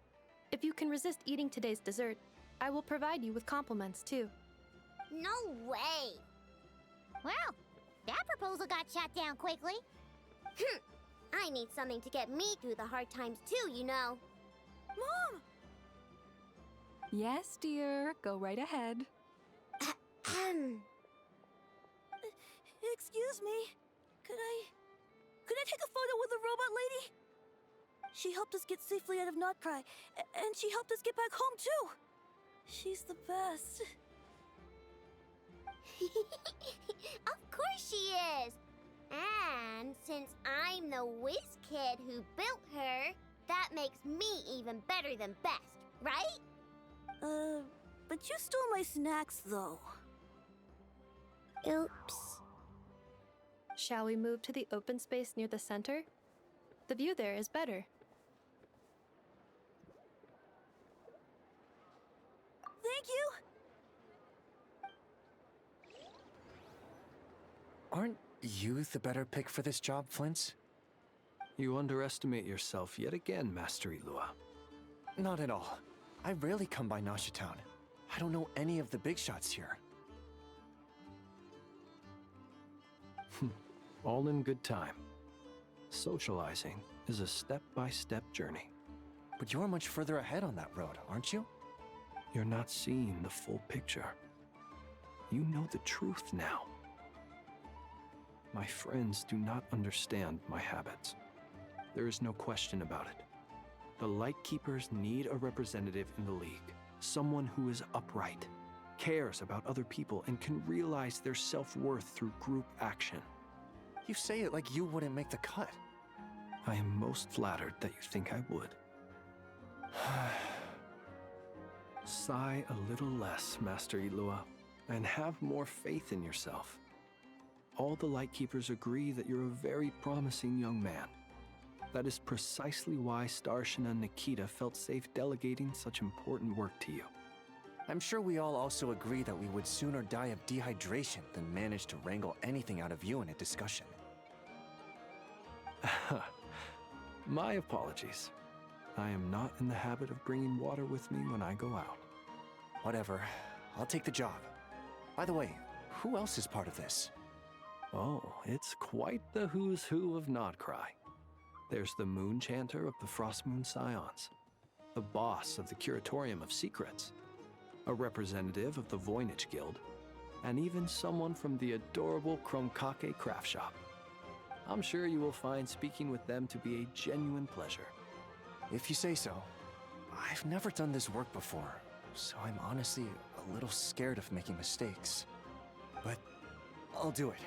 If you can resist eating today's dessert, I will provide you with compliments, too. No way! Well, that proposal got shot down quickly. I need something to get me through the hard times too, you know. Mom! Yes, dear. Go right ahead. Excuse me. Could I take a photo with the robot lady? She helped us get safely out of Nod Krае, and she helped us get back home too. She's the best. Of course she is. And since I'm the whiz kid who built her, that makes me even better than best, right? But you stole my snacks though. Oops. Shall we move to the open space near the center? The view there is better. Thank you! Aren't you the better pick for this job, Flint's? You underestimate yourself yet again, Master Ilua. Not at all. I rarely come by Nasha Town. I don't know any of the big shots here. All in good time. Socializing is a step-by-step journey. But you're much further ahead on that road, aren't you? You're not seeing the full picture. You know the truth now. My friends do not understand my habits. There is no question about it. The Lightkeepers need a representative in the League. Someone who is upright, cares about other people, and can realize their self-worth through group action. You say it like you wouldn't make the cut. I am most flattered that you think I would. Sigh a little less, Master Ilua, and have more faith in yourself. All the Lightkeepers agree that you're a very promising young man. That is precisely why Starshina Nikita felt safe delegating such important work to you. I'm sure we all also agree that we would sooner die of dehydration than manage to wrangle anything out of you in a discussion. My apologies. I am not in the habit of bringing water with me when I go out. Whatever. I'll take the job. By the way, who else is part of this? Oh, it's quite the who's who of Nod Krае. There's the Moon Chanter of the Frost Moon Scions, the boss of the Curatorium of Secrets, a representative of the Voynich Guild, and even someone from the adorable Kromkake craft shop. I'm sure you will find speaking with them to be a genuine pleasure. If you say so. I've never done this work before, so I'm honestly a little scared of making mistakes. But I'll do it.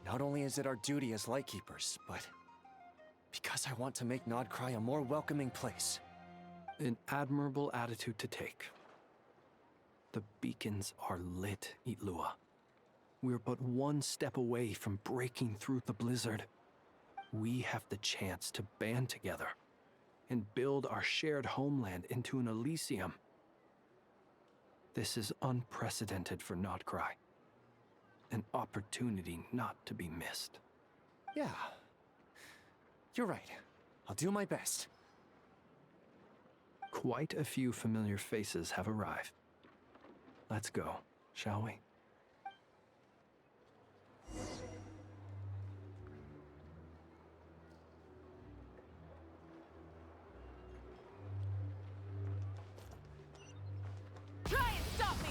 Not only is it our duty as Lightkeepers, but because I want to make Nod Krye a more welcoming place. An admirable attitude to take. The beacons are lit, Itlua. We're but one step away from breaking through the blizzard. We have the chance to band together and build our shared homeland into an Elysium. This is unprecedented for Nod Krye. An opportunity not to be missed. Yeah. You're right. I'll do my best. Quite a few familiar faces have arrived. Let's go, shall we? Try and stop me!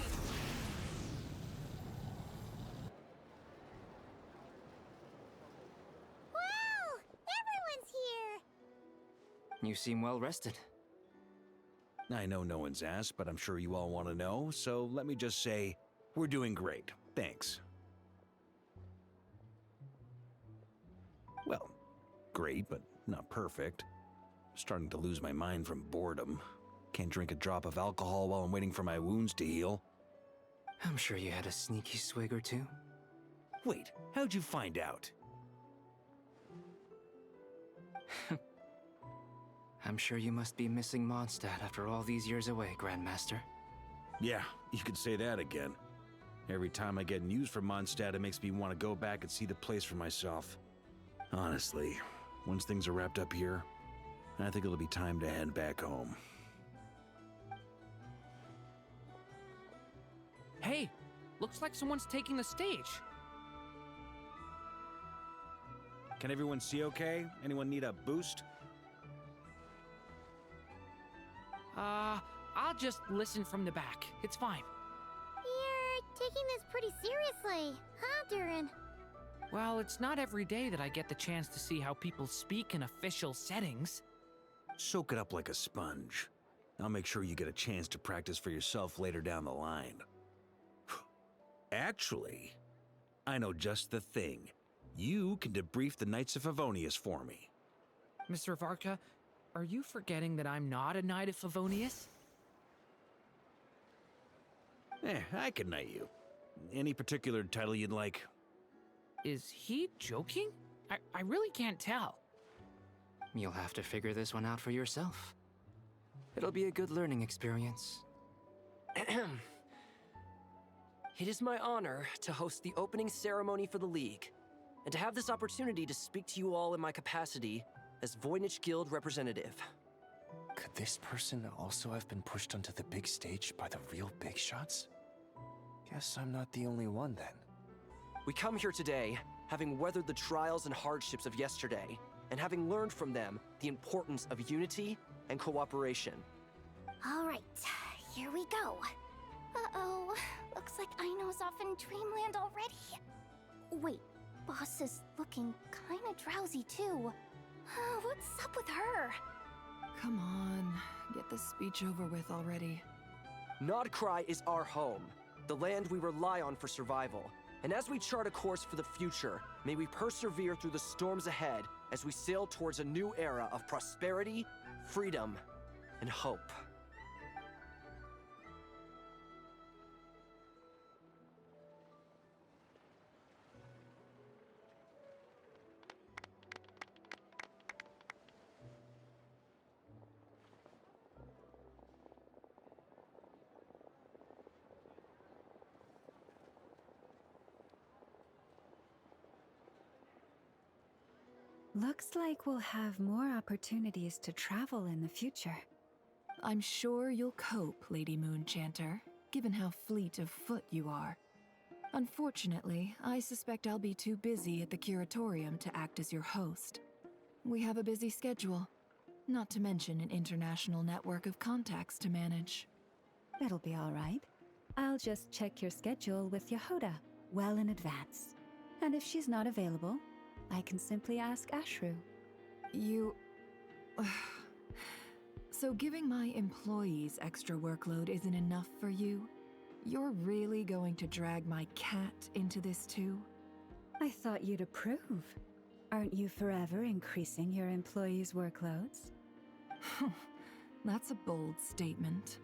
Wow! Everyone's here! You seem well rested. I know no one's asked, but I'm sure you all want to know, so let me just say, we're doing great. Thanks. Well, great, but not perfect. Starting to lose my mind from boredom. Can't drink a drop of alcohol while I'm waiting for my wounds to heal. I'm sure you had a sneaky swig or two. Wait, how'd you find out? I'm sure you must be missing Mondstadt after all these years away, Grandmaster. Yeah, you could say that again. Every time I get news from Mondstadt, it makes me want to go back and see the place for myself. Honestly, once things are wrapped up here, I think it'll be time to head back home. Hey, looks like someone's taking the stage. Can everyone see okay? Anyone need a boost? I'll just listen from the back. It's fine. You're taking this pretty seriously, huh, Durin? Well, it's not every day that I get the chance to see how people speak in official settings. Soak it up like a sponge. I'll make sure you get a chance to practice for yourself later down the line. Actually, I know just the thing. You can debrief the Knights of Favonius for me. Mr. Varka, are you forgetting that I'm not a Knight of Favonius? I can knight you. Any particular title you'd like? Is he joking? I really can't tell. You'll have to figure this one out for yourself. It'll be a good learning experience. It is my honor to host the opening ceremony for the League, and to have this opportunity to speak to you all in my capacity as Voynich Guild representative. Could this person also have been pushed onto the big stage by the real big shots? Guess I'm not the only one then. We come here today, having weathered the trials and hardships of yesterday, and having learned from them the importance of unity and cooperation. All right, here we go. Uh-oh, looks like Aino's off in Dreamland already. Wait, Boss is looking kinda drowsy too. What's up with her? Come on, get this speech over with already. Nod Krye is our home, the land we rely on for survival. And as we chart a course for the future, may we persevere through the storms ahead as we sail towards a new era of prosperity, freedom, and hope. Looks like we'll have more opportunities to travel in the future. I'm sure you'll cope, Lady Moonchanter, given how fleet of foot you are. Unfortunately, I suspect I'll be too busy at the Curatorium to act as your host. We have a busy schedule, not to mention an international network of contacts to manage. That'll be all right. I'll just check your schedule with Yehoda well in advance. And if she's not available, I can simply ask Ashru. You... So giving my employees extra workload isn't enough for you? You're really going to drag my cat into this too? I thought you'd approve. Aren't you forever increasing your employees' workloads? That's a bold statement.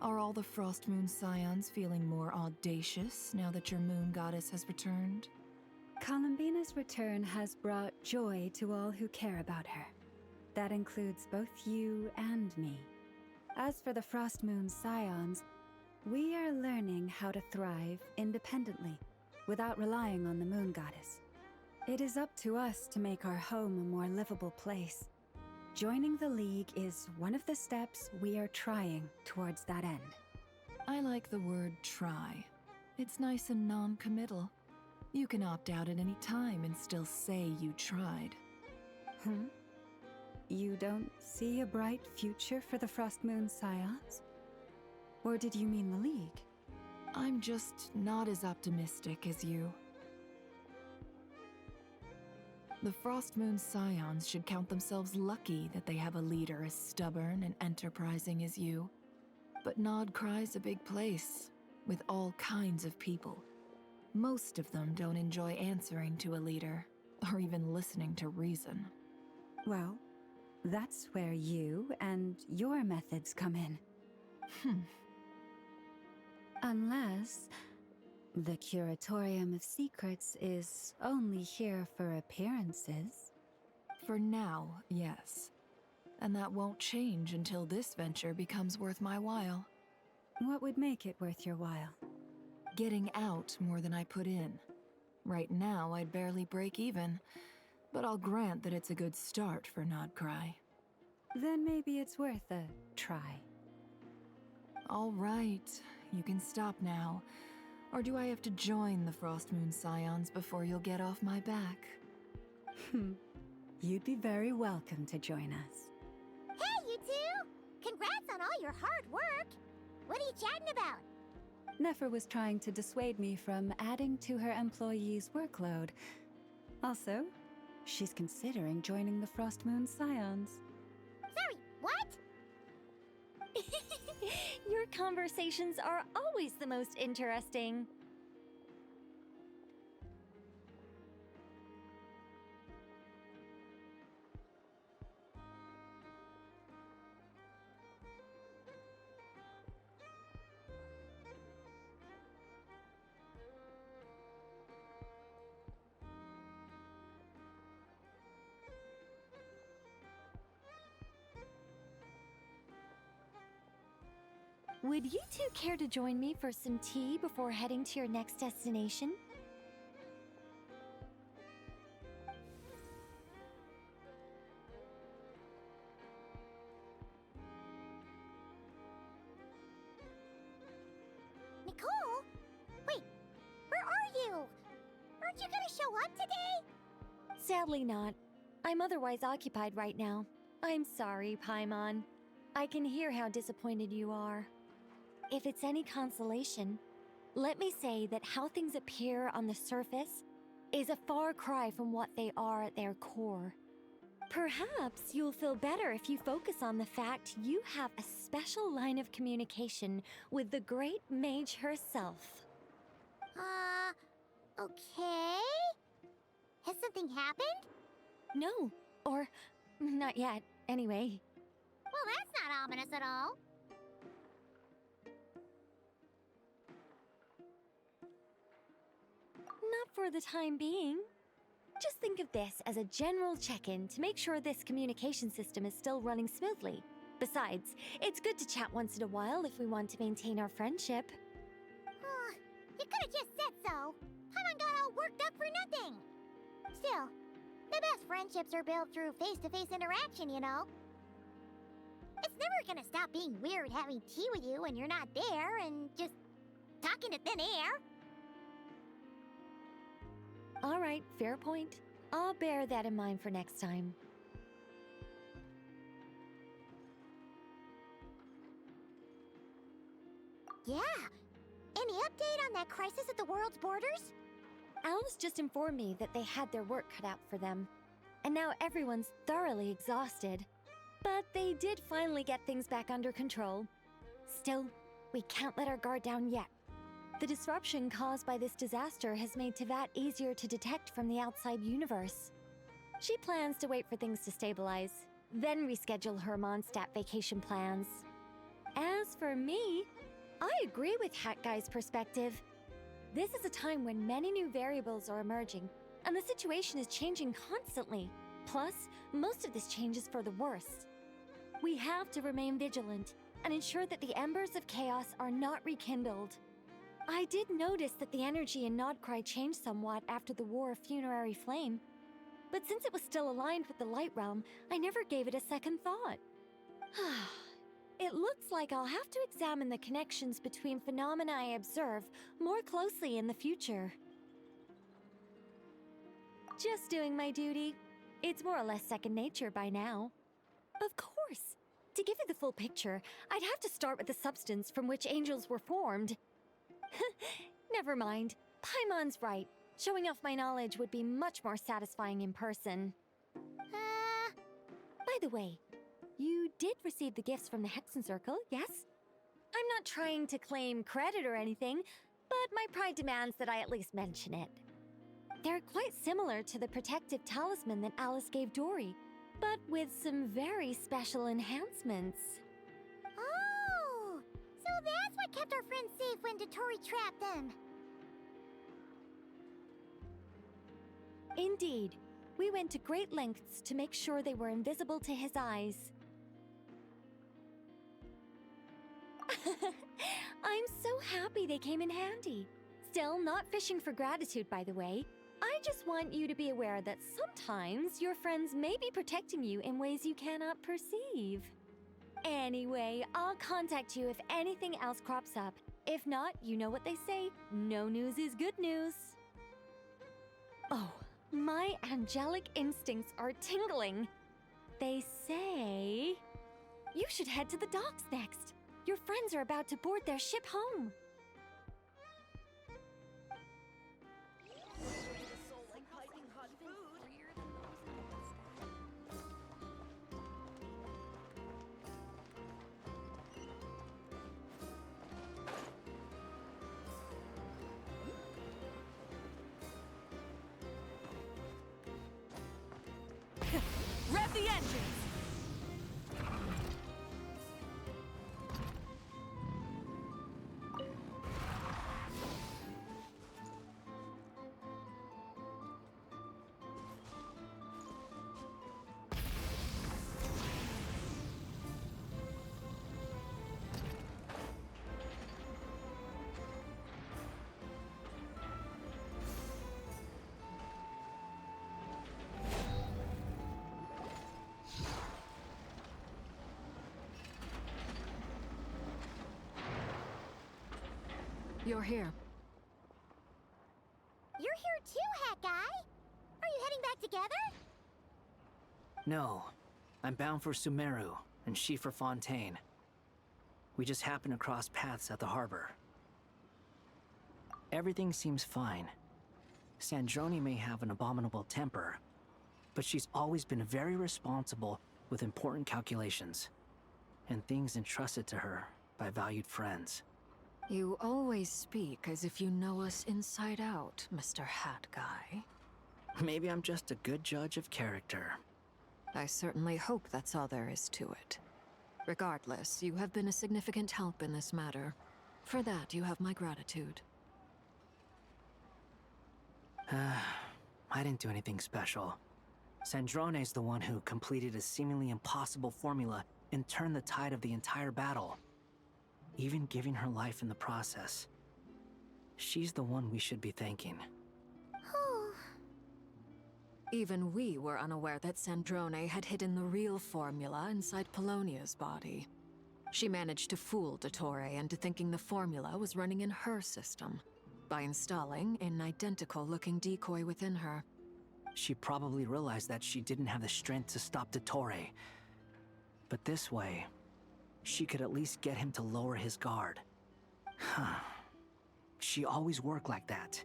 Are all the Frost Moon Scions feeling more audacious now that your moon goddess has returned? Columbina's return has brought joy to all who care about her. That includes both you and me. As for the Frost Moon Scions, we are learning how to thrive independently, without relying on the moon goddess. It is up to us to make our home a more livable place. Joining the League is one of the steps we are trying towards that end. I like the word try. It's nice and non-committal. You can opt out at any time and still say you tried. You don't see a bright future for the Frost Moon Scions? Or did you mean the League? I'm just not as optimistic as you. The Frost Moon Scions should count themselves lucky that they have a leader as stubborn and enterprising as you. But Nod Crae's a big place, with all kinds of people. Most of them don't enjoy answering to a leader, or even listening to reason. Well, that's where you and your methods come in. Unless the Curatorium of Secrets is only here for appearances. For now, yes. And that won't change until this venture becomes worth my while. What would make it worth your while? Getting out more than I put in. Right now, I'd barely break even, but I'll grant that it's a good start for Nod Krye. Then maybe it's worth a try. All right, you can stop now. Or do I have to join the Frost Moon Scions before you'll get off my back? You'd be very welcome to join us. Hey, you two! Congrats on all your hard work! What are you chatting about? Nefer was trying to dissuade me from adding to her employees' workload. Also, she's considering joining the Frost Moon Scions. Sorry, what? Your conversations are always the most interesting. Would you two care to join me for some tea before heading to your next destination? Nicole? Wait, where are you? Aren't you gonna show up today? Sadly not. I'm otherwise occupied right now. I'm sorry, Paimon. I can hear how disappointed you are. If it's any consolation, let me say that how things appear on the surface is a far cry from what they are at their core. Perhaps you'll feel better if you focus on the fact you have a special line of communication with the great mage herself. Okay? Has something happened? No, or not yet, anyway. Well, that's not ominous at all. Not for the time being. Just think of this as a general check-in to make sure this communication system is still running smoothly. Besides, it's good to chat once in a while if we want to maintain our friendship. You could have just said so. Paimon got all worked up for nothing. Still, the best friendships are built through face-to-face interaction, you know. It's never gonna stop being weird having tea with you when you're not there and just talking to thin air. All right, fair point. I'll bear that in mind for next time. Yeah. Any update on that crisis at the world's borders? Alice just informed me that they had their work cut out for them. And now everyone's thoroughly exhausted. But they did finally get things back under control. Still, we can't let our guard down yet. The disruption caused by this disaster has made Tevat easier to detect from the outside universe. She plans to wait for things to stabilize, then reschedule her Mondstadt vacation plans. As for me, I agree with Hat Guy's perspective. This is a time when many new variables are emerging, and the situation is changing constantly. Plus, most of this change is for the worse. We have to remain vigilant and ensure that the embers of chaos are not rekindled. I did notice that the energy in Nod Krае changed somewhat after the War of Funerary Flame, but since it was still aligned with the Light Realm, I never gave it a second thought. It looks like I'll have to examine the connections between phenomena I observe more closely in the future. Just doing my duty. It's more or less second nature by now. Of course. To give you the full picture, I'd have to start with the substance from which angels were formed. Never mind. Paimon's right. Showing off my knowledge would be much more satisfying in person. By the way, you did receive the gifts from the Hexen Circle, yes? I'm not trying to claim credit or anything, but my pride demands that I at least mention it. They're quite similar to the protective talisman that Alice gave Dory, but with some very special enhancements. Oh! So that's what kept our friends safe when Dotori trapped them. Indeed. We went to great lengths to make sure they were invisible to his eyes. I'm so happy they came in handy. Still, not fishing for gratitude, by the way. I just want you to be aware that sometimes your friends may be protecting you in ways you cannot perceive. Anyway, I'll contact you if anything else crops up. If not, you know what they say, no news is good news. Oh, my angelic instincts are tingling. They say you should head to the docks next. Your friends are about to board their ship home. Rev the engines! You're here. You're here too, Hat Guy! Are you heading back together? No. I'm bound for Sumeru, and she for Fontaine. We just happened to cross paths at the harbor. Everything seems fine. Sandrone may have an abominable temper, but she's always been very responsible with important calculations, and things entrusted to her by valued friends. You always speak as if you know us inside out, Mr. Hat Guy. Maybe I'm just a good judge of character. I certainly hope that's all there is to it. Regardless, you have been a significant help in this matter. For that, you have my gratitude. I didn't do anything special. Sandrone's the one who completed a seemingly impossible formula and turned the tide of the entire battle, even giving her life in the process. She's the one we should be thanking. Even we were unaware that Sandrone had hidden the real formula inside Polonia's body. She managed to fool Dottore into thinking the formula was running in her system by installing an identical-looking decoy within her. She probably realized that she didn't have the strength to stop Dottore. But this way, she could at least get him to lower his guard. She always worked like that.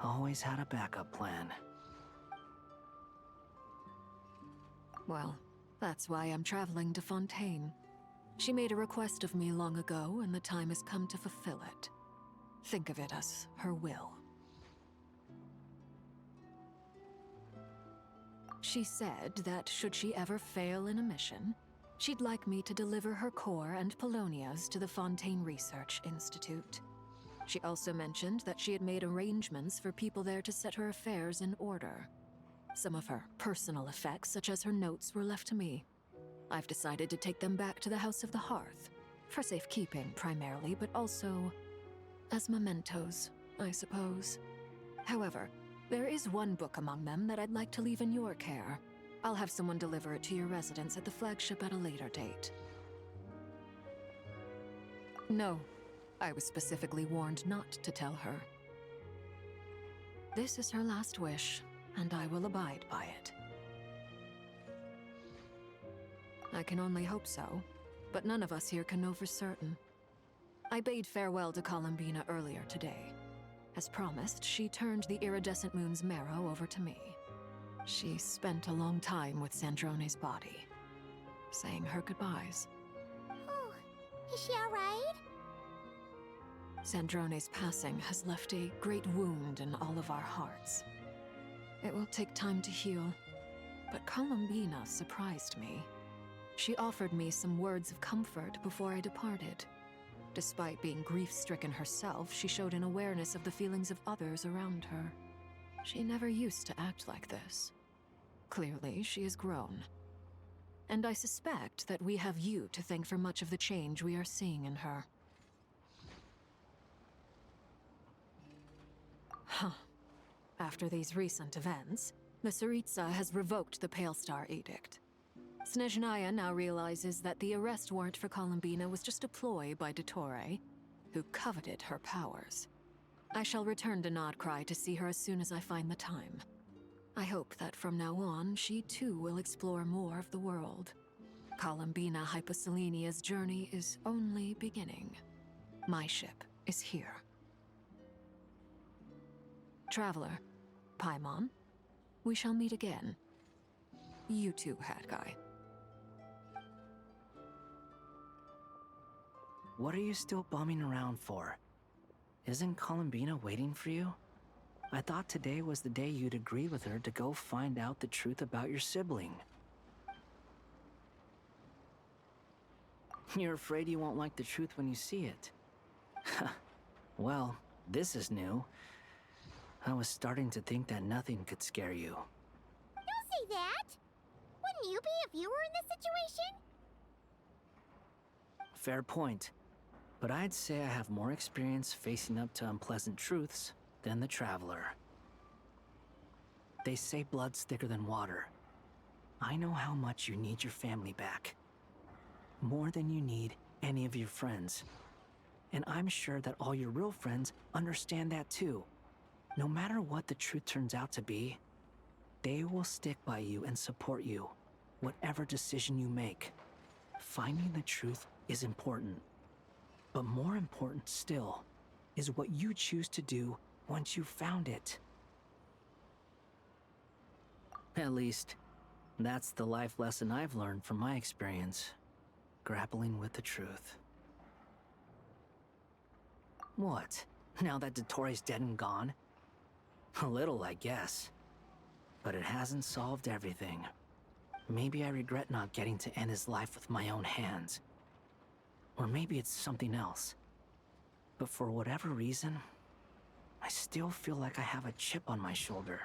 Always had a backup plan. Well, that's why I'm traveling to Fontaine. She made a request of me long ago, and the time has come to fulfill it. Think of it as her will. She said that should she ever fail in a mission, she'd like me to deliver her core and Polonia's to the Fontaine Research Institute. She also mentioned that she had made arrangements for people there to set her affairs in order. Some of her personal effects, such as her notes, were left to me. I've decided to take them back to the House of the Hearth, for safekeeping primarily, but also as mementos, I suppose. However, there is one book among them that I'd like to leave in your care. I'll have someone deliver it to your residence at the flagship at a later date. No, I was specifically warned not to tell her. This is her last wish, and I will abide by it. I can only hope so, but none of us here can know for certain. I bade farewell to Columbina earlier today. As promised, she turned the iridescent moon's marrow over to me. She spent a long time with Sandrone's body, saying her goodbyes. Oh, is she alright? Sandrone's passing has left a great wound in all of our hearts. It will take time to heal, but Columbina surprised me. She offered me some words of comfort before I departed. Despite being grief-stricken herself, she showed an awareness of the feelings of others around her. She never used to act like this. Clearly, she has grown. And I suspect that we have you to thank for much of the change we are seeing in her. Huh. After these recent events, the Tsaritsa has revoked the Pale Star Edict. Snezhnaya now realizes that the arrest warrant for Columbina was just a ploy by Dottore, who coveted her powers. I shall return to Nod Krye to see her as soon as I find the time. I hope that from now on, she too will explore more of the world. Columbina Hyposelenia's journey is only beginning. My ship is here. Traveler, Paimon, we shall meet again. You too, Hat Guy. What are you still bumming around for? Isn't Columbina waiting for you? I thought today was the day you'd agree with her to go find out the truth about your sibling. You're afraid you won't like the truth when you see it. Well, this is new. I was starting to think that nothing could scare you. Don't say that! Wouldn't you be if you were in this situation? Fair point. But I'd say I have more experience facing up to unpleasant truths than the Traveler. They say blood's thicker than water. I know how much you need your family back. More than you need any of your friends. And I'm sure that all your real friends understand that too. No matter what the truth turns out to be, they will stick by you and support you, whatever decision you make. Finding the truth is important. But more important still is what you choose to do once you've found it. At least, that's the life lesson I've learned from my experience, grappling with the truth. What? Now that Dottore's dead and gone? A little, I guess. But it hasn't solved everything. Maybe I regret not getting to end his life with my own hands. Or maybe it's something else. But for whatever reason, I still feel like I have a chip on my shoulder.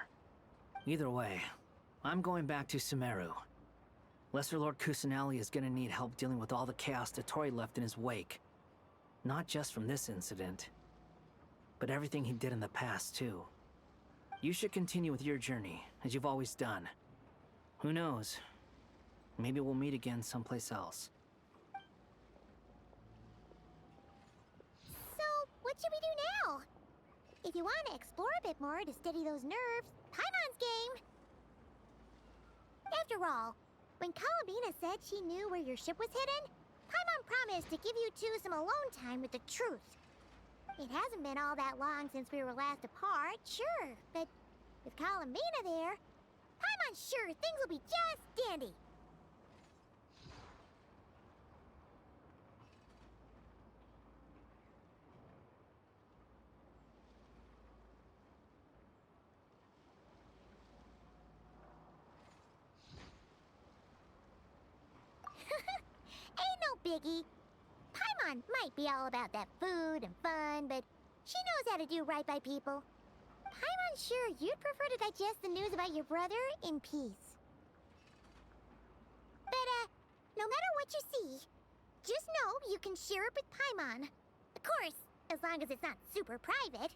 Either way, I'm going back to Sumeru. Lesser Lord Kusanali is gonna need help dealing with all the chaos Dottore left in his wake. Not just from this incident, but everything he did in the past, too. You should continue with your journey, as you've always done. Who knows? Maybe we'll meet again someplace else. So, what should we do now? If you want to explore a bit more to steady those nerves, Paimon's game! After all, when Columbina said she knew where your ship was hidden, Paimon promised to give you two some alone time with the truth. It hasn't been all that long since we were last apart, sure, but with Columbina there, Paimon's sure things will be just dandy. biggie. Paimon might be all about that food and fun, but she knows how to do right by people. Paimon's sure you'd prefer to digest the news about your brother in peace. But, no matter what you see, just know you can share it with Paimon. Of course, as long as it's not super private.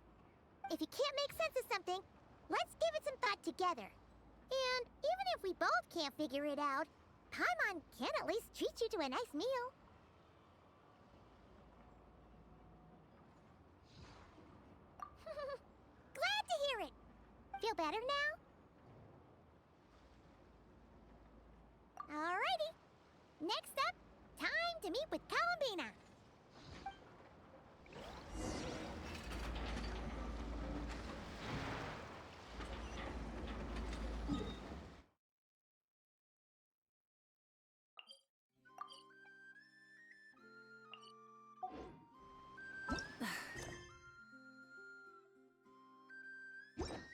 If you can't make sense of something, let's give it some thought together. And even if we both can't figure it out, Paimon can at least treat you to a nice meal. Glad to hear it. Feel better now? Alrighty. Next up, time to meet with Columbina.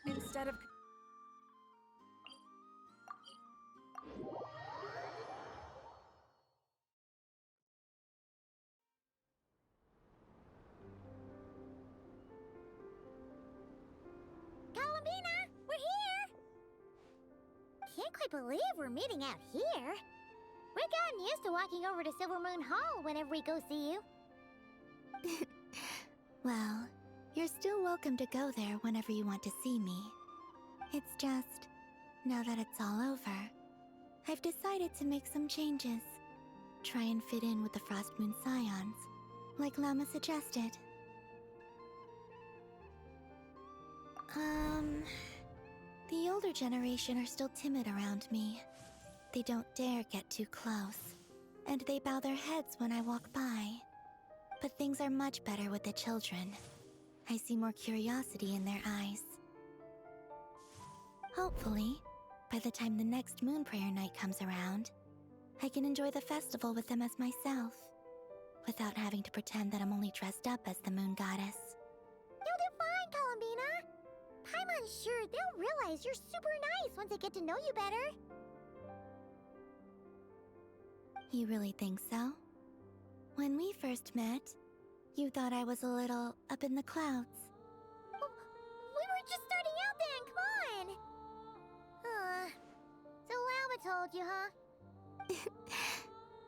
Instead of... Columbina, we're here! Can't quite believe we're meeting out here. We've gotten used to walking over to Silver Moon Hall whenever we go see you. Well, you're still welcome to go there whenever you want to see me. It's just, now that it's all over, I've decided to make some changes. Try and fit in with the Frost Moon Scions, like Llama suggested. The older generation are still timid around me. They don't dare get too close, and they bow their heads when I walk by. But things are much better with the children. I see more curiosity in their eyes. Hopefully, by the time the next Moon Prayer Night comes around, I can enjoy the festival with them as myself, without having to pretend that I'm only dressed up as the Moon Goddess. You'll do fine, Columbina. Paimon's sure they'll realize you're super nice once they get to know you better. You really think so? When we first met, you thought I was a little up in the clouds. We were just starting out then, come on! So Llama told you, huh?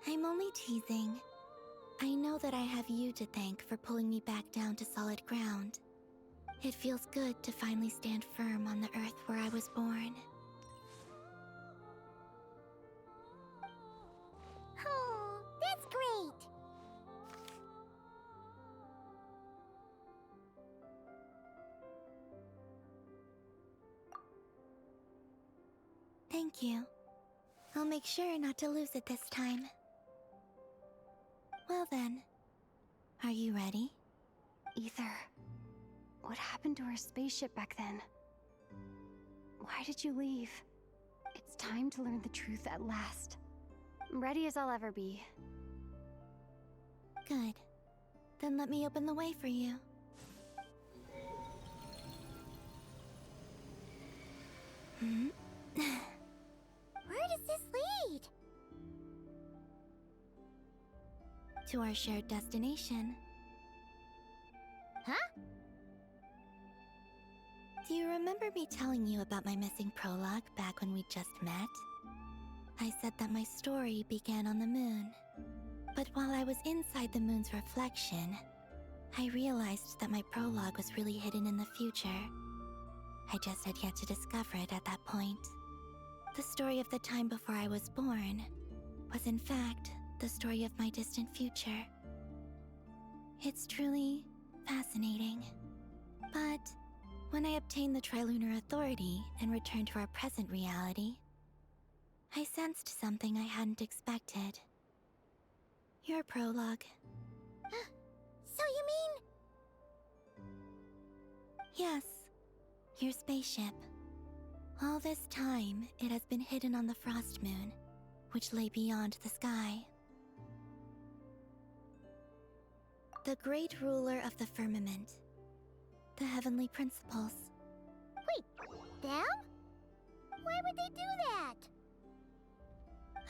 I'm only teasing. I know that I have you to thank for pulling me back down to solid ground. It feels good to finally stand firm on the earth where I was born. Oh, that's great! Thank you. I'll make sure not to lose it this time. Well then, are you ready? Ether, what happened to our spaceship back then? Why did you leave? It's time to learn the truth at last. I'm ready as I'll ever be. Good. Then let me open the way for you. Where does this lead? To our shared destination. Huh? Do you remember me telling you about my missing prologue back when we just met? I said that my story began on the moon. But while I was inside the moon's reflection, I realized that my prologue was really hidden in the future. I just had yet to discover it at that point. The story of the time before I was born was in fact the story of my distant future. It's truly fascinating. But when I obtained the Trilunar Authority and returned to our present reality, I sensed something I hadn't expected. Your prologue. So you mean... Yes, your spaceship. All this time, it has been hidden on the Frost Moon, which lay beyond the sky. The great ruler of the firmament. The heavenly principles. Wait, them? Why would they do that?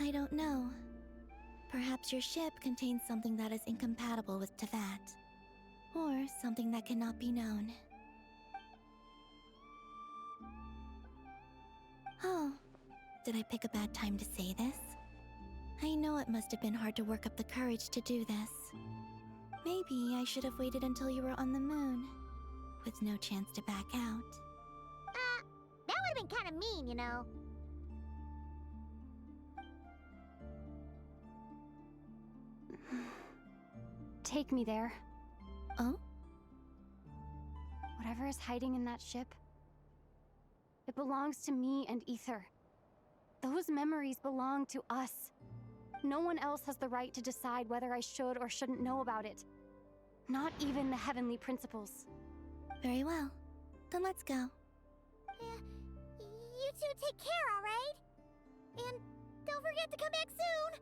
I don't know. Perhaps your ship contains something that is incompatible with Teyvat. Or something that cannot be known. Oh, did I pick a bad time to say this? I know it must have been hard to work up the courage to do this. Maybe I should have waited until you were on the moon, with no chance to back out. That would've been kinda mean, you know. Take me there. Oh? Whatever is hiding in that ship, it belongs to me and Ether. Those memories belong to us. No one else has the right to decide whether I should or shouldn't know about it. Not even the heavenly principles. Very well. Then let's go. You two take care, alright? And don't forget to come back soon!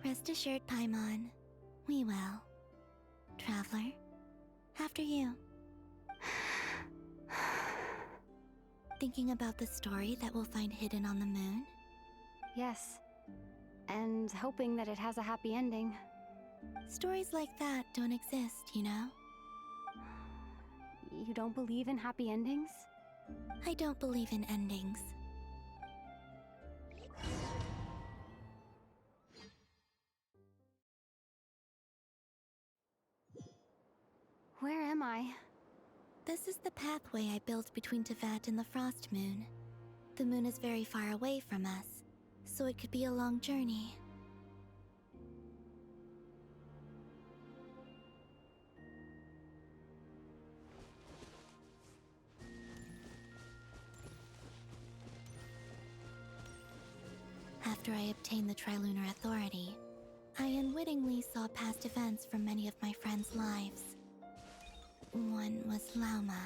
Rest assured, Paimon. We will. Traveler, after you. Thinking about the story that we'll find hidden on the moon? Yes. And hoping that it has a happy ending. Stories like that don't exist, you know? You don't believe in happy endings? I don't believe in endings. Where am I? This is the pathway I built between Teyvat and the Frost Moon. The moon is very far away from us, so it could be a long journey. After I obtained the Trilunar Authority, I unwittingly saw past events from many of my friends' lives. One was Lauma.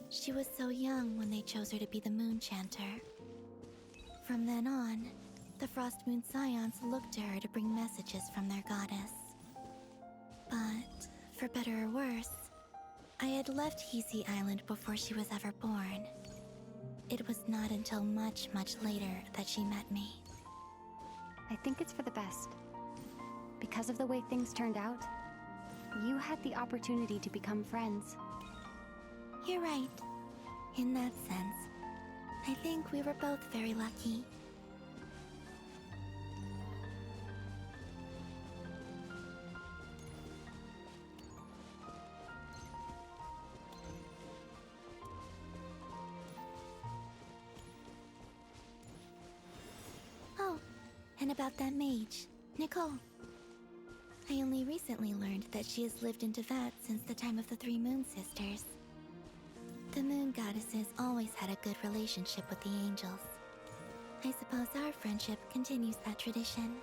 She was so young when they chose her to be the Moon Chanter. From then on, the Frost Moon Scions looked to her to bring messages from their goddess. But, for better or worse, I had left Hisi Island before she was ever born. It was not until much, much later that she met me. I think it's for the best. Because of the way things turned out, you had the opportunity to become friends. You're right. In that sense, I think we were both very lucky. Oh, and about that mage, Nicole. I only recently learned that she has lived in Teyvat since the time of the Three Moon Sisters. The Moon Goddesses always had a good relationship with the angels. I suppose our friendship continues that tradition.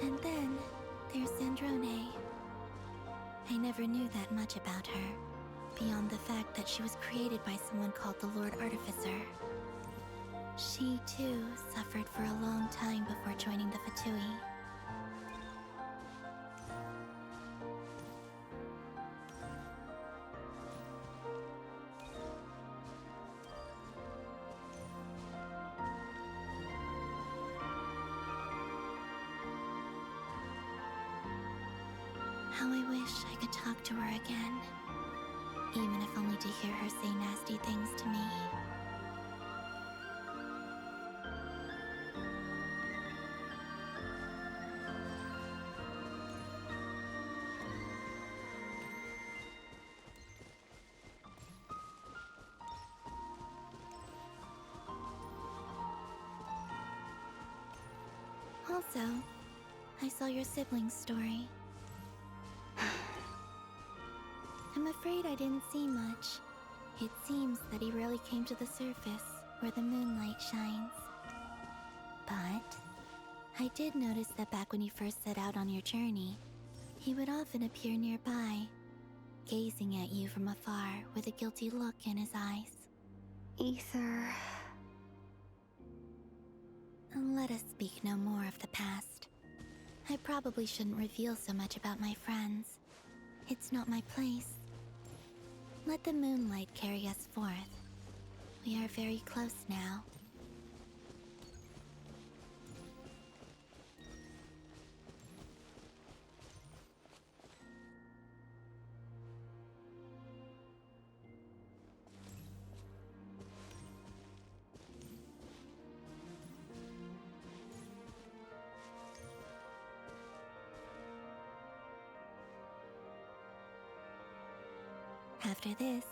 And then, there's Sandrone. I never knew that much about her, beyond the fact that she was created by someone called the Lord Artificer. She, too, suffered for a long time before joining the Fatui. How I wish I could talk to her again, even if only to hear her say nasty things to me. Also, I saw your sibling's story. I'm afraid I didn't see much. It seems that he rarely came to the surface, where the moonlight shines. But I did notice that back when you first set out on your journey, he would often appear nearby, gazing at you from afar with a guilty look in his eyes. Ether... Let us speak no more of the past. I probably shouldn't reveal so much about my friends. It's not my place. Let the moonlight carry us forth. We are very close now. After this,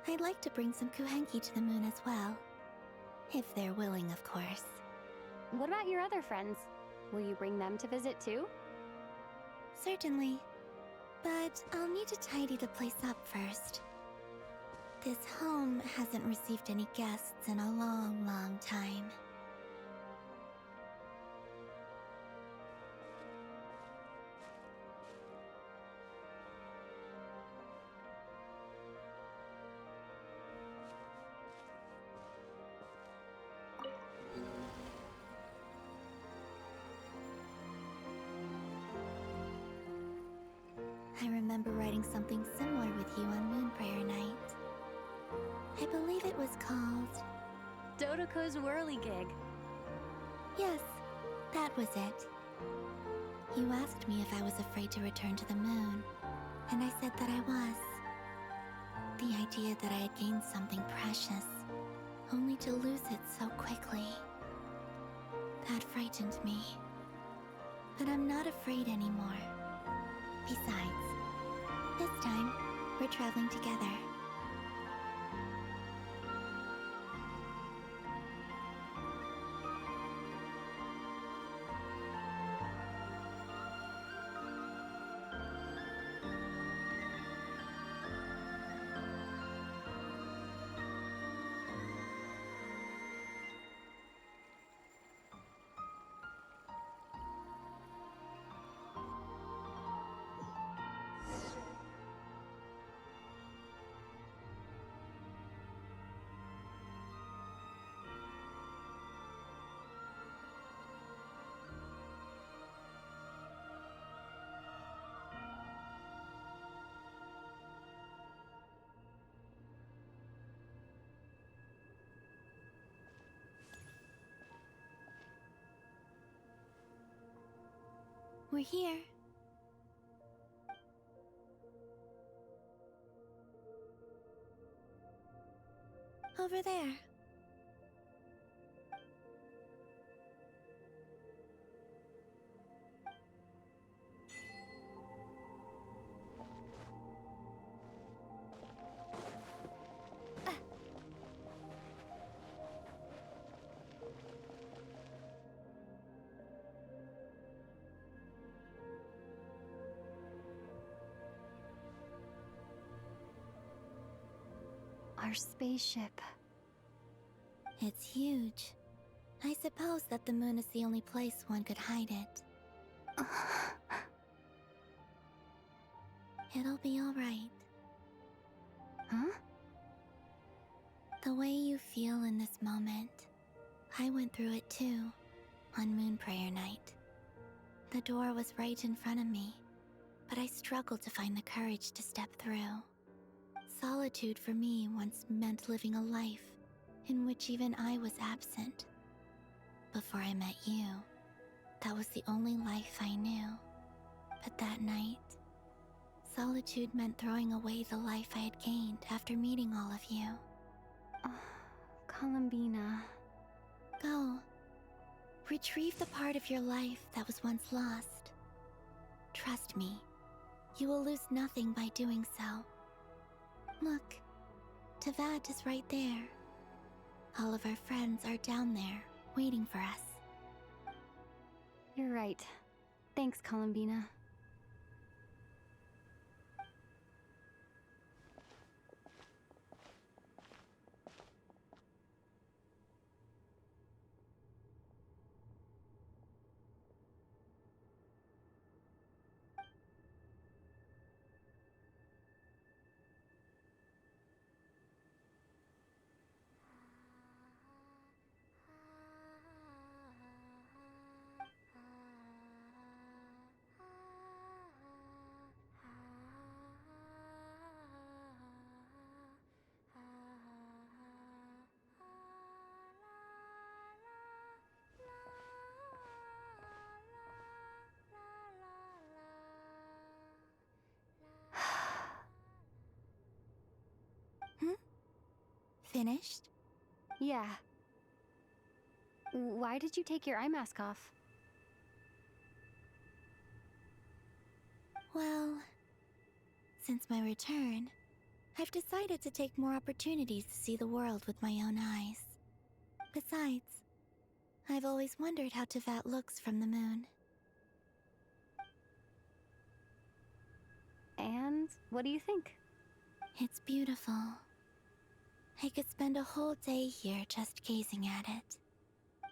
I'd like to bring some kuhenki to the moon as well. If they're willing, of course. What about your other friends? Will you bring them to visit too? Certainly. But I'll need to tidy the place up first. This home hasn't received any guests in a long, long time. I remember writing something similar with you on Moon Prayer Night. I believe it was called... Dodoko's Whirligig. Yes, that was it. You asked me if I was afraid to return to the moon, and I said that I was. The idea that I had gained something precious, only to lose it so quickly. That frightened me. But I'm not afraid anymore. Besides, this time, we're traveling together. We're here. Over there. Our spaceship. It's huge. I suppose that the moon is the only place one could hide it. It'll be all right. Huh? The way you feel in this moment, I went through it too, on Moon Prayer Night. The door was right in front of me, but I struggled to find the courage to step through. Solitude for me once meant living a life in which even I was absent. Before I met you, that was the only life I knew. But that night, solitude meant throwing away the life I had gained after meeting all of you. Columbina. Go. Retrieve the part of your life that was once lost. Trust me, you will lose nothing by doing so. Look, Tavad is right there. All of our friends are down there, waiting for us. You're right. Thanks, Columbina. finished? Yeah. Why did you take your eye mask off? Well, since my return, I've decided to take more opportunities to see the world with my own eyes. Besides, I've always wondered how Tevat looks from the moon. And what do you think? It's beautiful. I could spend a whole day here just gazing at it.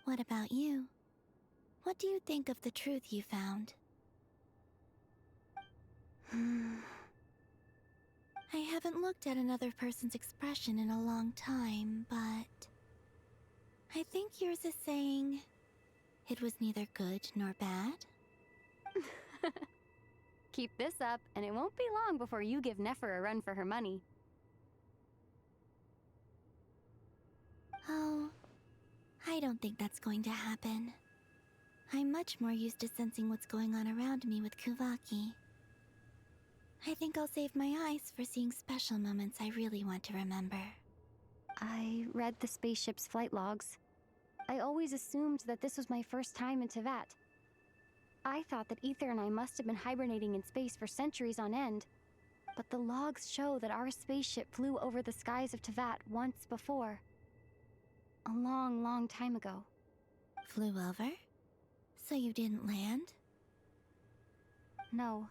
What about you? What do you think of the truth you found? I haven't looked at another person's expression in a long time, but I think yours is saying it was neither good nor bad. Keep this up, and it won't be long before you give Nefer a run for her money. Oh, I don't think that's going to happen. I'm much more used to sensing what's going on around me with Kuvaki. I think I'll save my eyes for seeing special moments I really want to remember. I read the spaceship's flight logs. I always assumed that this was my first time in Tevat. I thought that Ether and I must have been hibernating in space for centuries on end. But the logs show that our spaceship flew over the skies of Tevat once before. A long, long time ago. Flew over? So you didn't land? No.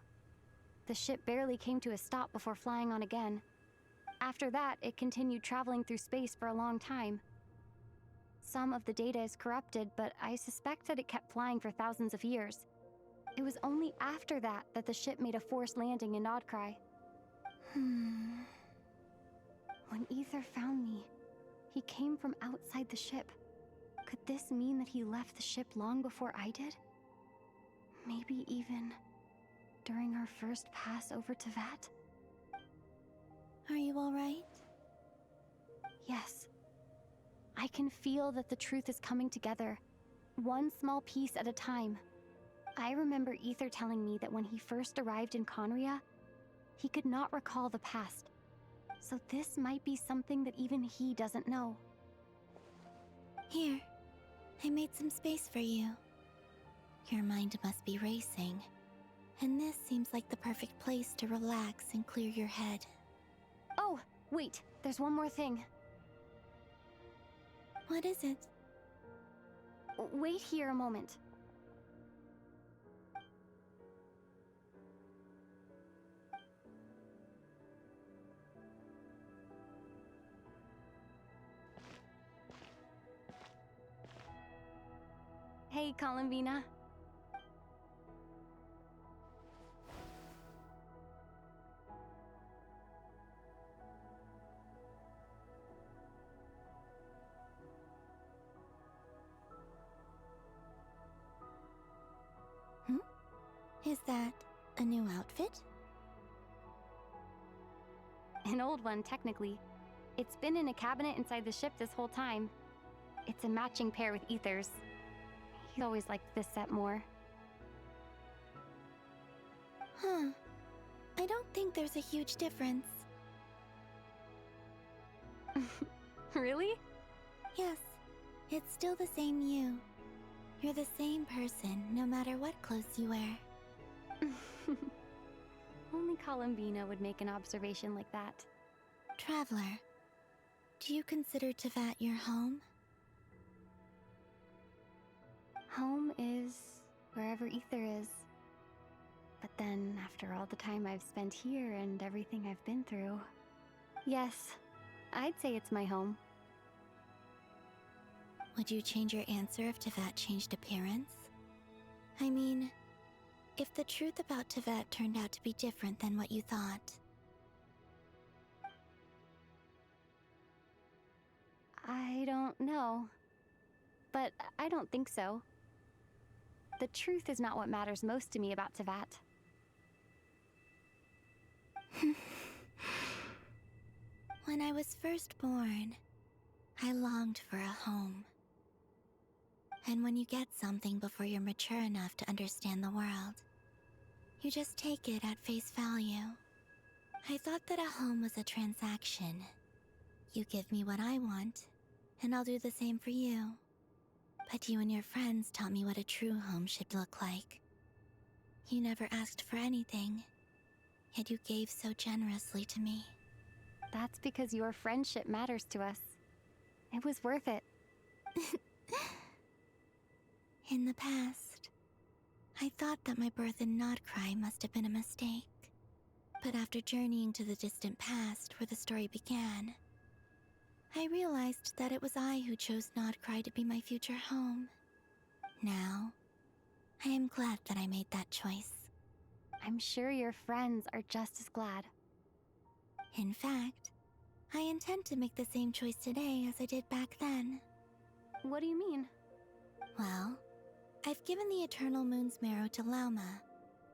The ship barely came to a stop before flying on again. After that, it continued traveling through space for a long time. Some of the data is corrupted, but I suspect that it kept flying for thousands of years. It was only after that that the ship made a forced landing in Nod Krае. When Ether found me, he came from outside the ship. Could this mean that he left the ship long before I did? Maybe even during our first pass over Tevat? Are you alright? Yes. I can feel that the truth is coming together, one small piece at a time. I remember Ether telling me that when he first arrived in Conria, he could not recall the past. So this might be something that even he doesn't know. Here, I made some space for you. Your mind must be racing, and this seems like the perfect place to relax and clear your head. Oh, wait, there's one more thing. What is it? Wait here a moment. Hey, Columbina. Is that a new outfit? An old one, technically. It's been in a cabinet inside the ship this whole time. It's a matching pair with Ether's. He always liked this set more. Huh. I don't think there's a huge difference. Really? Yes. It's still the same you. You're the same person, no matter what clothes you wear. Only Columbina would make an observation like that. Traveler, do you consider Tevat your home? Home is wherever Ether is. But then, after all the time I've spent here and everything I've been through, yes, I'd say it's my home. Would you change your answer if Tevat changed appearance? I mean, if the truth about Tevat turned out to be different than what you thought. I don't know. But I don't think so. The truth is not what matters most to me about Tevat. When I was first born, I longed for a home. And when you get something before you're mature enough to understand the world, you just take it at face value. I thought that a home was a transaction, You give me what I want, and I'll do the same for you. But you and your friends taught me what a true home should look like. You never asked for anything, yet you gave so generously to me. That's because your friendship matters to us. It was worth it. In the past, I thought that my birth in Nod Krае must have been a mistake. But after journeying to the distant past where the story began, I realized that it was I who chose Nod Krае to be my future home. Now, I am glad that I made that choice. I'm sure your friends are just as glad. In fact, I intend to make the same choice today as I did back then. What do you mean? Well, I've given the Eternal Moon's Marrow to Lauma,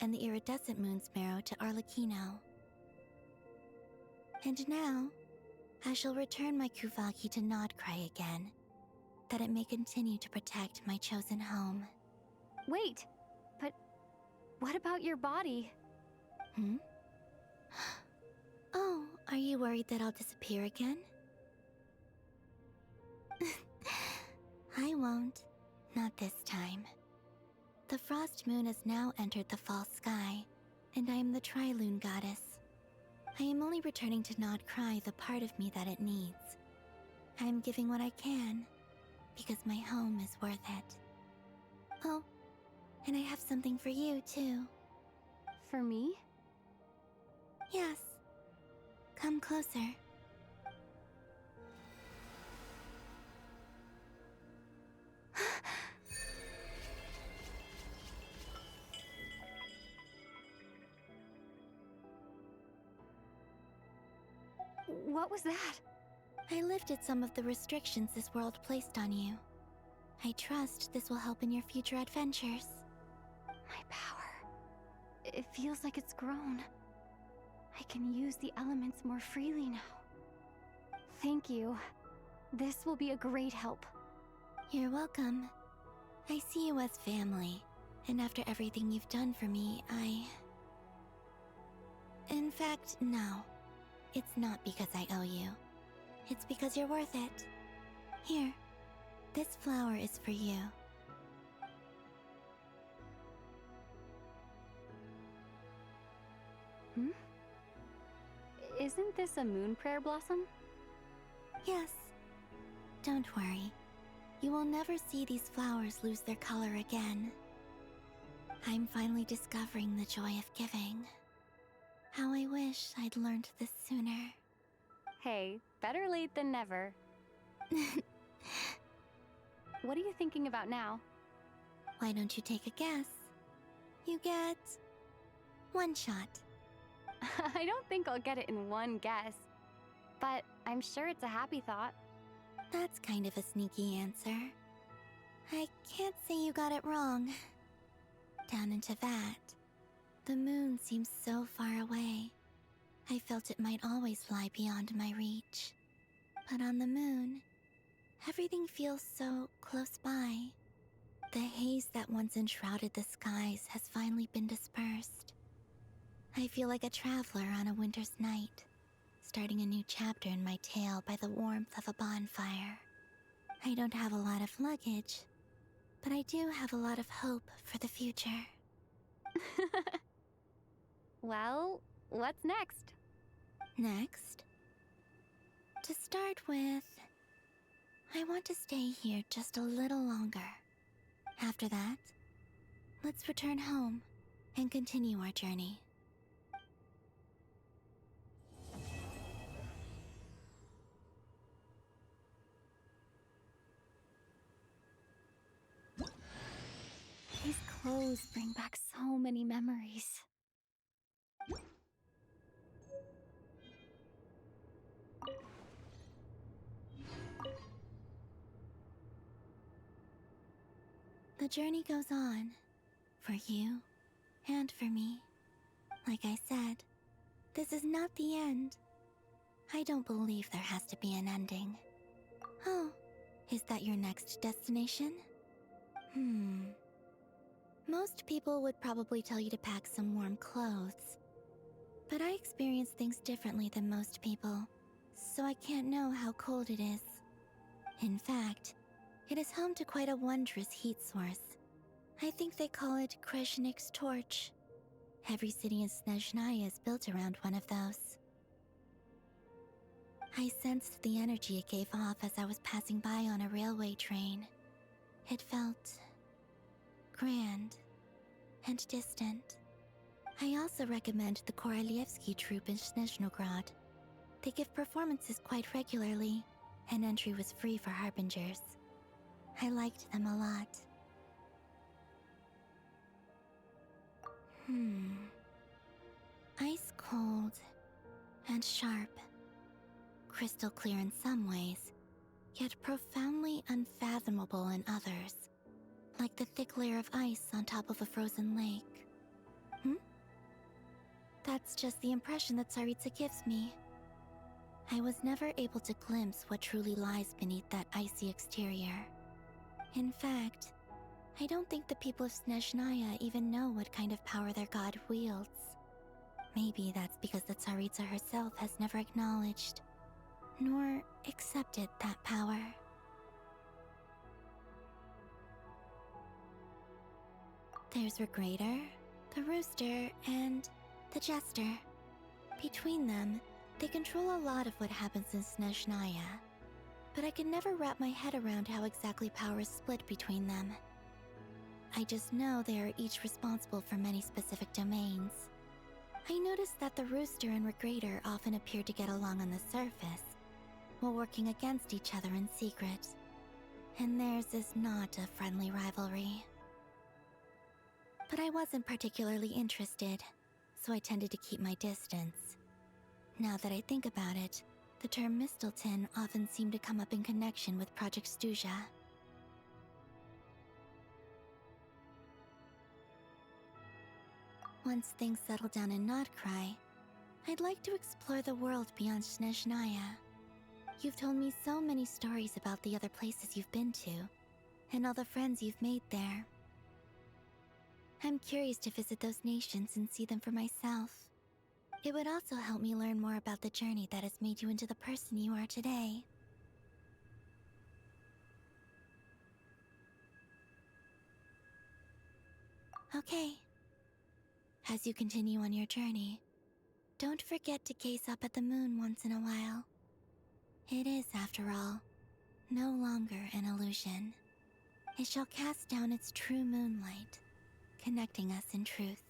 and the Iridescent Moon's Marrow to Arlecchino. And now, I shall return my Kuvagi to Nod Krае again, that it may continue to protect my chosen home. Wait, but what about your body? Hmm? Oh, are you worried that I'll disappear again? I won't. Not this time. The Frost Moon has now entered the fall sky, and I am the Tri-Lune Goddess. I am only returning to Nod Krае the part of me that it needs. I am giving what I can, because my home is worth it. Oh, and I have something for you, too. For me? Yes. Come closer. What was that? I lifted some of the restrictions this world placed on you. I trust this will help in your future adventures. My power. It feels like it's grown. I can use the elements more freely now. Thank you. This will be a great help. You're welcome. I see you as family, and after everything you've done for me, In fact, no. It's not because I owe you. It's because you're worth it. Here, this flower is for you. Hmm? Isn't this a moon prayer blossom? Yes. Don't worry. You will never see these flowers lose their color again. I'm finally discovering the joy of giving. How I wish I'd learned this sooner. Hey, better late than never. What are you thinking about now? Why don't you take a guess? You get... one shot. I don't think I'll get it in one guess. But I'm sure it's a happy thought. That's kind of a sneaky answer. I can't say you got it wrong. Down into that, the moon seems so far away. I felt it might always lie beyond my reach. But on the moon, everything feels so close by. The haze that once enshrouded the skies has finally been dispersed. I feel like a traveler on a winter's night, starting a new chapter in my tale by the warmth of a bonfire. I don't have a lot of luggage, but I do have a lot of hope for the future. Well, what's next? Next? To start with, I want to stay here just a little longer. After that, let's return home and continue our journey. These clothes bring back so many memories. The journey goes on, for you and for me. Like I said, this is not the end. I don't believe there has to be an ending. Oh, is that your next destination? Most people would probably tell you to pack some warm clothes. But I experience things differently than most people, so I can't know how cold it is. In fact, it is home to quite a wondrous heat source. I think they call it Kreshnik's torch. Every city in Snezhnaya is built around one of those. I sensed the energy it gave off as I was passing by on a railway train. It felt grand and distant. I also recommend the Korolievsky troupe in Snezhnograd. They give performances quite regularly, and entry was free for harbingers. I liked them a lot. Ice cold and sharp. Crystal clear in some ways, yet profoundly unfathomable in others. Like the thick layer of ice on top of a frozen lake. That's just the impression that Tsaritsa gives me. I was never able to glimpse what truly lies beneath that icy exterior. In fact, I don't think the people of Snezhnaya even know what kind of power their god wields. Maybe that's because the Tsaritsa herself has never acknowledged, nor accepted that power. There's Regrator, the Rooster, and the Jester. Between them, they control a lot of what happens in Snezhnaya, but I can never wrap my head around how exactly power is split between them. I just know they are each responsible for many specific domains. I noticed that the Rooster and Regrator often appear to get along on the surface, while working against each other in secret. And theirs is not a friendly rivalry. But I wasn't particularly interested, so I tended to keep my distance. Now that I think about it, the term Mistelton often seemed to come up in connection with Project Stuja. Once things settle down in Nod Krае, I'd like to explore the world beyond Snezhnaya. You've told me so many stories about the other places you've been to, and all the friends you've made there. I'm curious to visit those nations and see them for myself. It would also help me learn more about the journey that has made you into the person you are today. Okay. As you continue on your journey, don't forget to gaze up at the moon once in a while. It is, after all, no longer an illusion. It shall cast down its true moonlight, connecting us in truth.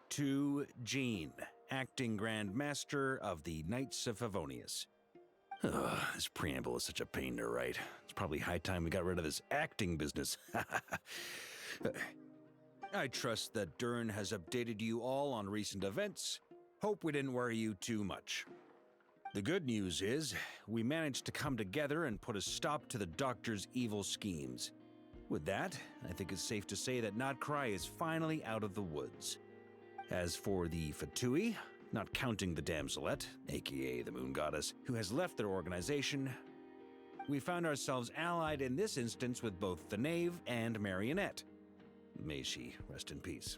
To Jean, acting Grand Master of the Knights of Favonius. This preamble is such a pain to write. It's probably high time we got rid of this acting business. I trust that Dern has updated you all on recent events. Hope we didn't worry you too much. The good news is, we managed to come together and put a stop to the Doctor's evil schemes. With that, I think it's safe to say that Nod Krае is finally out of the woods. As for the Fatui, not counting the Damselette, aka the Moon Goddess, who has left their organization, we found ourselves allied in this instance with both the Knave and Marionette. May she rest in peace.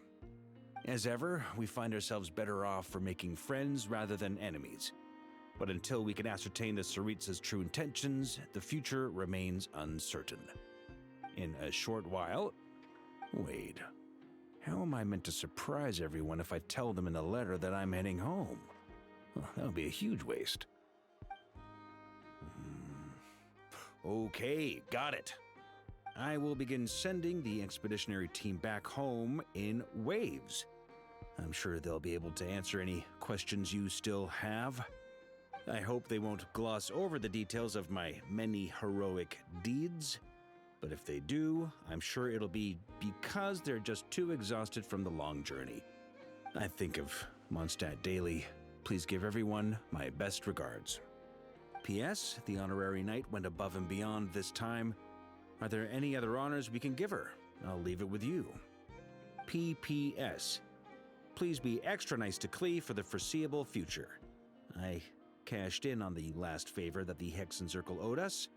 As ever, we find ourselves better off for making friends rather than enemies. But until we can ascertain the Tsaritsa's true intentions, the future remains uncertain. In a short while... Wait... How am I meant to surprise everyone if I tell them in a letter that I'm heading home? Well, that would be a huge waste. Okay, got it. I will begin sending the expeditionary team back home in waves. I'm sure they'll be able to answer any questions you still have. I hope they won't gloss over the details of my many heroic deeds. But if they do, I'm sure it'll be because they're just too exhausted from the long journey. I think of Mondstadt daily. Please give everyone my best regards. P.S. The honorary knight went above and beyond this time. Are there any other honors we can give her? I'll leave it with you. P.P.S. Please be extra nice to Klee for the foreseeable future. I cashed in on the last favor that the Hexen Circle owed us,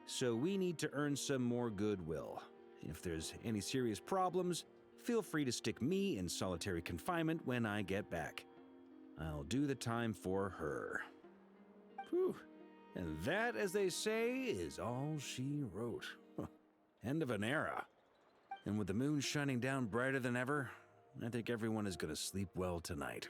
so we need to earn some more goodwill. If there's any serious problems, feel free to stick me in solitary confinement when I get back. I'll do the time for her. Whew. And that, as they say, is all she wrote. End of an era. And with the moon shining down brighter than ever, I think everyone is going to sleep well tonight.